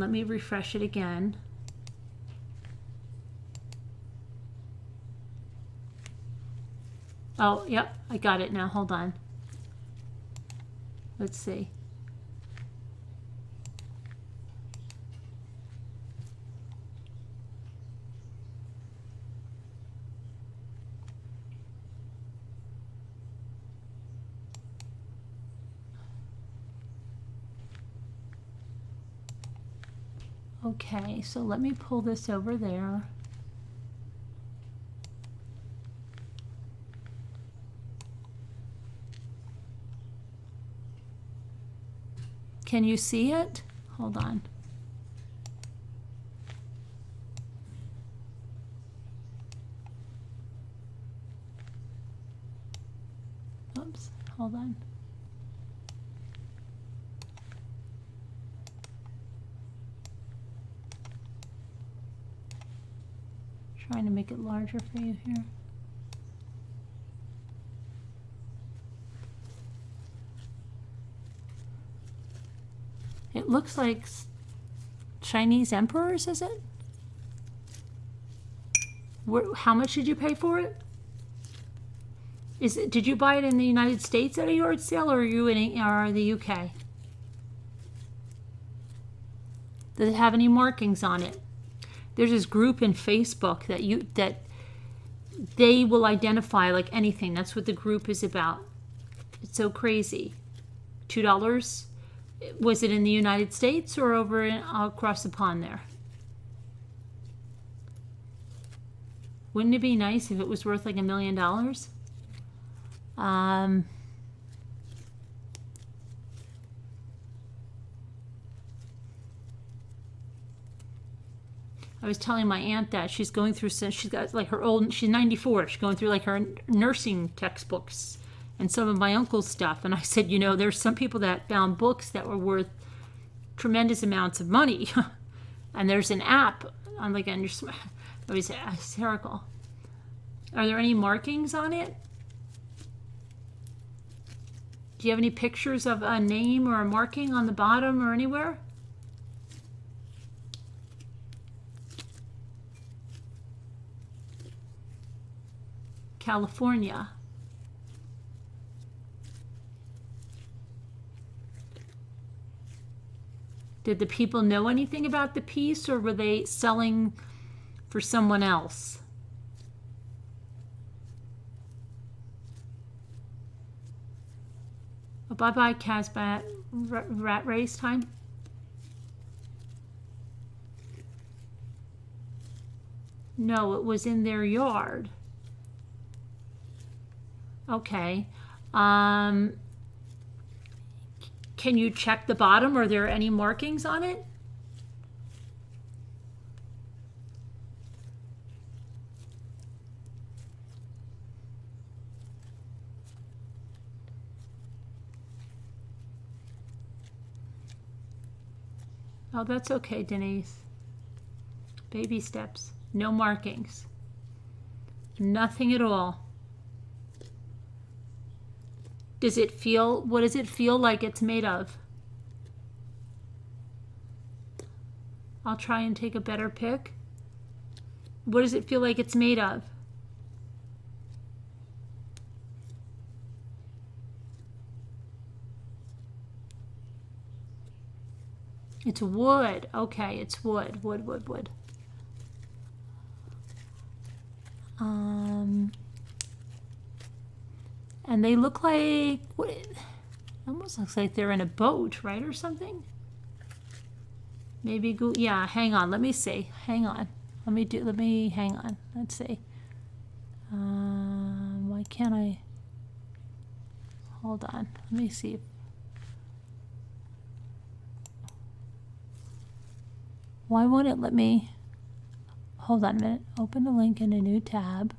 let me refresh it again. Oh, yep, I got it now. Hold on. Let's see. Okay, so let me pull this over there. Can you see it? Hold on. Oops, hold on. Trying to make it larger for you here. It looks like Chinese emperors, is it? How much did you pay for it? Did you buy it in the United States at a yard sale, or are you in the UK? Does it have any markings on it? There's this group in Facebook that they will identify like anything. That's what the group is about. It's so crazy. $2. Was it in the United States or over across the pond there? Wouldn't it be nice if it was worth like $1 million? I was telling my aunt that she's going through, she's got like she's 94, she's going through like her nursing textbooks and some of my uncle's stuff. And I said, you know, there's some people that found books that were worth tremendous amounts of money. And there's an app on like it was hysterical. Are there any markings on it? Do you have any pictures of a name or a marking on the bottom or anywhere? California. Did the people know anything about the piece, or were they selling for someone else? Oh, bye-bye, Casbat. Rat race time. No, it was in their yard. Okay. Can you check the bottom? Are there any markings on it? Oh, that's okay, Denise. Baby steps. No markings. Nothing at all. What does it feel like it's made of? I'll try and take a better pic. What does it feel like it's made of? It's wood. Okay, it's wood. Wood. And they look like, Almost looks like they're in a boat, right, or something. Maybe go. Yeah, hang on. Let me see. Hang on. Hang on. Let's see. Why can't I? Hold on. Let me see. Why won't it let me? Hold on a minute. Open the link in a new tab.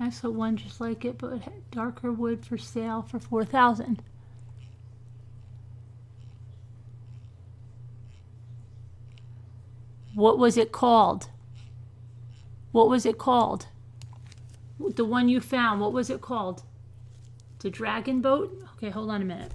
I saw one just like it, but it had darker wood for sale for $4,000. What was it called? What was it called? The one you found, what was it called? The dragon boat? Okay, hold on a minute.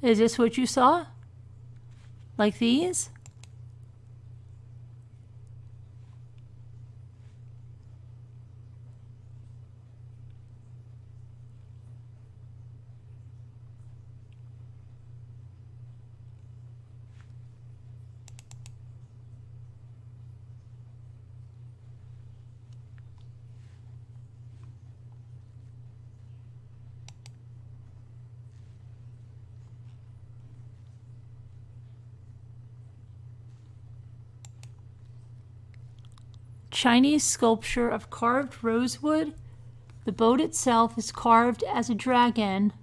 Is this what you saw? Like these? Chinese sculpture of carved rosewood. The boat itself is carved as a dragon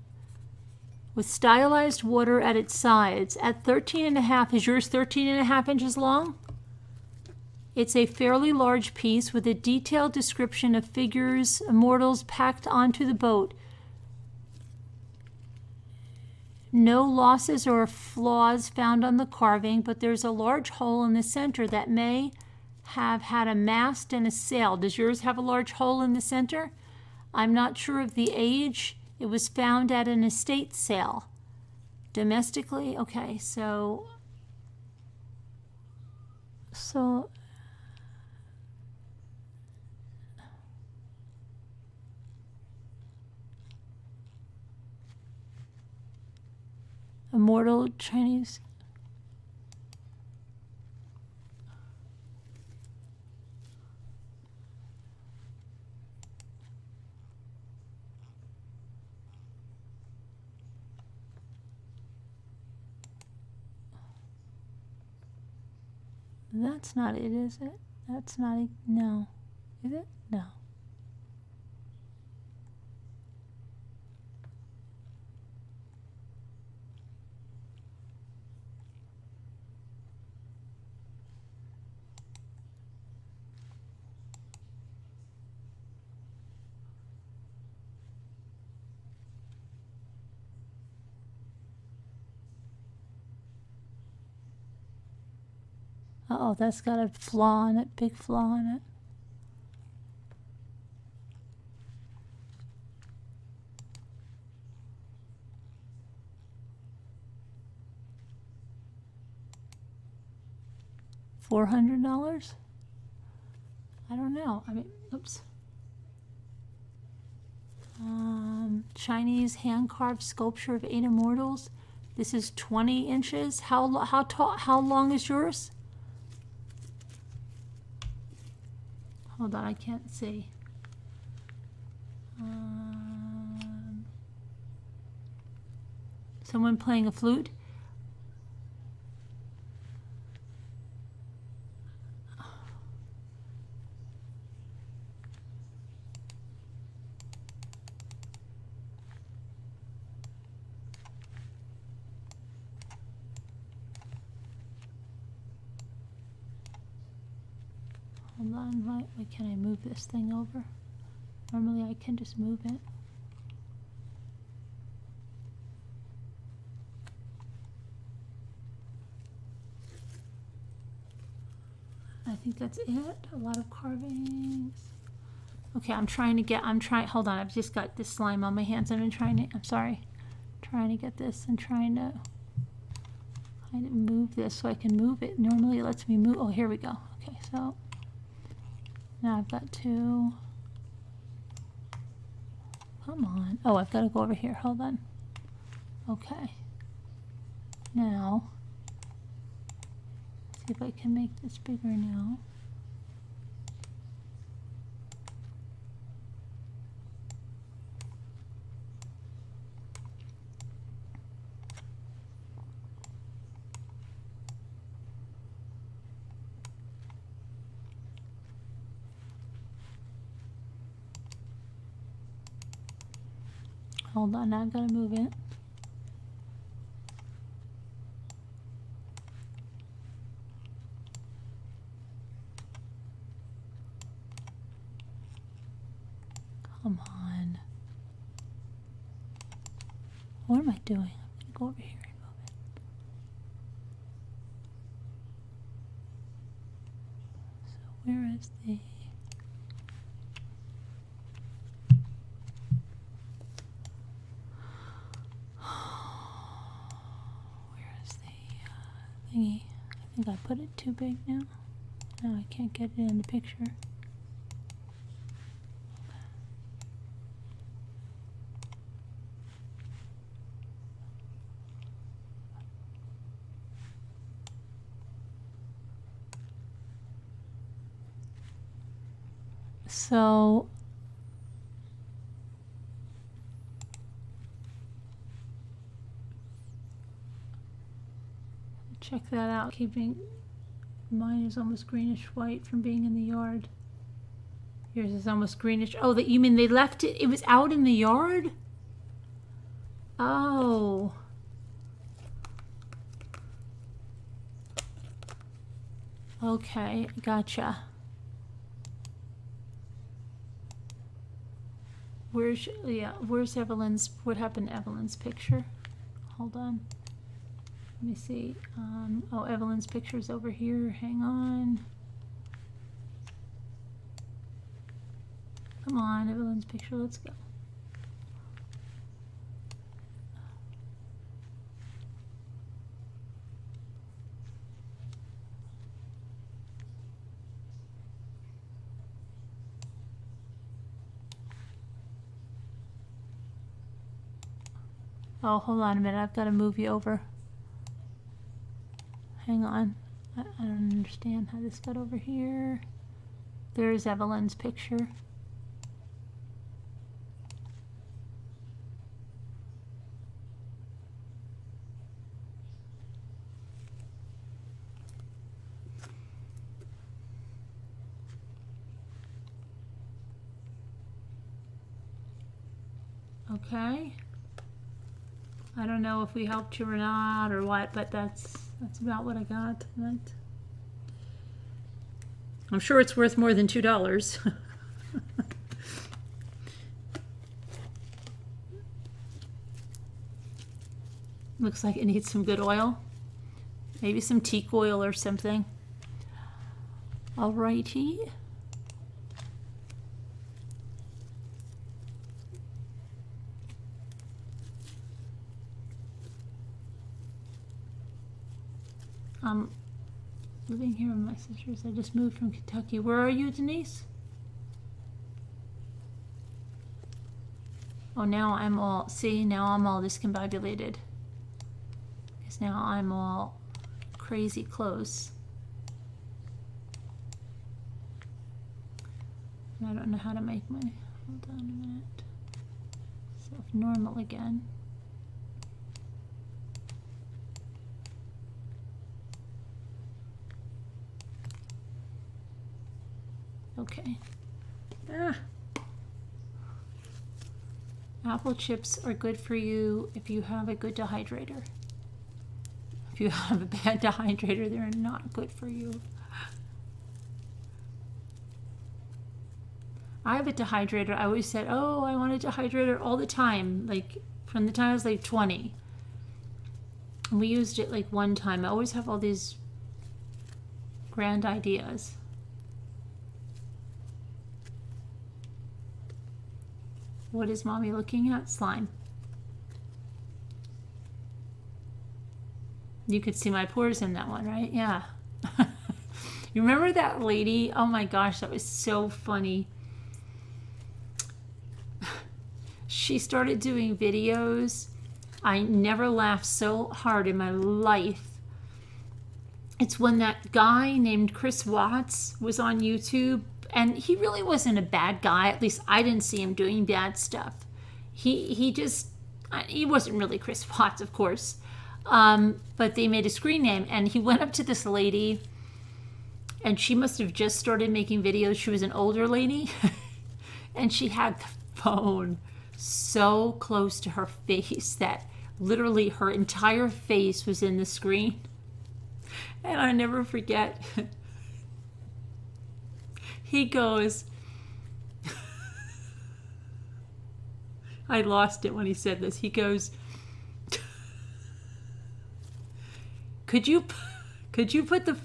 with stylized water at its sides. At 13.5, is yours 13.5 inches long? It's a fairly large piece with a detailed description of figures, immortals packed onto the boat. No losses or flaws found on the carving, but there's a large hole in the center that may have had a mast and a sail. Does yours have a large hole in the center? I'm not sure of the age. It was found at an estate sale. Domestically, okay, so immortal Chinese. That's not it, is it? That's not it. No. Is it? No. Uh-oh, that's got a flaw in it, big flaw in it. $400? I don't know. I mean, oops. Chinese hand-carved sculpture of 8 immortals. This is 20 inches. How long is yours? Hold on, I can't see. Someone playing a flute? Hold on, why can't I move this thing over? Normally I can just move it. I think that's it. A lot of carvings. Okay, hold on, I've just got this slime on my hands. I'm sorry. Trying to get this and trying to move this so I can move it. Normally it lets me move. Oh, here we go. Okay, so now I've got to, come on. Oh, I've got to go over here. Hold on. Okay. Now, see if I can make this bigger now. Hold on, now I've got to move it. Come on. What am I doing? I'm going to go over here and move it. So where is the... thingy. I think I put it too big now. No, I can't get it in the picture. So check that out. Mine is almost greenish white from being in the yard. Yours is almost greenish. Oh, you mean they left it? It was out in the yard? Oh. Okay, gotcha. Where's Evelyn's, what happened to Evelyn's picture? Hold on. Let me see. Oh, Evelyn's picture's over here. Hang on. Come on, Evelyn's picture. Let's go. Oh, hold on a minute. I've got to move you over. Hang on. I don't understand how this got over here. There's Evelyn's picture. Okay. I don't know if we helped you or not or what, but that's about what I got. I'm sure it's worth more than $2. Looks like it needs some good oil. Maybe some teak oil or something. Alrighty. I'm living here with my sisters. I just moved from Kentucky. Where are you, Denise? Oh, now I'm all discombobulated. Because now I'm all crazy close. I don't know how to make my, hold on a minute. Self-normal again. Okay. Apple chips are good for you if you have a good dehydrator. If you have a bad dehydrator, they're not good for you. I have a dehydrator. I always said, oh, I want a dehydrator all the time, like from the time I was like 20. And we used it like one time. I always have all these grand ideas. What is mommy looking at? Slime. You could see my pores in that one, right? Yeah. You remember that lady? Oh my gosh, that was so funny. She started doing videos. I never laughed so hard in my life. It's when that guy named Chris Watts was on YouTube, and he really wasn't a bad guy. At least I didn't see him doing bad stuff. He wasn't really Chris Watts, of course. But they made a screen name, and he went up to this lady, and she must have just started making videos. She was an older lady, and she had the phone so close to her face that literally her entire face was in the screen. And I never forget, he goes, I lost it when he said this. He goes, could you put the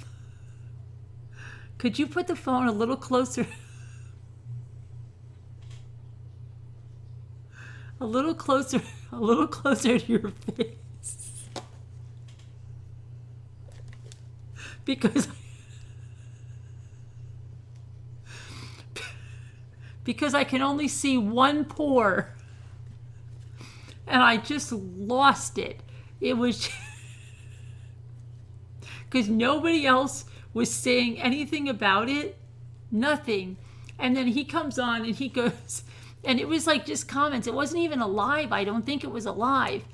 phone a little closer, a little closer to your face? Because I can only see one pore. And I just lost it. It was because nobody else was saying anything about it. Nothing. And then he comes on and he goes, and it was like just comments. It wasn't even a live. I don't think it was a live.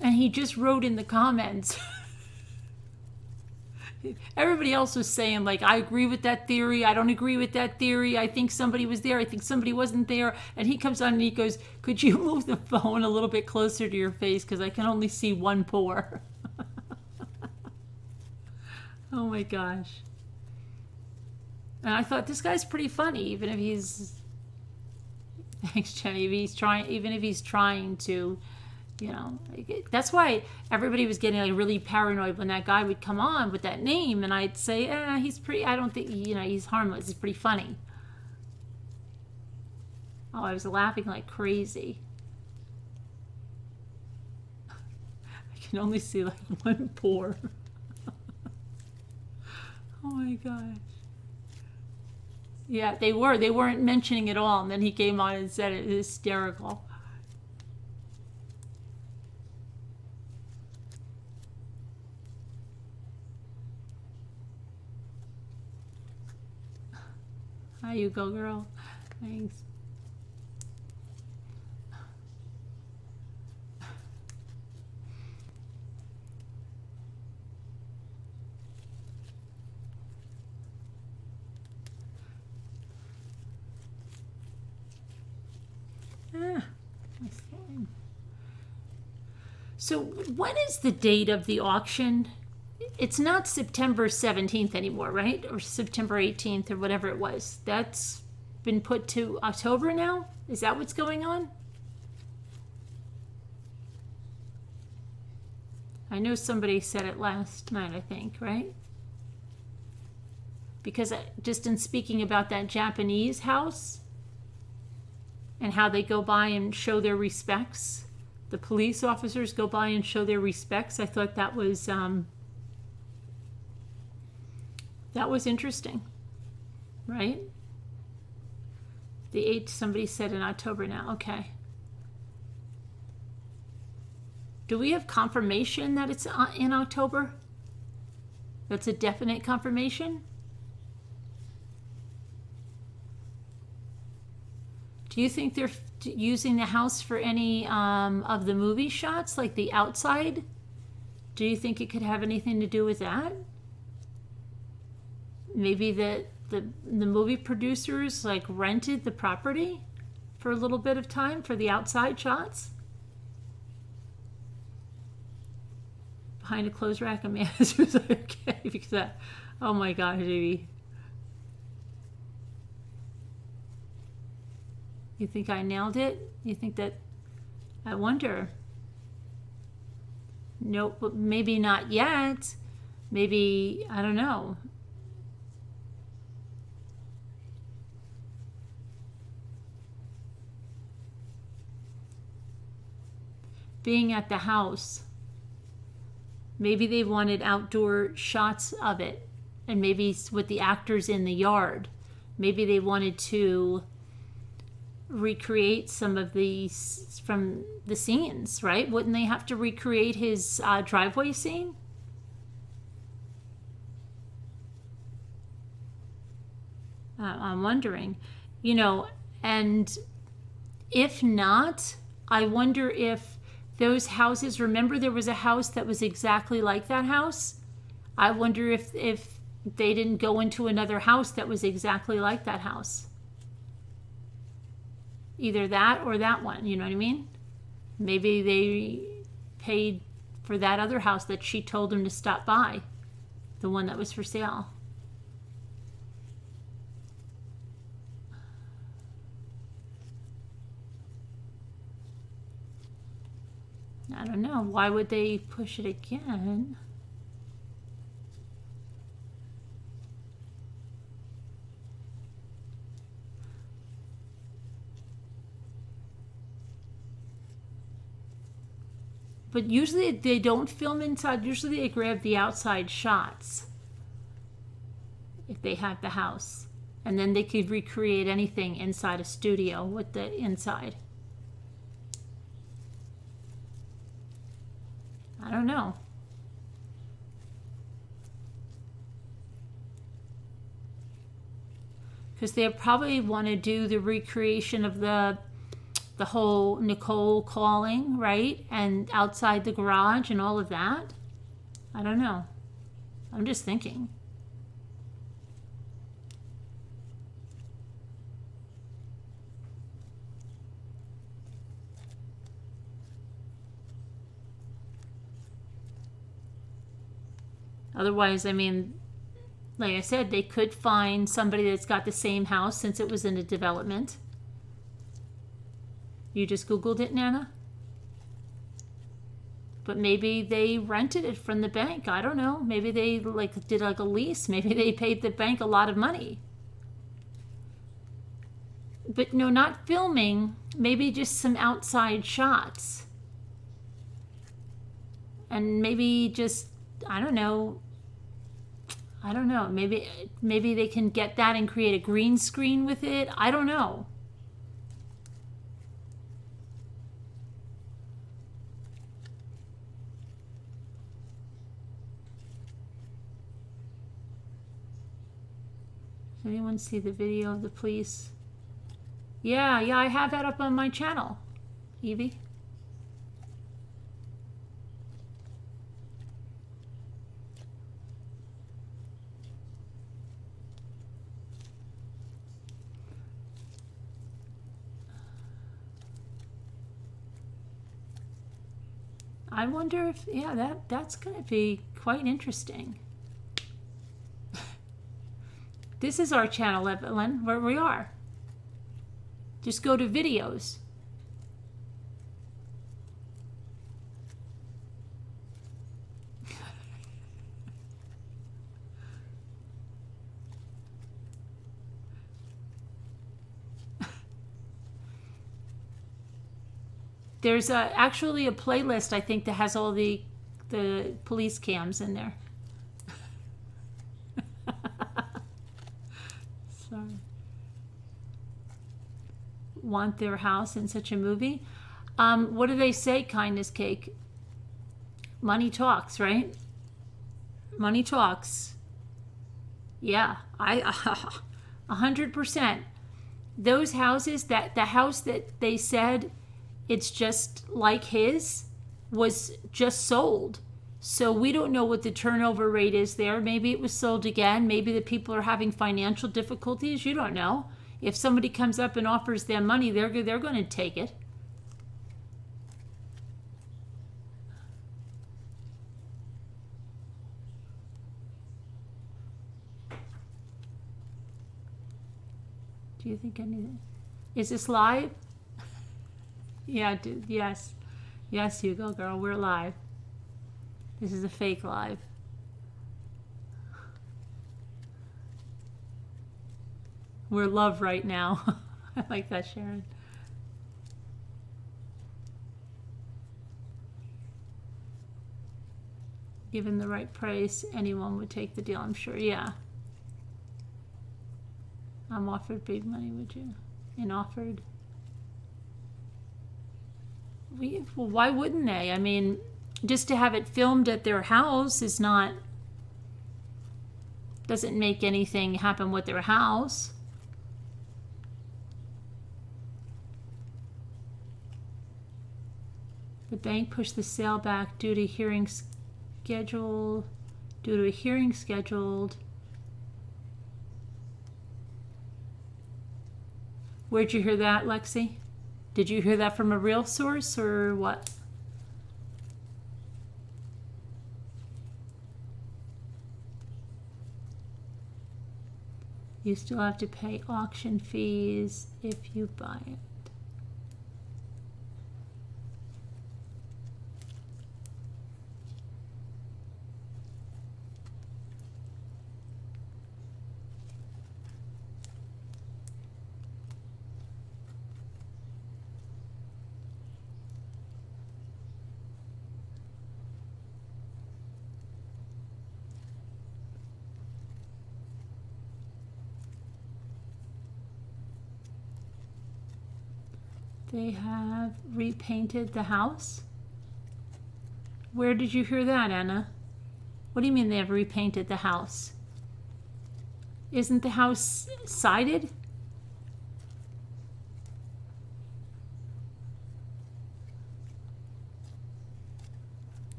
And he just wrote in the comments. Everybody else was saying, like, I agree with that theory. I don't agree with that theory. I think somebody was there. I think somebody wasn't there. And he comes on and he goes, could you move the phone a little bit closer to your face? Because I can only see one pore. Oh my gosh. And I thought, this guy's pretty funny, even if he's, thanks Jenny, even if he's trying to, you know, that's why everybody was getting like really paranoid when that guy would come on with that name, and I'd say, he's pretty, I don't think, you know, he's harmless, he's pretty funny. Oh, I was laughing like crazy. I can only see like one pore. Oh my gosh. Yeah, they weren't mentioning it all, and then he came on and said it. It was hysterical. Hi, you go, girl. Thanks. That's fine. So when is the date of the auction? It's not September 17th anymore, right? Or September 18th or whatever it was. That's been put to October now? Is that what's going on? I know somebody said it last night, I think, right? Because just in speaking about that Japanese house and how they go by and show their respects, the police officers go by and show their respects, I thought that was interesting, right? The 8th, somebody said in October now. Okay. Do we have confirmation that it's in October? That's a definite confirmation? Do you think they're using the house for any of the movie shots, like the outside? Do you think it could have anything to do with that? Maybe the movie producers like rented the property for a little bit of time for the outside shots? Behind a clothes rack, a man was like, okay, because that, oh my gosh, baby. You think I nailed it? You think that, I wonder. Nope, but maybe not yet. Maybe, I don't know. Being at the house. Maybe they wanted outdoor shots of it, and maybe with the actors in the yard. Maybe they wanted to recreate some of these from the scenes, right? Wouldn't they have to recreate his driveway scene? I'm wondering, and if not, I wonder if those houses, remember there was a house that was exactly like that house? I wonder if they didn't go into another house that was exactly like that house. Either that or that one, you know what I mean? Maybe they paid for that other house that she told them to stop by, the one that was for sale. I don't know. Why would they push it again? But usually they don't film inside. Usually they grab the outside shots if they have the house. And then they could recreate anything inside a studio with the inside. I don't know. Because they probably want to do the recreation of the whole Nicole calling, right? And outside the garage and all of that. I don't know. I'm just thinking. Otherwise, I mean, like I said, they could find somebody that's got the same house since it was in a development. You just Googled it, Nana? But maybe they rented it from the bank. I don't know. Maybe they did a lease. Maybe they paid the bank a lot of money. But no, not filming. Maybe just some outside shots. And maybe just, I don't know. Maybe they can get that and create a green screen with it. I don't know. Does anyone see the video of the police? Yeah, I have that up on my channel, Evie. I wonder if, yeah, that's going to be quite interesting. This is our channel, Evelyn, where we are. Just go to videos. There's actually a playlist, I think, that has all the police cams in there. Sorry. Want their house in such a movie? What do they say, Kindness Cake? Money talks, right? Money talks. Yeah, 100%. those houses, that the house that they said it's just like his was just sold. So we don't know what the turnover rate is there. Maybe it was sold again. Maybe the people are having financial difficulties. You don't know. If somebody comes up and offers them money, they're going to take it. Do you think anything? Is this live? Yeah, dude. Yes. Yes, Hugo, girl. We're live. This is a fake live. We're love right now. I like that, Sharon. Given the right price, anyone would take the deal, I'm sure. Yeah. I'm offered big money, would you? And offered. Well, why wouldn't they? I mean, just to have it filmed at their house is not, doesn't make anything happen with their house. The bank pushed the sale back due to a hearing scheduled. Where'd you hear that, Lexi? Did you hear that from a real source or what? You still have to pay auction fees if you buy it. They have repainted the house. Where did you hear that, Anna? What do you mean they have repainted the house? Isn't the house sided?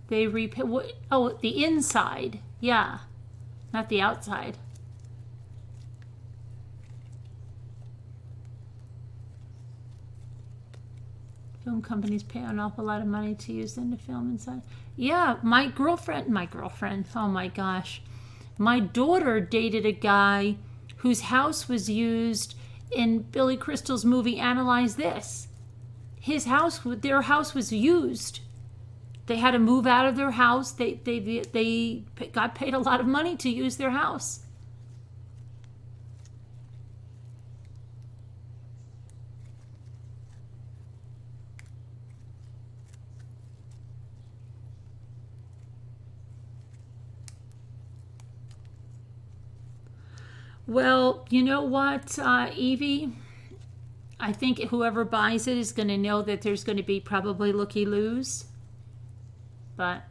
They repaint. Oh, the inside. Yeah, not the outside. Film companies pay an awful lot of money to use them to film inside. Yeah, my girlfriend, oh my gosh. My daughter dated a guy whose house was used in Billy Crystal's movie Analyze This. Their house was used. They had to move out of their house. They got paid a lot of money to use their house. Well, you know what, Evie? I think whoever buys it is going to know that there's going to be probably looky-loos. But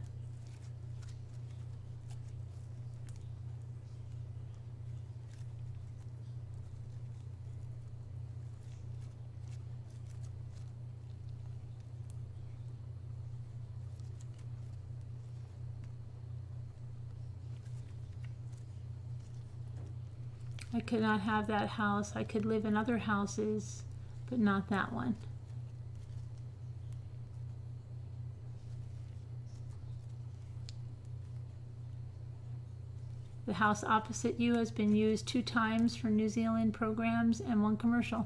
I could not have that house. I could live in other houses, but not that one. The house opposite you has been used 2 times for New Zealand programs and 1 commercial.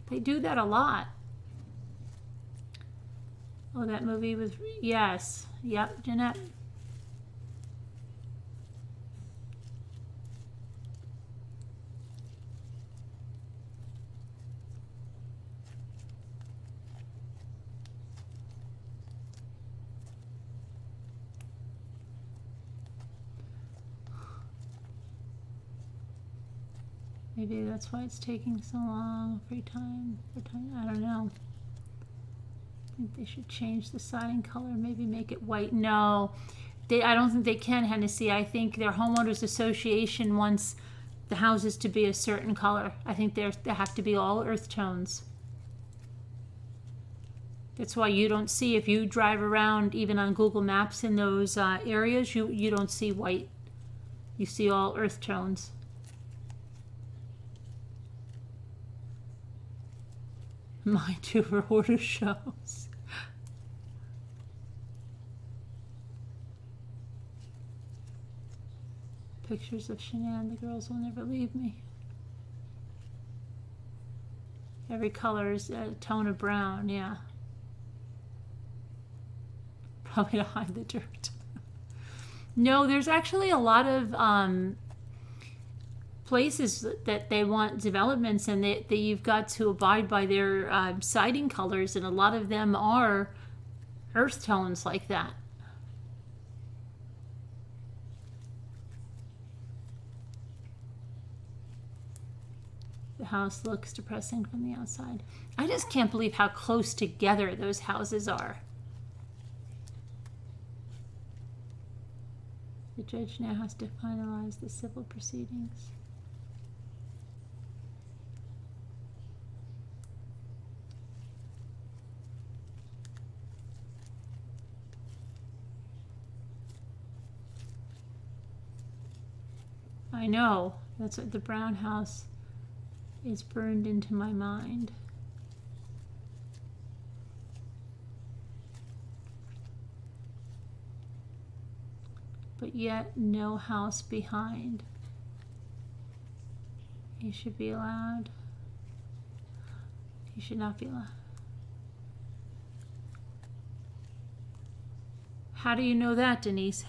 They do that a lot. Oh, that movie was, yes. Yep, Jeanette. Maybe that's why it's taking so long. Free time. I don't know. I think they should change the siding color. Maybe make it white. No, I don't think they can, Hennessy. I think their homeowners association wants the houses to be a certain color. I think they have to be all earth tones. That's why you don't see, if you drive around even on Google Maps in those areas, you don't see white. You see all earth tones. Mine too for order shows. Pictures of Shanann, the girls will never leave me. Every color is a tone of brown, yeah. Probably to hide the dirt. No, there's actually a lot of places that they want developments, and that you've got to abide by their siding colors, and a lot of them are earth tones like that. The house looks depressing from the outside. I just can't believe how close together those houses are. The judge now has to finalize the civil proceedings. I know, that's what the brown house is burned into my mind. But yet no house behind. He should be allowed. He should not be allowed. How do you know that, Denise?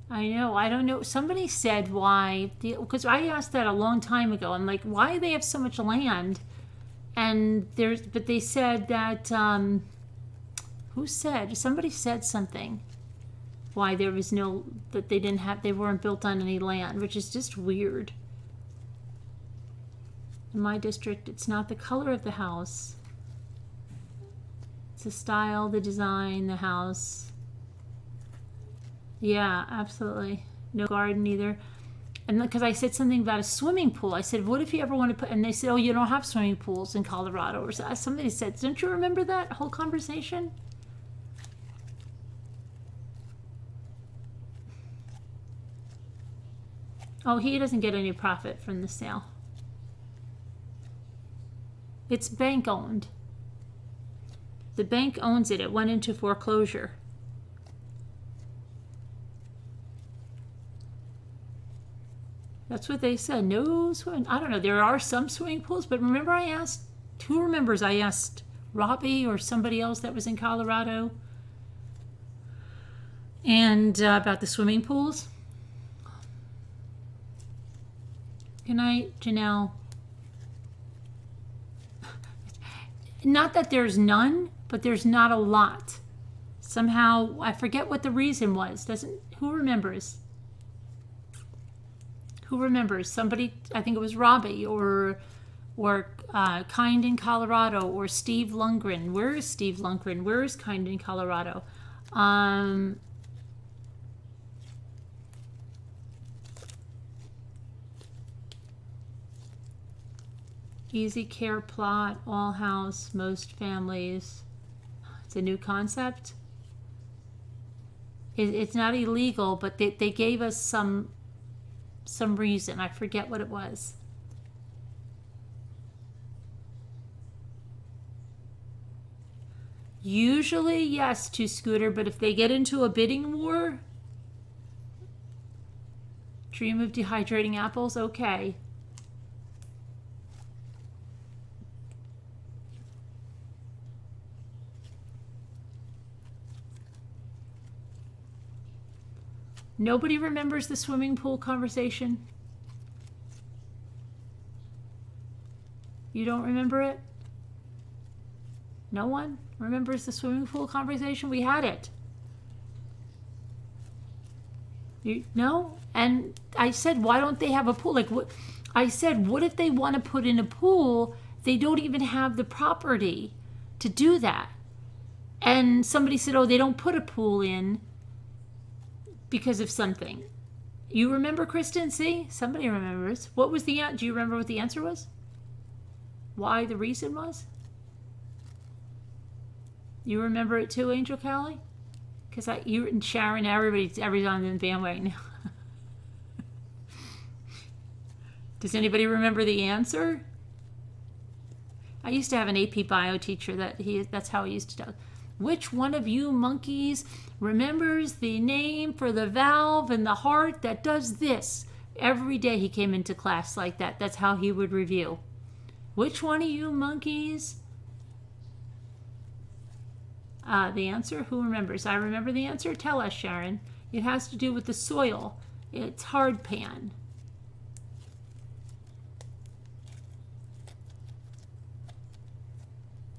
I know, I don't know. Somebody said why, because I asked that a long time ago. I'm like, why do they have so much land? And but they said that, who said? Somebody said something. Why there was that they weren't built on any land, which is just weird. In my district, it's not the color of the house. It's the style, the design, the house. Yeah, absolutely. No garden either. And because I said something about a swimming pool, I said, what if you ever want to put, and they said, oh, you don't have swimming pools in Colorado. Or somebody said, don't you remember that whole conversation? Oh, he doesn't get any profit from the sale. It's bank owned. The bank owns it. It went into foreclosure. That's what they said. No swimming. I don't know. There are some swimming pools, but remember I asked, who remembers I asked Robbie or somebody else that was in Colorado and about the swimming pools? Good night, Janelle. Not that there's none, but there's not a lot. Somehow, I forget what the reason was. Who remembers? Who remembers? Somebody, I think it was Robbie or Kind in Colorado, or Steve Lundgren. Where is Steve Lundgren? Where is Kind in Colorado? Easy care plot, all house, most families. It's a new concept. It's not illegal, but they gave us some reason. I forget what it was. Usually, yes, to Scooter, but if they get into a bidding war, dream of dehydrating apples, okay. Nobody remembers the swimming pool conversation? You don't remember it? No one remembers the swimming pool conversation? We had it. No? And I said, why don't they have a pool? Like, what? I said, what if they want to put in a pool? They don't even have the property to do that. And somebody said, oh, they don't put a pool in because of something. You remember, Kristen? See? Somebody remembers. What was the answer? Do you remember what the answer was? Why the reason was? You remember it too, Angel Callie? Because you and Sharon, everybody's on the bandwagon now. Does anybody remember the answer? I used to have an AP bio teacher that's how he used to do it. Which one of you monkeys remembers the name for the valve in the heart that does this? Every day he came into class like that. That's how he would review. Which one of you monkeys? The answer? Who remembers? I remember the answer. Tell us, Sharon. It has to do with the soil. It's hard pan.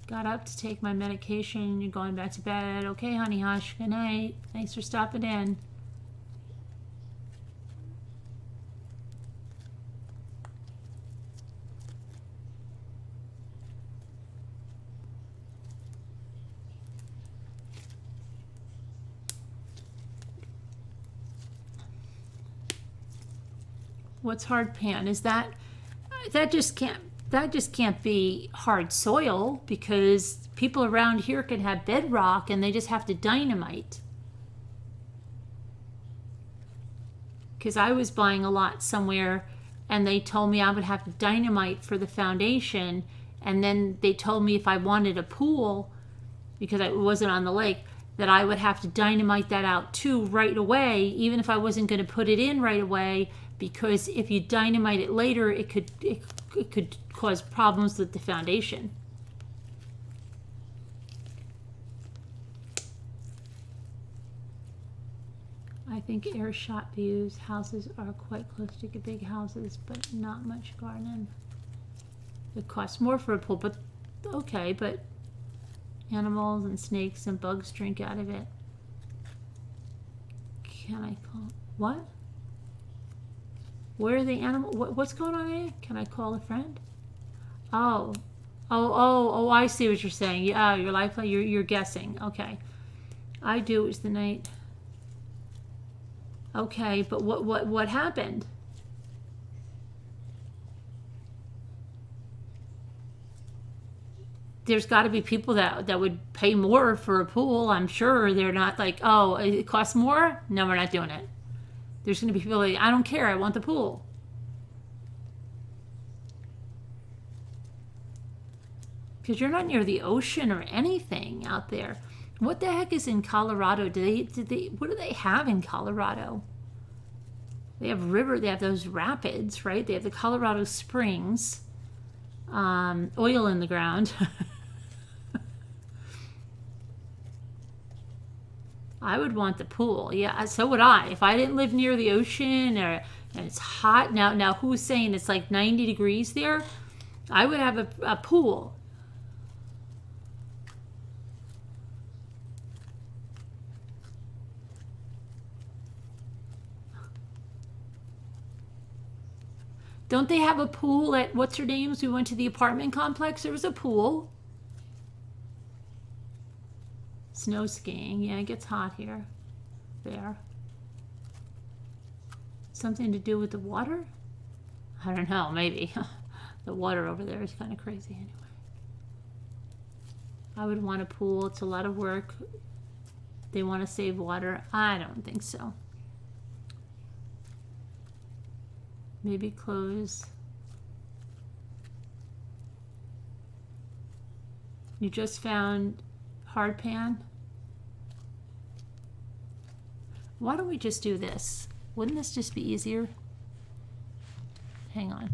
Got up to take my medication. You're going back to bed. Okay, honey hush. Good night. Thanks for stopping in. What's hard pan? Is that just can't be hard soil, because people around here can have bedrock and they just have to dynamite. Because I was buying a lot somewhere and they told me I would have to dynamite for the foundation, and then they told me if I wanted a pool, because it wasn't on the lake, that I would have to dynamite that out too right away, even if I wasn't going to put it in right away, because if you dynamite it later, it could cause problems with the foundation. I think air shot views. Houses are quite close to big houses, but not much gardening. It costs more for a pool, but okay, but animals and snakes and bugs drink out of it. Can I call? What? Where are the animals? What's going on here? Can I call a friend? Oh, I see what you're saying. Yeah, your lifeline. You're guessing. Okay. I do. It's the night. Okay, but what happened? There's got to be people that would pay more for a pool. I'm sure they're not like, oh, it costs more? No, we're not doing it. There's going to be people like, I don't care, I want the pool. Because you're not near the ocean or anything out there. What the heck is in Colorado? What do they have in Colorado? They have they have those rapids, right? They have the Colorado Springs, oil in the ground. I would want the pool. Yeah, so would I. If I didn't live near the ocean and it's hot. Now who's saying it's like 90 degrees there? I would have a pool. Don't they have a pool at what's her name's? We went to the apartment complex. There was a pool. Snow skiing. Yeah, it gets hot here. There. Something to do with the water? I don't know, maybe. The water over there is kind of crazy anyway. I would want a pool. It's a lot of work. They want to save water. I don't think so. Maybe clothes. You just found hard pan? Why don't we just do this? Wouldn't this just be easier? Hang on.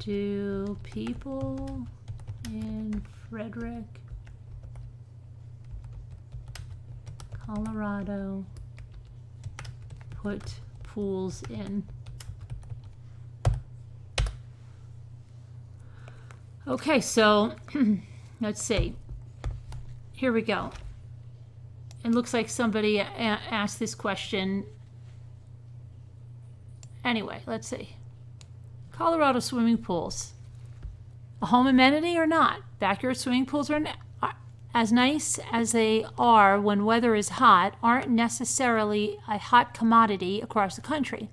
Do people in Frederick, Colorado put pools in? Okay, so let's see. Here we go. It looks like somebody asked this question. Anyway, let's see. Colorado swimming pools. A home amenity or not? Backyard swimming pools are as nice as they are when weather is hot, aren't necessarily a hot commodity across the country.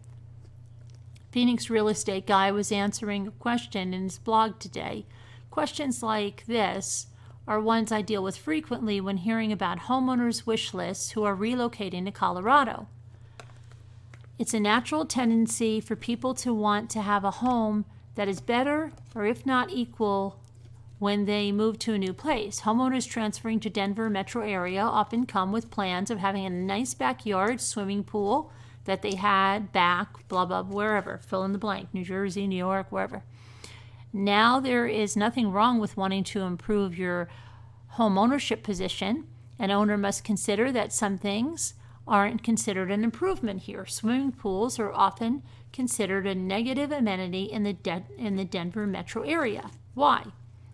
Phoenix real estate guy was answering a question in his blog today. Questions like this are ones I deal with frequently when hearing about homeowners' wish lists who are relocating to Colorado. It's a natural tendency for people to want to have a home that is better, or if not equal, when they move to a new place. Homeowners transferring to Denver metro area often come with plans of having a nice backyard swimming pool that they had back, blah, blah, wherever, fill in the blank, New Jersey, New York, wherever. Now there is nothing wrong with wanting to improve your home ownership position. An owner must consider that some things aren't considered an improvement here. Swimming pools are often considered a negative amenity in the Denver metro area. Why?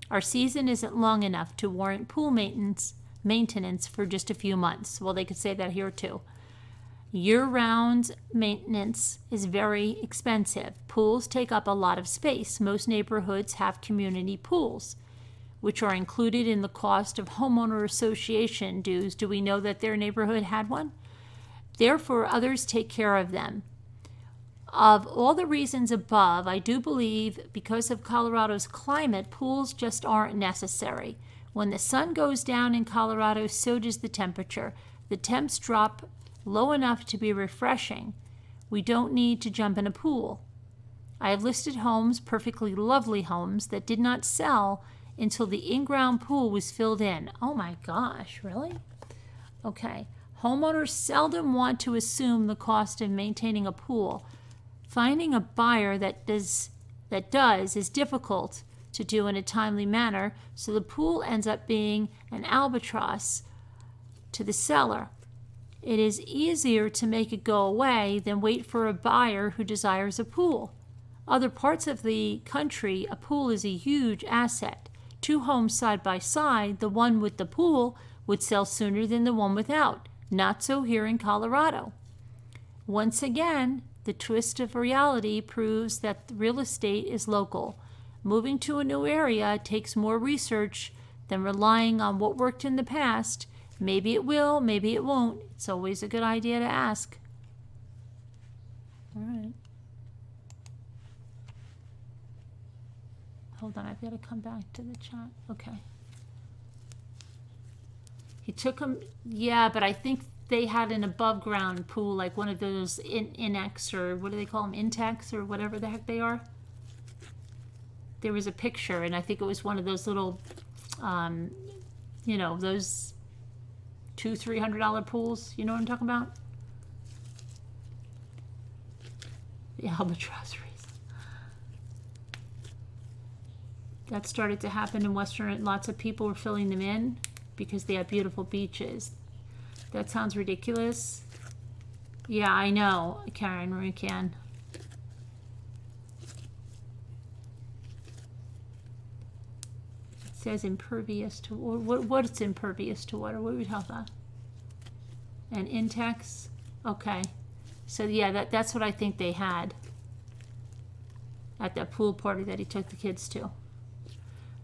Our season isn't long enough to warrant pool maintenance for just a few months. Well, they could say that here too. Year-round maintenance is very expensive. Pools take up a lot of space. Most neighborhoods have community pools, which are included in the cost of homeowner association dues. Do we know that their neighborhood had one? Therefore, others take care of them. Of all the reasons above, I do believe because of Colorado's climate, pools just aren't necessary. When the sun goes down in Colorado, so does the temperature. The temps drop low enough to be refreshing. We don't need to jump in a pool. I have listed homes, perfectly lovely homes, that did not sell until the in-ground pool was filled in. Oh my gosh, really? Okay. Homeowners seldom want to assume the cost of maintaining a pool. Finding a buyer that does is difficult to do in a timely manner, so the pool ends up being an albatross to the seller. It is easier to make it go away than wait for a buyer who desires a pool. Other parts of the country, a pool is a huge asset. Two homes side by side, the one with the pool would sell sooner than the one without. Not so here in Colorado. Once again, the twist of reality proves that real estate is local. Moving to a new area takes more research than relying on what worked in the past. Maybe it will, maybe it won't. It's always a good idea to ask. All right. Hold on, I've got to come back to the chat. Okay. He took them, yeah, but I think they had an above ground pool, like one of those Inex, or what do they call them, Intex, or whatever the heck they are. There was a picture, and I think it was one of those little, those $200-300 pools. You know what I'm talking about? The albatross race. That started to happen in Western. Lots of people were filling them in because they have beautiful beaches. That sounds ridiculous. Yeah, I know, Karen McCann. It says impervious to, what's impervious to water? What are we talking about? And Intex? Okay. So yeah, that's what I think they had at that pool party that he took the kids to.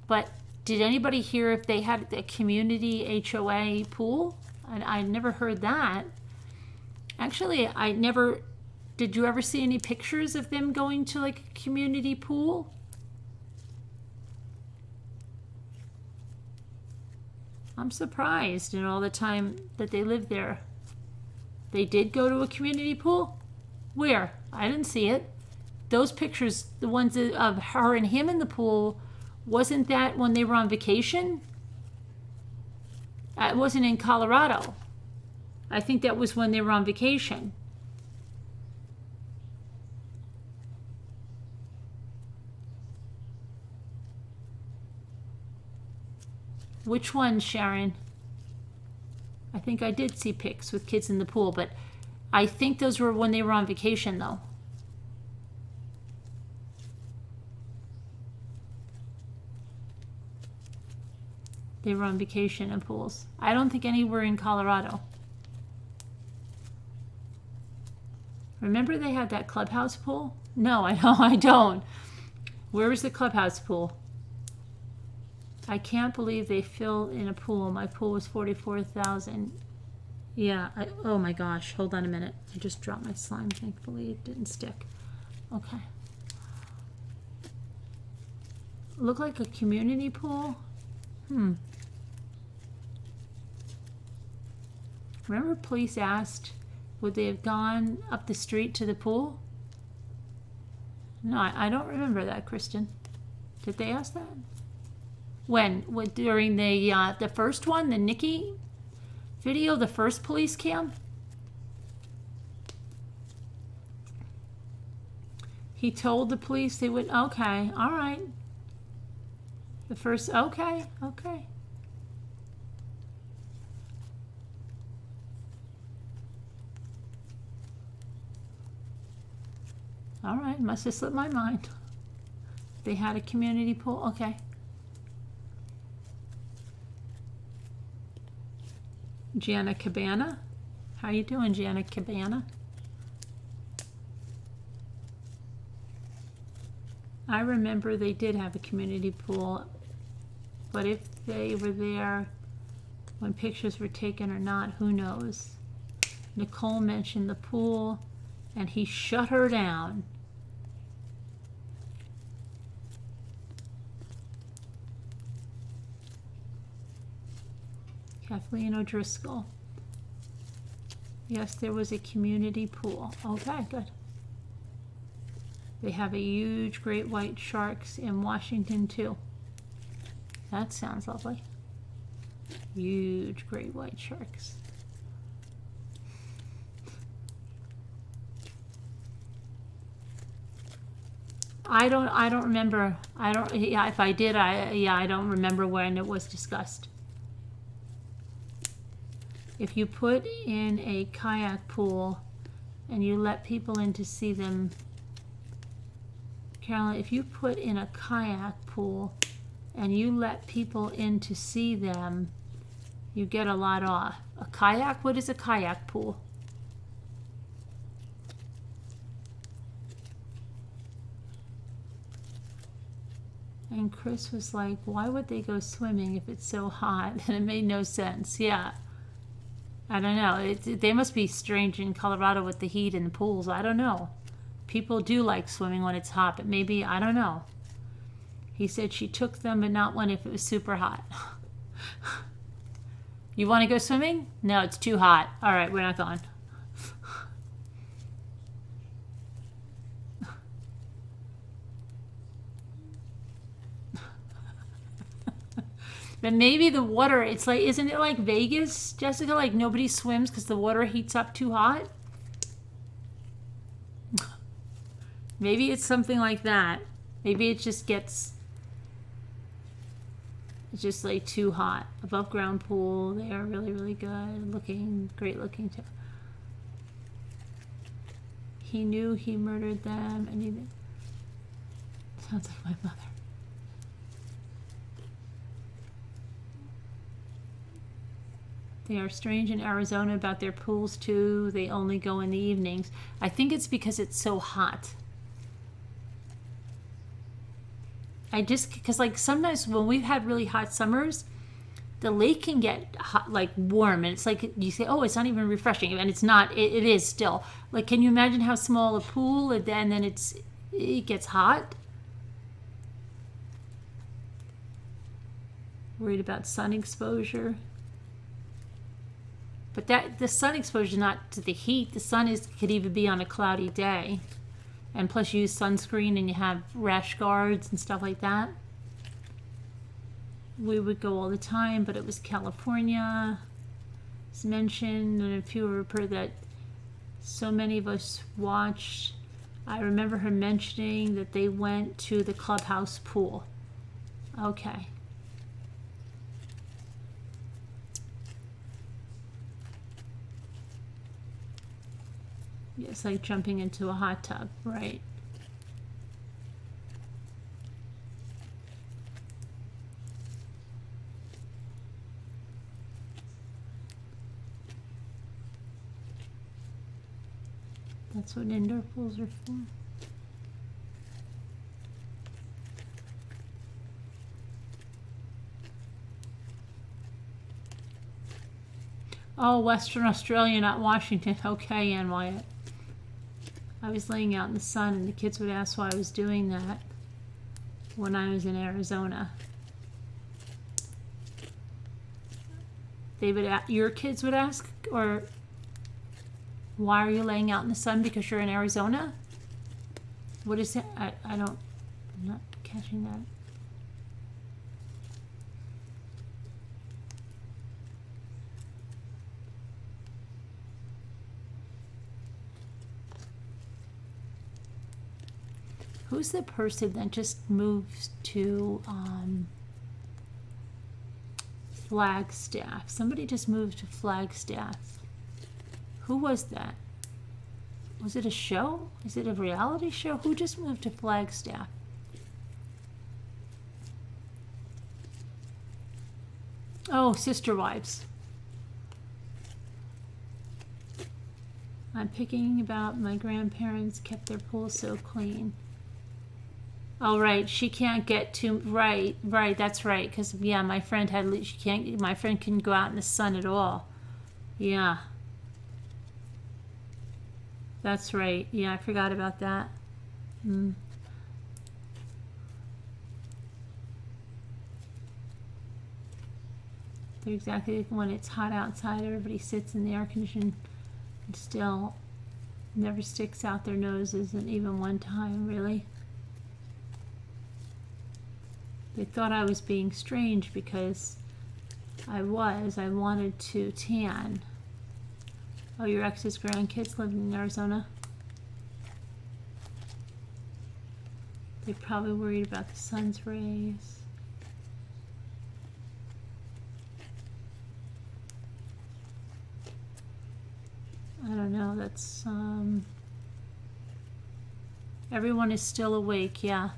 But did anybody hear if they had a community HOA pool? I never heard that. Actually, did you ever see any pictures of them going to like a community pool? I'm surprised in all the time that they lived there. They did go to a community pool? Where? I didn't see it. Those pictures, the ones of her and him in the pool, wasn't that when they were on vacation? It wasn't in Colorado. I think that was when they were on vacation. Which one, Sharon? I think I did see pics with kids in the pool, but I think those were when they were on vacation, though. They were on vacation in pools. I don't think any were in Colorado. Remember they had that clubhouse pool? No, I don't. Where was the clubhouse pool? I can't believe they filled in a pool. My pool was 44,000. Yeah, oh my gosh, hold on a minute. I just dropped my slime. Thankfully it didn't stick. Okay. Look like a community pool? Remember police asked, would they have gone up the street to the pool? No, I don't remember that, Kristen. Did they ask that? When? During the first one, the Nikki video, the first police cam? He told the police they would, okay, all right. The first, okay. All right, must have slipped my mind. They had a community pool, okay. Jana Cabana. How you doing, Jana Cabana? I remember they did have a community pool, but if they were there when pictures were taken or not, who knows? Nicole mentioned the pool, and he shut her down. Kathleen O'Driscoll. Yes, there was a community pool. Okay, good. They have a huge great white sharks in Washington too. That sounds lovely. Huge great white sharks. I don't remember. Yeah, if I did, I don't remember when it was discussed. If you put in a kayak pool and you let people in to see them, Carolyn, if you put in a kayak pool and you let people in to see them, you get a lot off. A kayak? What is a kayak pool? And Chris was like, why would they go swimming if it's so hot? And it made no sense. Yeah. I don't know. They must be strange in Colorado with the heat and the pools. I don't know. People do like swimming when it's hot, but maybe, I don't know. He said she took them, but not when if it was super hot. You want to go swimming? No, it's too hot. All right, we're not going. But maybe the water, it's like, isn't it like Vegas, Jessica? Like nobody swims because the water heats up too hot? Maybe it's something like that. Maybe it just gets, it's just like too hot. Above ground pool, they are really, really good looking, great looking too. He knew he murdered them and he, sounds like my mother. They are strange in Arizona about their pools too. They only go in the evenings. I think it's because it's so hot. Because like sometimes when we've had really hot summers, the lake can get hot, like warm, and it's like you say, oh, it's not even refreshing, and it's not. It is still. Like, can you imagine how small a pool, and then it gets hot? Worried about sun exposure. But the sun exposure is not to the heat. The sun could even be on a cloudy day. And plus you use sunscreen and you have rash guards and stuff like that. We would go all the time, but it was California. It's mentioned, and if you remember that so many of us watched, I remember her mentioning that they went to the clubhouse pool. Okay. It's like jumping into a hot tub, right? That's what indoor pools are for. Oh, Western Australia, not Washington. Okay, Ann Wyatt. I was laying out in the sun and the kids would ask why I was doing that when I was in Arizona. Your kids would ask, or why are you laying out in the sun because you're in Arizona? What is it? I'm not catching that. Who's the person that just moved to Flagstaff? Somebody just moved to Flagstaff. Who was that? Was it a show? Is it a reality show? Who just moved to Flagstaff? Oh, Sister Wives. I'm picking about my grandparents kept their pool so clean. Oh, right. She can't get to, right, that's right. Because, yeah, my friend my friend couldn't go out in the sun at all. Yeah. That's right. Yeah, I forgot about that. They're exactly when it's hot outside, everybody sits in the air conditioning and still never sticks out their noses, and even one time, really. They thought I was being strange because I wanted to tan. Oh, your ex's grandkids lived in Arizona? They're probably worried about the sun's rays. I don't know, that's, everyone is still awake, yeah.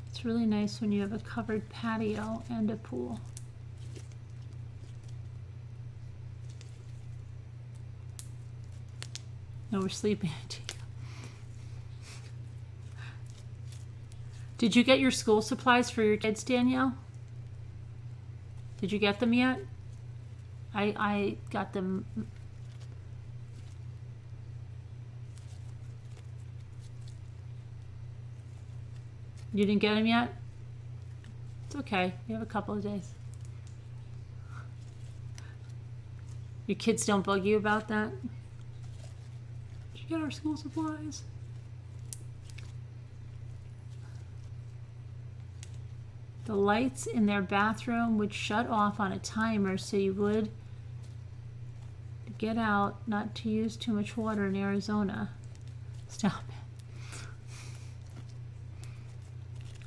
It's really nice when you have a covered patio and a pool. No, we're sleeping. Did you get your school supplies for your kids, Danielle? Did you get them yet? I got them. You didn't get them yet? It's okay. You have a couple of days. Your kids don't bug you about that? Did you get our school supplies? The lights in their bathroom would shut off on a timer, so you would get out not to use too much water in Arizona. Stop it.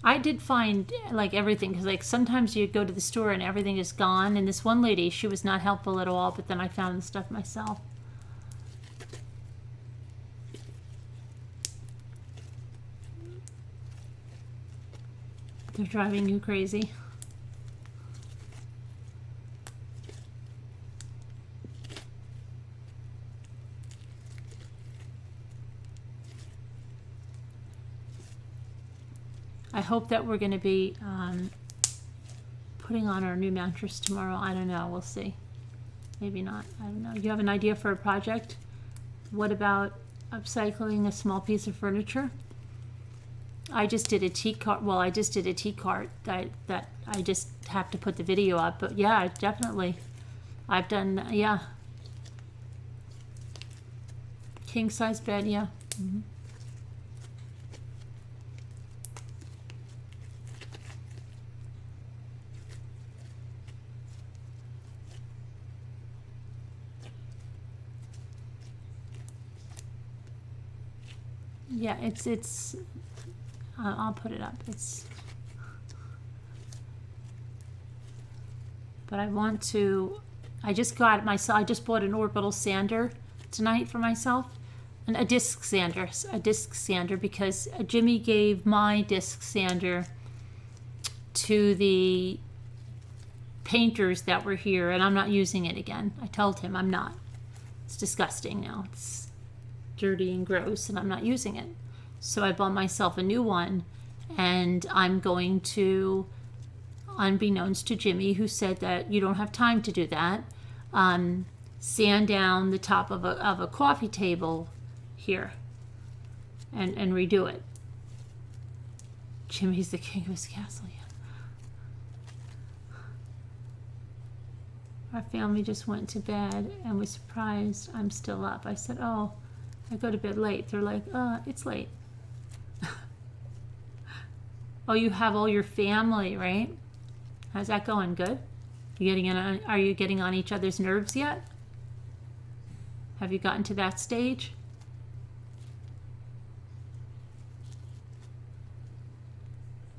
I did find like everything, because like sometimes you go to the store and everything is gone, and this one lady, she was not helpful at all, but then I found the stuff myself. They're driving you crazy. I hope that we're going to be putting on our new mattress tomorrow. I don't know. We'll see. Maybe not. I don't know. You have an idea for a project? What about upcycling a small piece of furniture? I just did a tea cart. Well, I just did a tea cart that I just have to put the video up. But yeah, definitely. I've done, yeah. King size bed, yeah. Mm-hmm. Yeah, it's I'll put it up. But I want to, I just bought an orbital sander tonight for myself, a disc sander, because Jimmy gave my disc sander to the painters that were here, and I'm not using it again. I told him I'm not. It's disgusting now. It's dirty and gross, and I'm not using it. So I bought myself a new one, and I'm going to, unbeknownst to Jimmy, who said that you don't have time to do that, sand down the top of a coffee table here and redo it. Jimmy's the king of his castle, yeah. Our family just went to bed and was surprised I'm still up. I said, oh, I go to bed late. They're like, it's late. Oh, you have all your family, right? How's that going? Good? Are you getting on each other's nerves yet? Have you gotten to that stage?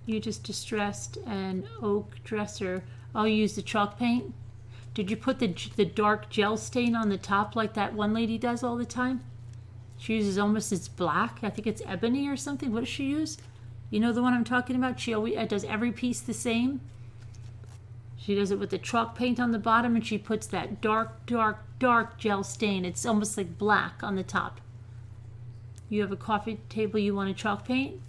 You just distressed an oak dresser. Oh, you used the chalk paint? Did you put the dark gel stain on the top like that one lady does all the time? She uses almost it's black. I think it's ebony or something. What does she use? You know the one I'm talking about? She always does every piece the same. She does it with the chalk paint on the bottom, and she puts that dark gel stain. It's almost like black on the top. You have a coffee table you want to chalk paint?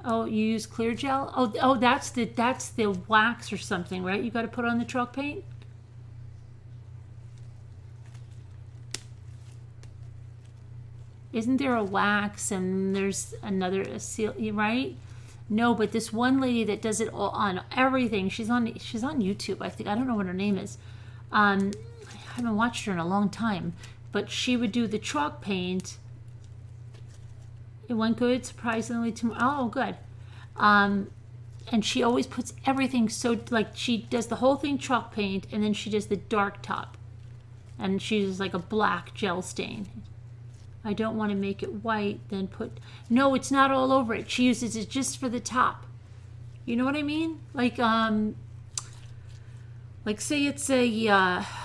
Oh, you use clear gel? Oh, that's the wax or something, right? You got to put on the chalk paint? Isn't there a wax and there's another seal, right? No, but this one lady that does it all on everything. She's on YouTube, I think. I don't know what her name is. I haven't watched her in a long time, but she would do the chalk paint. It went good, surprisingly. Oh, good. And she always puts everything so, like, she does the whole thing chalk paint, and then she does the dark top. And she uses like a black gel stain. I don't want to make it white, then put... No, it's not all over it. She uses it just for the top. You know what I mean? Like say it's a,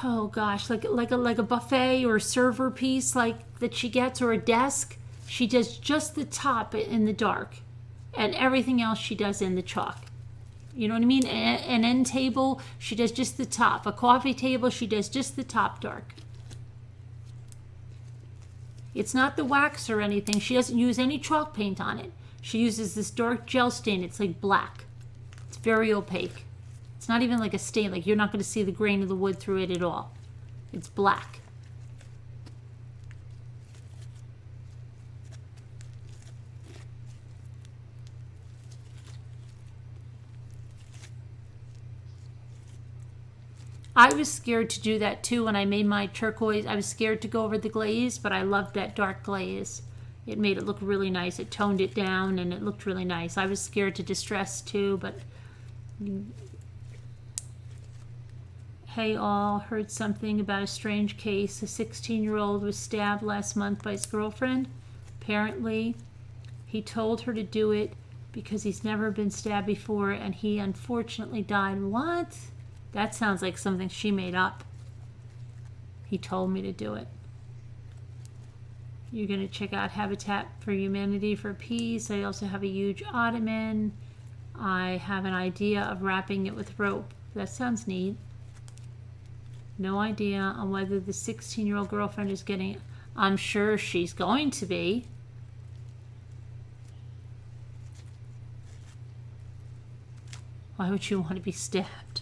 oh gosh, like a buffet or a server piece like that she gets, or a desk. She does just the top in the dark, and everything else she does in the chalk. You know what I mean? An end table, she does just the top. A coffee table, she does just the top dark. It's not the wax or anything. She doesn't use any chalk paint on it. She uses this dark gel stain. It's like black. It's very opaque. It's not even like a stain. Like, you're not going to see the grain of the wood through it at all. It's black. I was scared to do that too when I made my turquoise. I was scared to go over the glaze, but I loved that dark glaze. It made it look really nice. It toned it down and it looked really nice. I was scared to distress too, but... Hey all, heard something about a strange case. A 16-year-old was stabbed last month by his girlfriend. Apparently, he told her to do it because he's never been stabbed before, and he unfortunately died. What? That sounds like something she made up. He told me to do it. You're going to check out Habitat for Humanity for Peace. I also have a huge ottoman. I have an idea of wrapping it with rope. That sounds neat. No idea on whether the 16-year-old girlfriend is getting it. I'm sure she's going to be. Why would you want to be stabbed?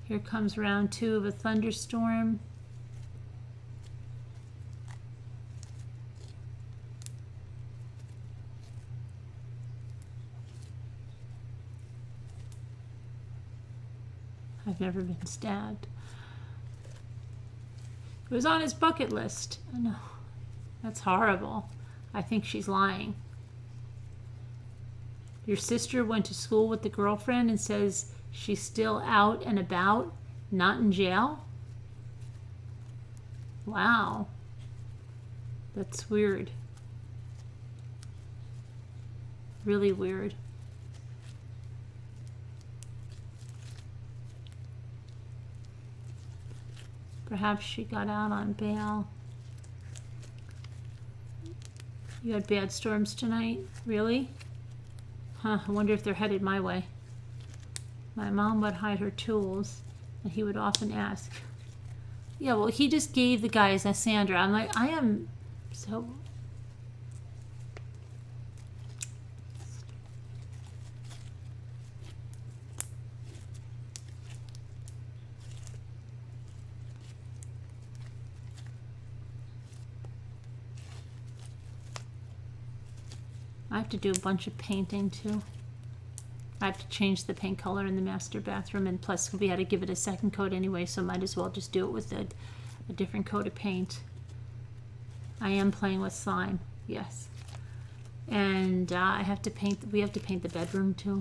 Here comes round 2 of a thunderstorm. I've never been stabbed. It was on his bucket list. I know. That's horrible. I think she's lying. Your sister went to school with the girlfriend and says she's still out and about, not in jail? Wow. That's weird. Really weird. Perhaps she got out on bail. You had bad storms tonight? Really? Huh, I wonder if they're headed my way. My mom would hide her tools, and he would often ask. Yeah, well, he just gave the guys a Sandra. I'm like, I am so... I have to do a bunch of painting too. I have to change the paint color in the master bathroom, and plus we had to give it a second coat anyway, so might as well just do it with a different coat of paint. I am playing with slime, yes. And I have to paint. We have to paint the bedroom too.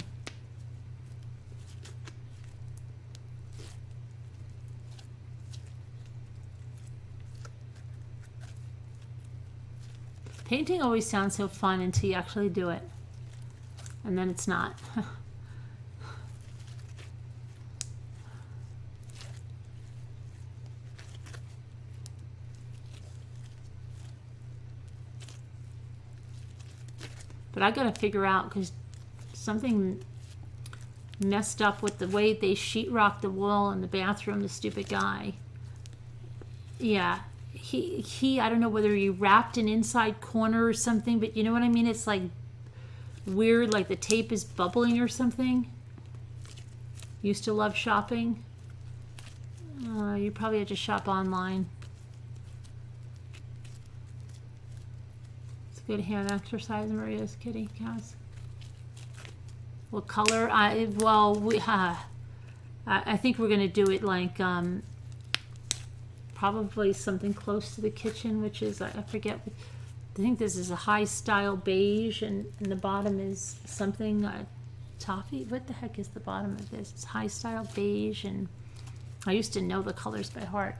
Painting always sounds so fun until you actually do it. And then it's not. But I gotta figure out, because something messed up with the way they sheetrocked the wall in the bathroom, the stupid guy. Yeah. He I don't know whether he wrapped an inside corner or something, but you know what I mean? It's like weird, like the tape is bubbling or something. Used to love shopping. You probably had to shop online. It's a good hand exercise, Maria's kitty cats. What color? I think we're gonna do it like probably something close to the kitchen, which is, I forget, I think this is a high style beige, and the bottom is something toffee. What the heck is the bottom of this? It's high style beige, and I used to know the colors by heart.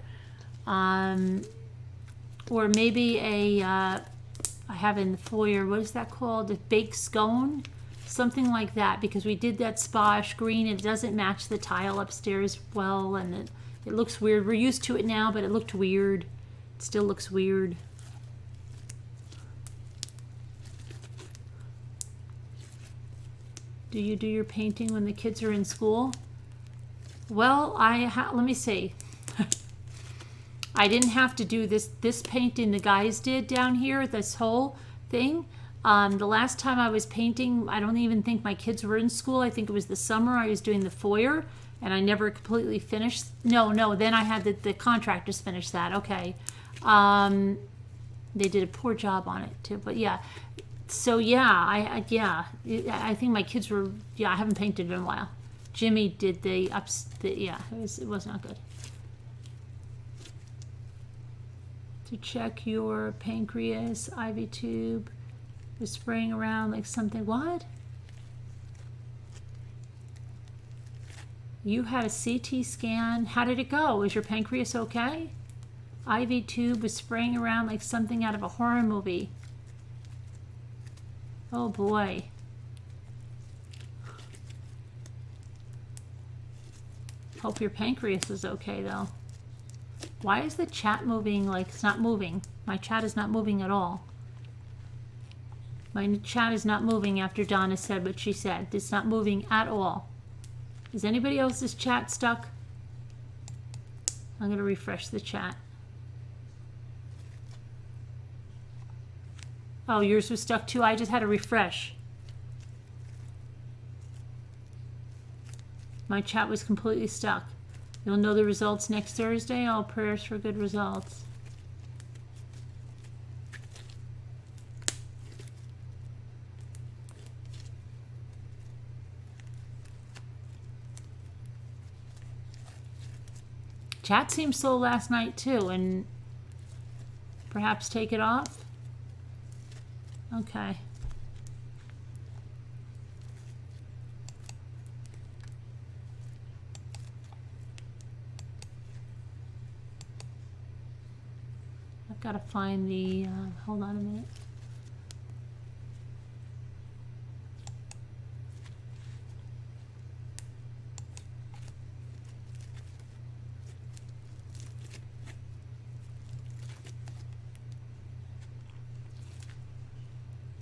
Or maybe I have in the foyer, what is that called? A baked scone? Something like that, because we did that splash green. It doesn't match the tile upstairs well, and it looks weird. We're used to it now, but it looked weird. It still looks weird. Do you do your painting when the kids are in school? Well, let me see. I didn't have to do this painting the guys did down here, this whole thing. The last time I was painting, I don't even think my kids were in school. I think it was the summer. I was doing the foyer, and I never completely finished. No, then I had the contractors finish that. Okay. They did a poor job on it too, but yeah. So yeah, I think my kids were, I haven't painted in a while. Jimmy did it was not good. To check your pancreas, IV tube was spraying around like something. What? You had a CT scan. How did it go? Is your pancreas okay? IV tube was spraying around like something out of a horror movie. Oh boy. Hope your pancreas is okay though. Why is the chat moving like it's not moving? My chat is not moving at all. My chat is not moving after Donna said what she said. It's not moving at all. Is anybody else's chat stuck? I'm going to refresh the chat. Oh, yours was stuck too? I just had to refresh. My chat was completely stuck. You'll know the results next Thursday. All prayers for good results. Chat seemed slow last night too, and perhaps take it off. Okay. Gotta find the, hold on a minute.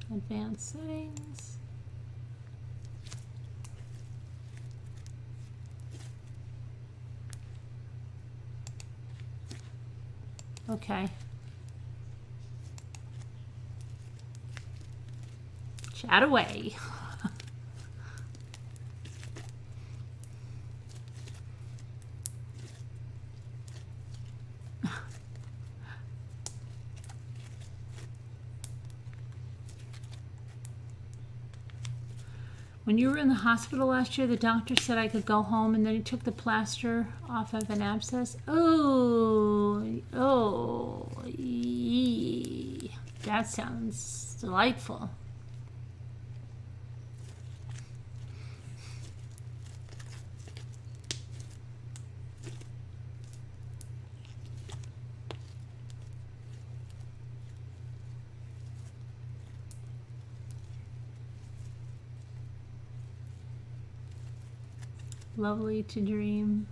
Advanced settings. Okay. Chat away. When you were in the hospital last year, the doctor said I could go home, and then he took the plaster off of an abscess. Oh, yee. That sounds delightful. Lovely to dream.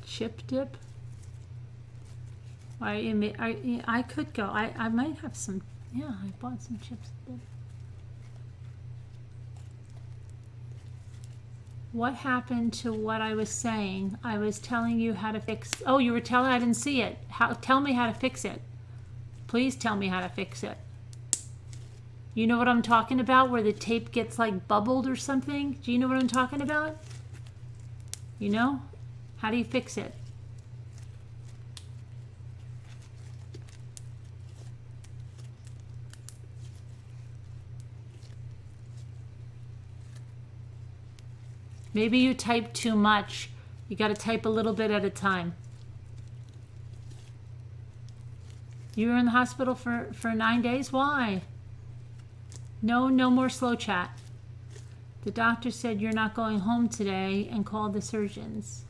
Chip dip. I could go. I might have some. Yeah, I bought some chips dip. What happened to what I was saying? I was telling you how to fix. Oh, you were telling. I didn't see it. Tell me how to fix it. Please tell me how to fix it. You know what I'm talking about? Where the tape gets like bubbled or something? Do you know what I'm talking about? You know? How do you fix it? Maybe you type too much. You got to type a little bit at a time. You were in the hospital for 9 days? Why? No more slow chat. The doctor said you're not going home today and called the surgeons.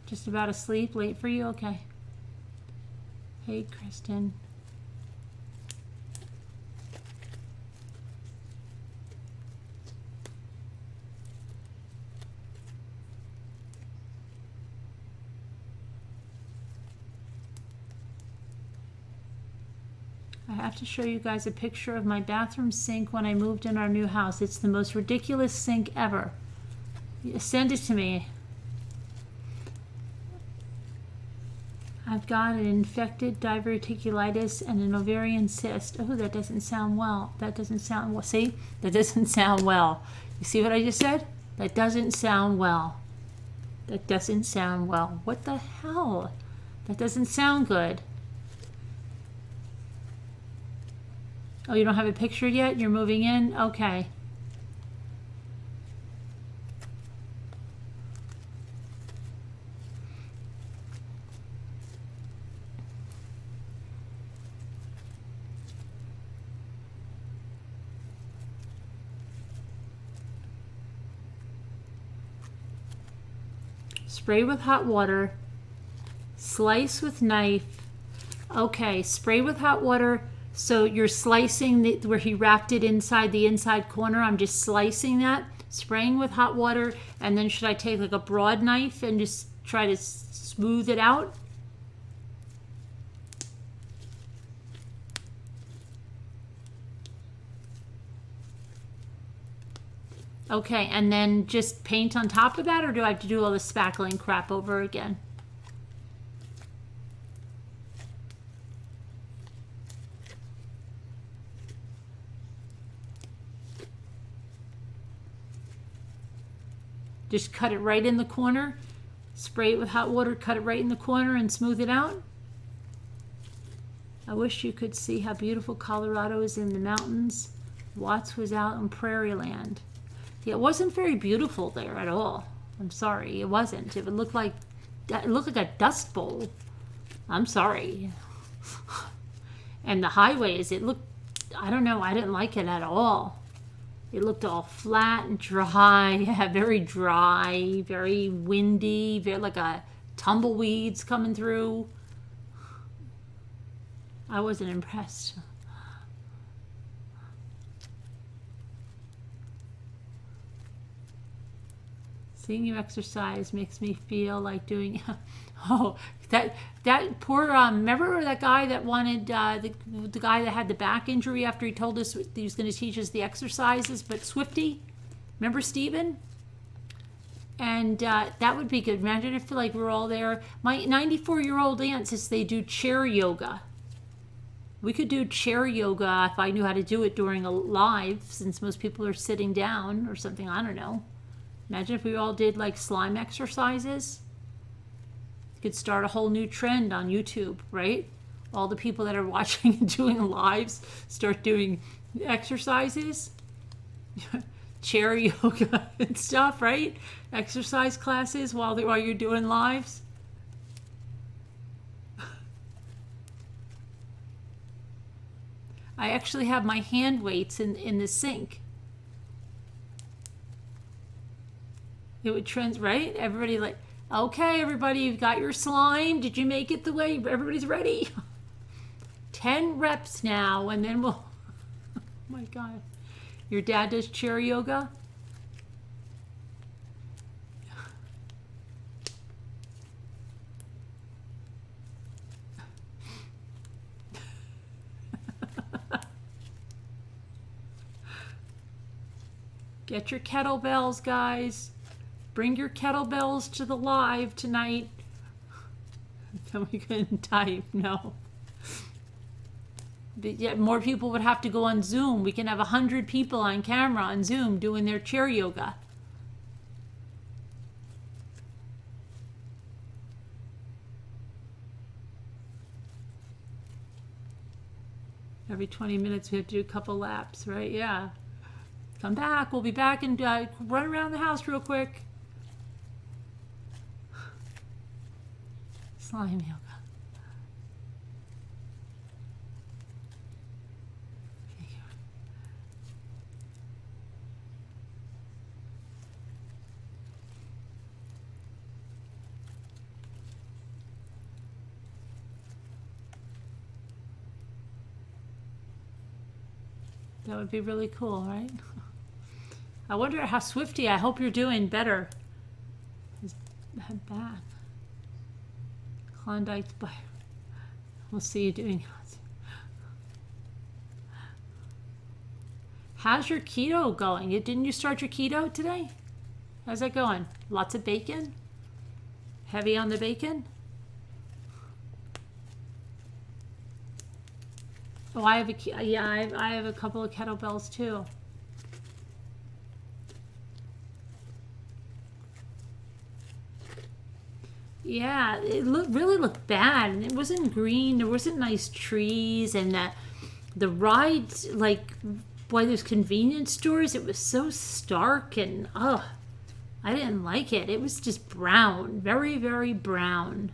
Just about asleep? Late for you? Okay. Hey, Kristen. I have to show you guys a picture of my bathroom sink when I moved in our new house. It's the most ridiculous sink ever. Send it to me. I've got an infected diverticulitis and an ovarian cyst. Oh, that doesn't sound well. That doesn't sound well. See? That doesn't sound well. You see what I just said? That doesn't sound well. That doesn't sound well. What the hell? That doesn't sound good. Oh, you don't have a picture yet? You're moving in? Okay. Spray with hot water. Slice with knife. Okay, spray with hot water. So you're slicing where he wrapped it inside the inside corner. I'm just slicing that, spraying with hot water, and then should I take like a broad knife and just try to smooth it out? Okay, and then just paint on top of that, or do I have to do all the spackling crap over again? Just cut it right in the corner, spray it with hot water, cut it right in the corner and smooth it out. I wish you could see how beautiful Colorado is in the mountains. Watts was out in prairie land. Yeah, it wasn't very beautiful there at all. I'm sorry, it wasn't. It looked like a dust bowl. I'm sorry. And the highways, it looked, I don't know, I didn't like it at all. It looked all flat and dry, yeah, very dry, very windy, very like a tumbleweeds coming through. I wasn't impressed. Seeing you exercise makes me feel like doing. Oh, that poor. Remember that guy that wanted the guy that had the back injury after he told us he was going to teach us the exercises, but Swifty. Remember Steven? And that would be good. Imagine if like we're all there. My 94-year-old aunt says they do chair yoga. We could do chair yoga if I knew how to do it during a live, since most people are sitting down or something. I don't know. Imagine if we all did like slime exercises. You could start a whole new trend on YouTube, right? All the people that are watching and doing lives start doing exercises, chair yoga and stuff, right? Exercise classes while you're doing lives. I actually have my hand weights in the sink. It would trend, right? Everybody like, okay, everybody, you've got your slime. Did you make it the way? Everybody's ready. 10 reps now, and then we'll. Oh my God. Your dad does chair yoga? Get your kettlebells, guys. Bring your kettlebells to the live tonight. Then we couldn't type, no. But yet more people would have to go on Zoom. We can have 100 people on camera on Zoom doing their chair yoga. Every 20 minutes we have to do a couple laps, right? Yeah. Come back. We'll be back and run around the house real quick. Slime yoga. That would be really cool, right? I wonder how Swifty, I hope you're doing better. His back. Klondike Spire. We'll see you doing it. How's your keto going? Didn't you start your keto today? How's that going? Lots of bacon? Heavy on the bacon? Oh, I have a couple of kettlebells too. Yeah, it really looked bad, and it wasn't green. There wasn't nice trees, and the rides, like by those convenience stores, it was so stark, and I didn't like it. It was just brown, very, very brown.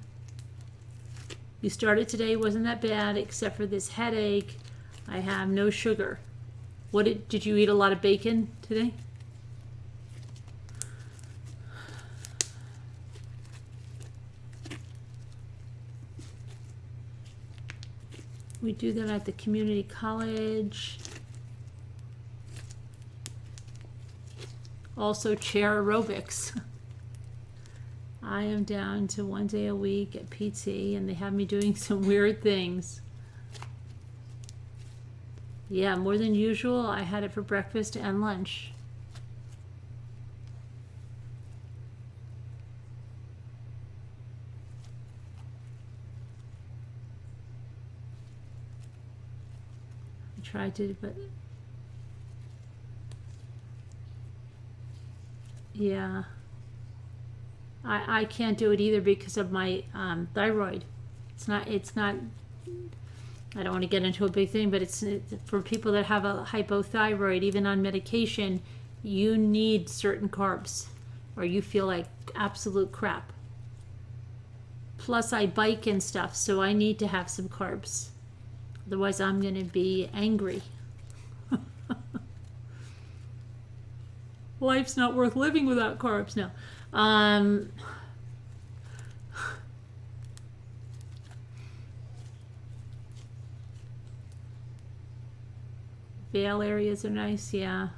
You started today, wasn't that bad, except for this headache. I have no sugar. What did you eat a lot of bacon today? We do that at the community college. Also chair aerobics. I am down to 1 day a week at PT, and they have me doing some weird things. Yeah, more than usual. I had it for breakfast and lunch. I tried to, but yeah. I can't do it either because of my thyroid. It's not, I don't want to get into a big thing, but it's for people that have a hypothyroid, even on medication, you need certain carbs or you feel like absolute crap. Plus I bike and stuff, so I need to have some carbs. Otherwise I'm going to be angry. Life's not worth living without carbs. No. Vale areas are nice, yeah.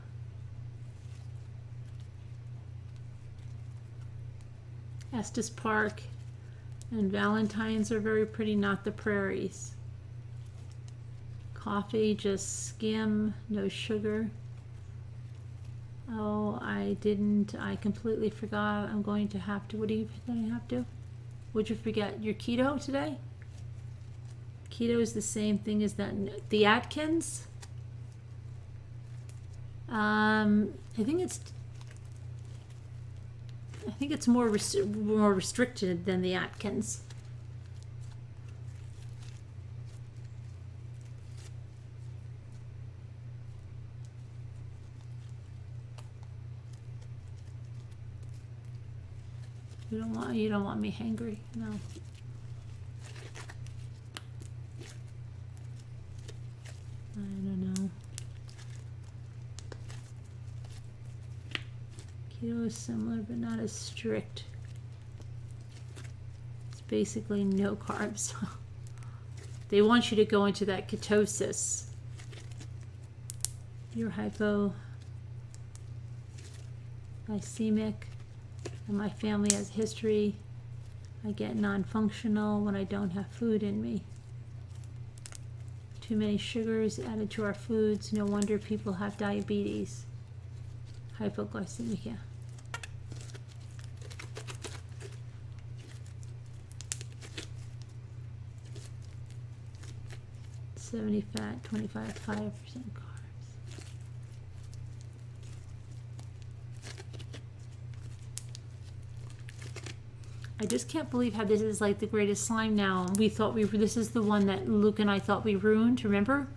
Estes Park and Valentine's are very pretty, not the prairies. Coffee, just skim, no sugar. Oh, I completely forgot. I'm going to have to, what do you think I have to? Would you forget your keto today? Keto is the same thing as that, the Atkins. I think it's more restricted than the Atkins. You don't want me hangry, no. I don't know. Keto is similar but not as strict. It's basically no carbs. They want you to go into that ketosis. You're hypoglycemic, and my family has history. I get non-functional when I don't have food in me. Too many sugars added to our foods. No wonder people have diabetes. Hypoglycemic, yeah. $70 fat, 25, 5% carbs. I just can't believe how this is like the greatest slime now. We thought this is the one that Luke and I thought we ruined, remember?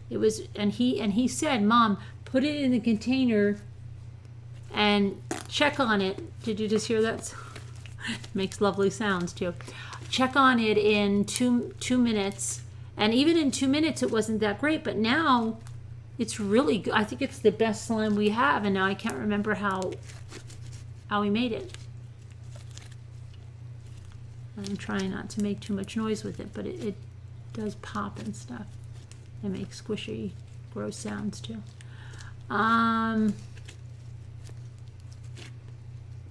It was, and he said, Mom, put it in the container and check on it. Did you just hear that? Makes lovely sounds too. Check on it in two minutes. And even in 2 minutes, it wasn't that great. But now, it's really good. I think it's the best slime we have. And now I can't remember how we made it. I'm trying not to make too much noise with it, but it does pop and stuff. It makes squishy, gross sounds too.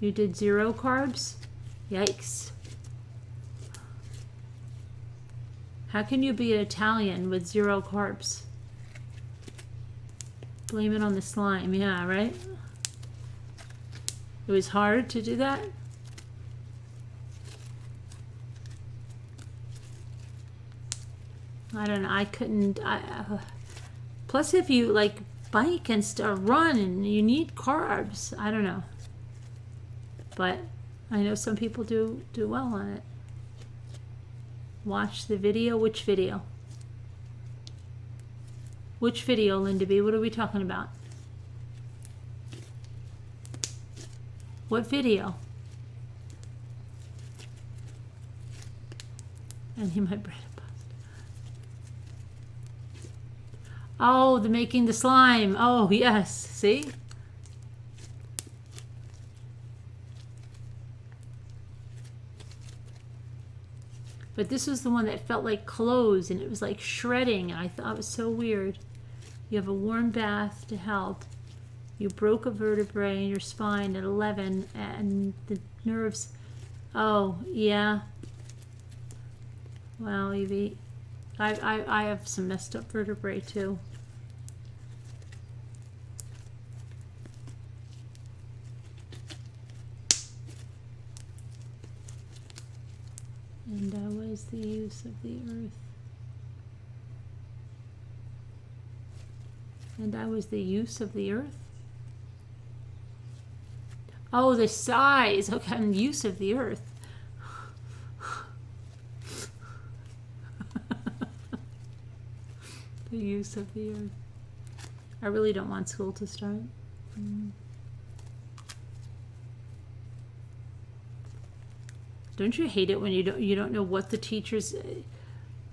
You did 0 carbs? Yikes. How can you be an Italian with 0 carbs? Blame it on the slime. Yeah, right? It was hard to do that? I don't know. I couldn't. Plus, if you like bike and run, and you need carbs. I don't know. But I know some people do well on it. Watch the video. Which video? Which video, Linda B? What are we talking about? What video? And he might bread and pasta. Oh, the making the slime. Oh, yes. See? But this was the one that felt like clothes, and it was like shredding. I thought it was so weird. You have a warm bath to help. You broke a vertebrae in your spine at 11, and the nerves. Oh, yeah. Well, Evie, I have some messed up vertebrae too. And that was the use of the earth. And I was the use of the earth? Oh, the size. Okay, and use of the earth. The use of the earth. I really don't want school to start. Don't you hate it when you don't know what the teachers?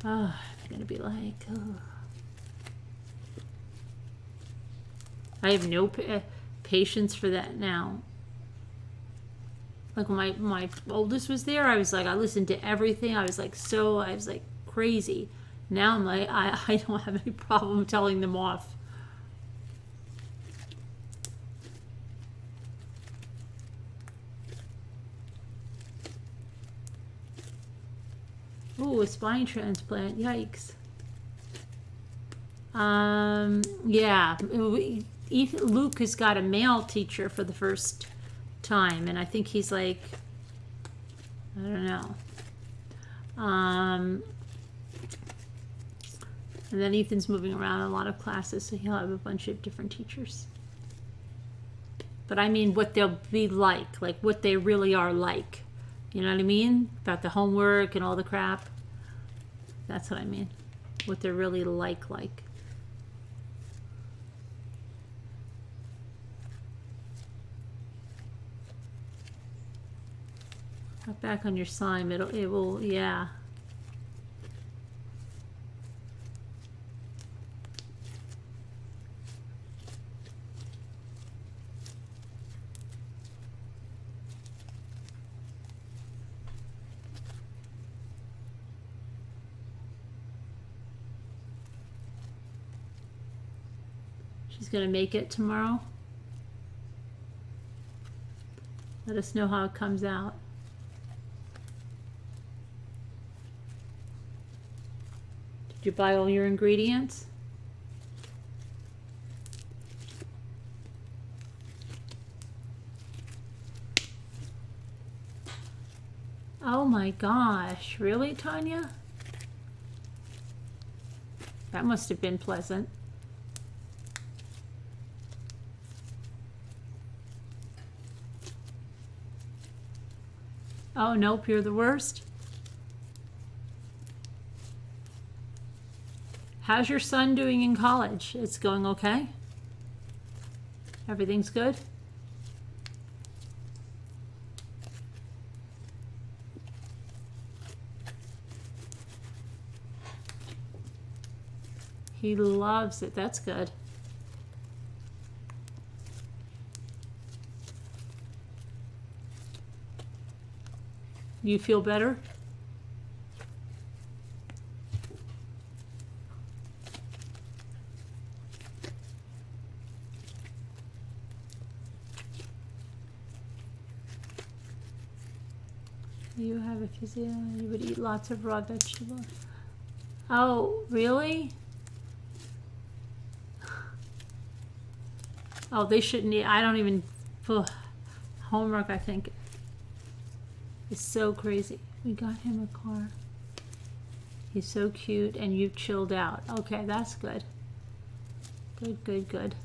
Oh, they're gonna be like. Oh. I have no. patience for that now. Like when my oldest was there, I was like, I listened to everything. I was like crazy. Now I'm like, I don't have any problem telling them off. Ooh, a spine transplant. Yikes. Yeah. Luke has got a male teacher for the first time, and I think he's like, I don't know. And then Ethan's moving around a lot of classes, so he'll have a bunch of different teachers. But I mean what they'll be like what they really are like. You know what I mean? About the homework and all the crap. That's what I mean. What they're really like. Cut back on your slime. It will, yeah. She's gonna make it tomorrow. Let us know how it comes out. Did you buy all your ingredients? Oh my gosh, really, Tanya? That must have been pleasant. Oh, nope, you're the worst. How's your son doing in college? It's going okay? Everything's good? He loves it. That's good. You feel better? You have a physio, you would eat lots of raw vegetables. Oh, really? Oh, they shouldn't eat. I don't even. Ugh. Homework, I think, is so crazy. We got him a car. He's so cute, and you've chilled out. Okay, that's good. Good, good, good.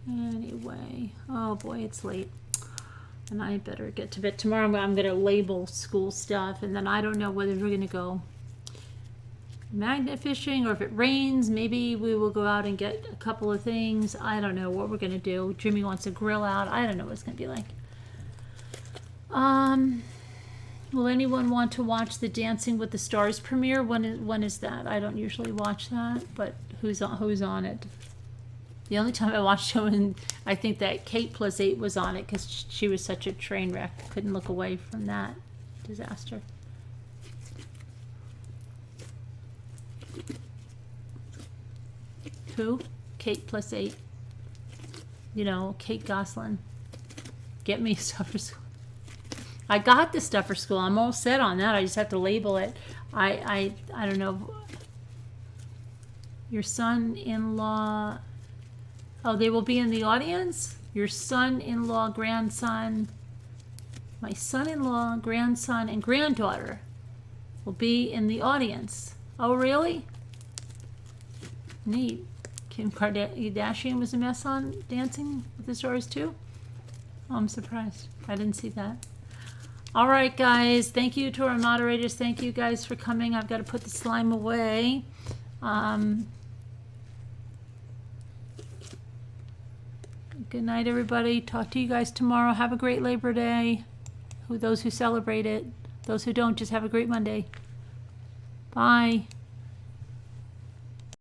Anyway, oh boy, it's late. And I better get to bed. Tomorrow I'm going to label school stuff, and then I don't know whether we're going to go magnet fishing or if it rains, maybe we will go out and get a couple of things. I don't know what we're going to do. Jimmy wants to grill out. I don't know what it's going to be like. Will anyone want to watch the Dancing with the Stars premiere? When is that? I don't usually watch that, but who's on it? The only time I watched it when I think that Kate plus 8 was on it because she was such a train wreck. Couldn't look away from that disaster. Who? Kate plus 8. You know, Kate Goslin. Get me stuff for school. I got the stuff for school. I'm all set on that. I just have to label it. I don't know. Your son-in-law. Oh, they will be in the audience? Your son-in-law, grandson, my son-in-law, grandson, and granddaughter will be in the audience. Oh, really? Neat. Kim Kardashian was a mess on Dancing with the Stars too? Oh, I'm surprised. I didn't see that. All right, guys. Thank you to our moderators. Thank you guys for coming. I've got to put the slime away. Good night, everybody. Talk to you guys tomorrow. Have a great Labor Day. Those who celebrate it. Those who don't, just have a great Monday. Bye.